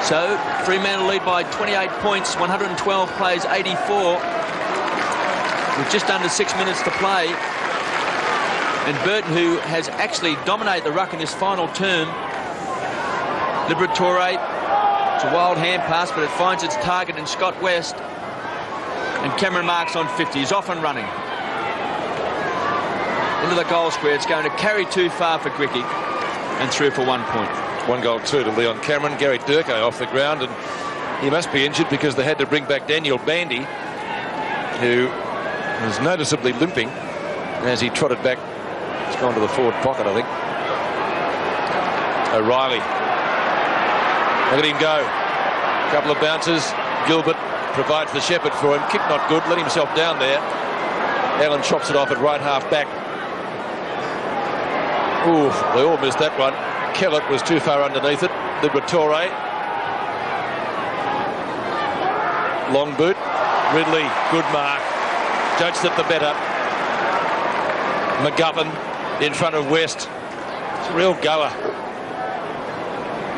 So Fremantle lead by 28 points, 112 plays, 84. With just under 6 minutes to play. And Burton, who has actually dominated the ruck in this final term. Liberatore, it's a wild hand pass, but it finds its target in Scott West. And Cameron Marks on 50. He's off and running. Into the goal square. It's going to carry too far for Gricky. And through for 1 point. 1 goal, 2 to Leon Cameron. Gary Durkay off the ground, and he must be injured because they had to bring back Daniel Bandy, who was noticeably limping as he trotted back. He's gone to the forward pocket, I think. O'Reilly. Look at him go. A couple of bounces. Gilbert provides the shepherd for him. Kick not good. Let himself down there. Allen chops it off at right half back. Ooh, they all missed that one. Kellett was too far underneath it. Liberatore. Long boot. Ridley. Good mark. Judged it the better. McGovern. in front of West. It's a real goer.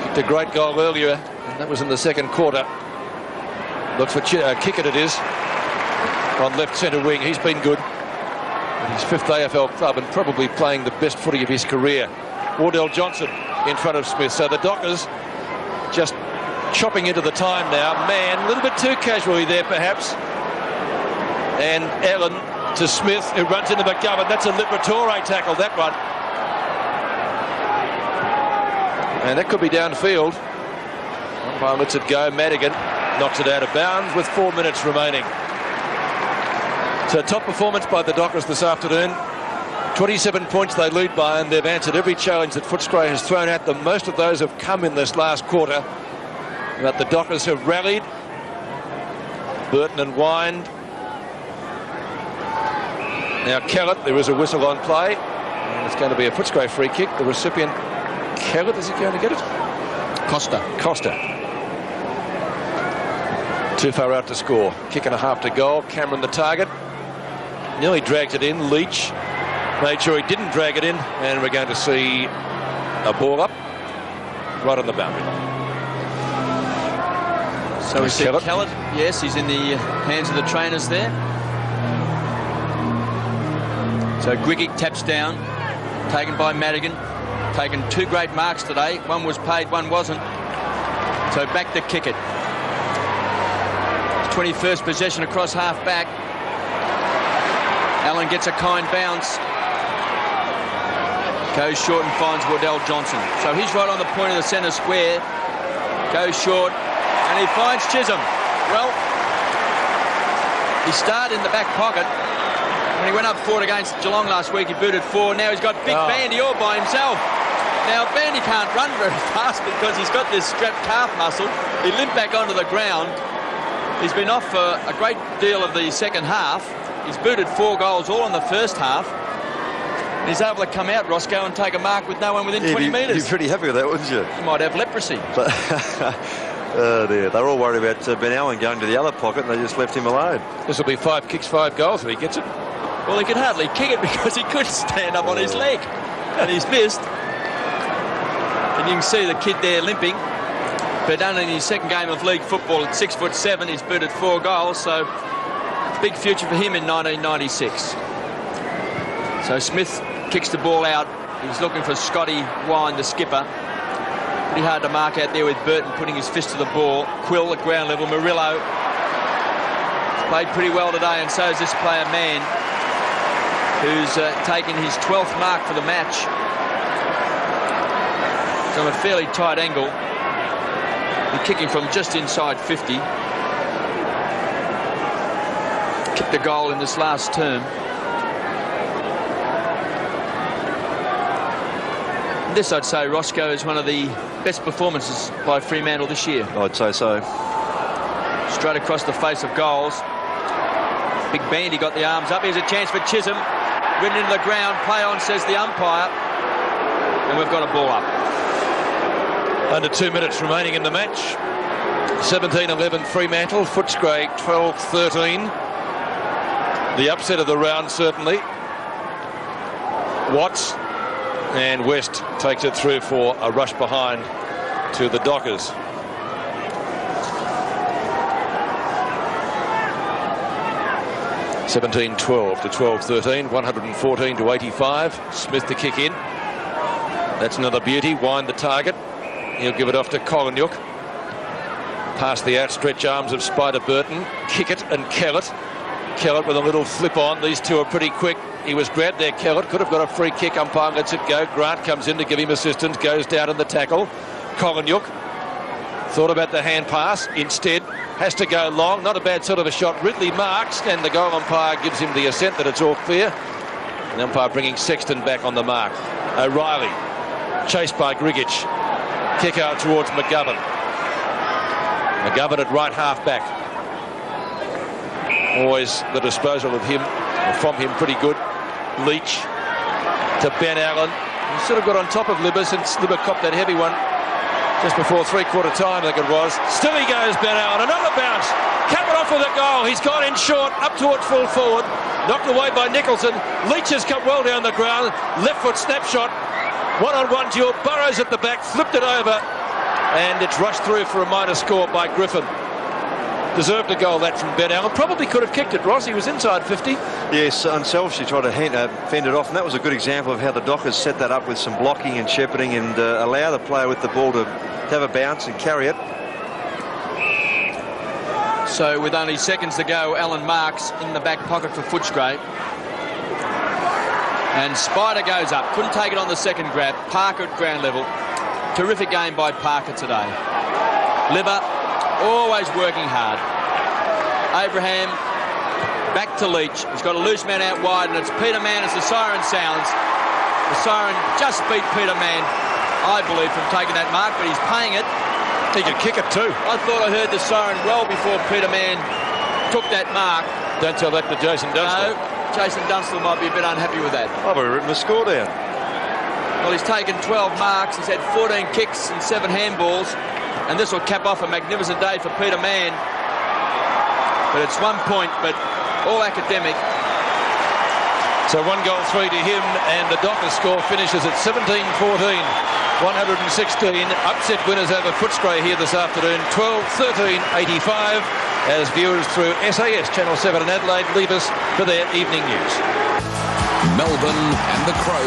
Kicked a great goal earlier, and that was in the second quarter. Looks for Kickett it is, on left centre wing. He's been good. In his 5th AFL club and probably playing the best footy of his career. Wardell Johnson in front of Smith. So the Dockers just chopping into the time now. Man, a little bit too casually there perhaps. And Allen to Smith, who runs into McGovern. That's a Liberatore tackle, that one. And that could be downfield. Umpire lets it go. Madigan knocks it out of bounds with 4 minutes remaining. So top performance by the Dockers this afternoon. 27 points they lead by, and they've answered every challenge that Footscray has thrown at them. Most of those have come in this last quarter. But the Dockers have rallied. Burton and Wind. Now Kellett, there is a whistle on play. And it's going to be a Footscray free kick. The recipient, Kellett, is he going to get it? Costa. Too far out to score. Kick and a half to goal. Cameron the target. Nearly dragged it in. Leach made sure he didn't drag it in. And we're going to see a ball up right on the boundary line. So we see Kellett. Yes, he's in the hands of the trainers there. So Griggick taps down. Taken by Madigan. Taken 2 great marks today. One was paid, one wasn't. So back to Kickett. 21st possession across half back. Allen gets a kind bounce. Goes short and finds Wardell Johnson. So he's right on the point of the centre square. Goes short and he finds Chisholm. Well, he started in the back pocket. When he went up forward against Geelong last week, he booted 4. Now he's got Big Bandy all by himself. Now Bandy can't run very fast because he's got this strapped calf muscle. He limped back onto the ground. He's been off for a great deal of the second half. He's booted 4 goals all in the first half. And he's able to come out, Roscoe, and take a mark with no one within 20 metres. You'd be pretty happy with that, wouldn't you? He might have leprosy. But they're all worried about Ben Allen going to the other pocket, and they just left him alone. This will be 5 kicks, 5 goals if he gets it. Well, he could hardly kick it because he couldn't stand up on his leg. And he's missed. And you can see the kid there limping. But only in his second game of league football at 6'7", he's booted 4 goals. So big future for him in 1996. So Smith kicks the ball out. He's looking for Scotty Wine, the skipper. Pretty hard to mark out there with Burton putting his fist to the ball. Quill at ground level. Murillo played pretty well today, and so is this player Mann, who's taken his 12th mark for the match. From a fairly tight angle. And kicking from just inside 50. Kicked a goal in this last term. This, I'd say, Roscoe, is one of the best performances by Fremantle this year. I'd say so. Straight across the face of goals. Big Bandy got the arms up. Here's a chance for Chisholm. Ridden into the ground. Play on, says the umpire. And we've got a ball up. Under 2 minutes remaining in the match. 17-11 Fremantle. Footscray 12-13. The upset of the round, certainly. Watts. And West takes it through for a rush behind to the Dockers. (17-12 to 12-13), 114 to 85. Smith to kick in. That's another beauty. Wind the target. He'll give it off to Collinyuk. Past the outstretched arms of Spider Burton. Kickett and Kellett. Kellett with a little flip on. These two are pretty quick. He was grabbed there, Kellett. Could have got a free kick. Umpire lets it go. Grant comes in to give him assistance. Goes down in the tackle. Collinyuk thought about the hand pass. Instead, has to go long. Not a bad sort of a shot. Ridley marks, and the goal umpire gives him the assent that it's all clear. The umpire bringing Sexton back on the mark. O'Reilly, chased by Griggic. Kick out towards McGovern. McGovern at right half back. Always the disposal of him, or from him, pretty good. Leach to Ben Allen. He sort of got on top of Libba since Libba copped that heavy one. just before three-quarter time, I think it was. Still he goes, Ben Allen. Another bounce. Capping off with a goal. He's gone in short, up towards full forward. Knocked away by Nicholson. Leach has come well down the ground. Left foot snapshot. One-on-one duel. Burrows at the back. Flipped it over. And it's rushed through for a minor score by Griffin. Deserved a goal, that, from Ben Allen. Probably could have kicked it, Ross. He was inside 50. Yes, unselfishly tried to fend it off, and that was a good example of how the Dockers set that up with some blocking and shepherding and allow the player with the ball to have a bounce and carry it. So with only seconds to go, Alan Marks in the back pocket for Footscray. And Spider goes up. Couldn't take it on the second grab. Parker at ground level. Terrific game by Parker today. Libber always working hard. Abraham back to Leach. He's got a loose man out wide, and it's Peter Mann as the siren sounds. The siren just beat Peter Mann, I believe, from taking that mark, but he's paying it. He could kick it too. I thought I heard the siren well before Peter Mann took that mark. Don't tell that to Jason Dunstall. No, Jason Dunstall might be a bit unhappy with that. I've already written the score down. Well, he's taken 12 marks. He's had 14 kicks and 7 handballs. And this will cap off a magnificent day for Peter Mann. But it's 1 point, but all academic. So 1 goal, 3 to him, and the Dockers score finishes at 17-14. 116. Upset winners over Footscray here this afternoon. 12-13, 85. As viewers through SAS Channel 7 in Adelaide leave us for their evening news. Melbourne and the Crows.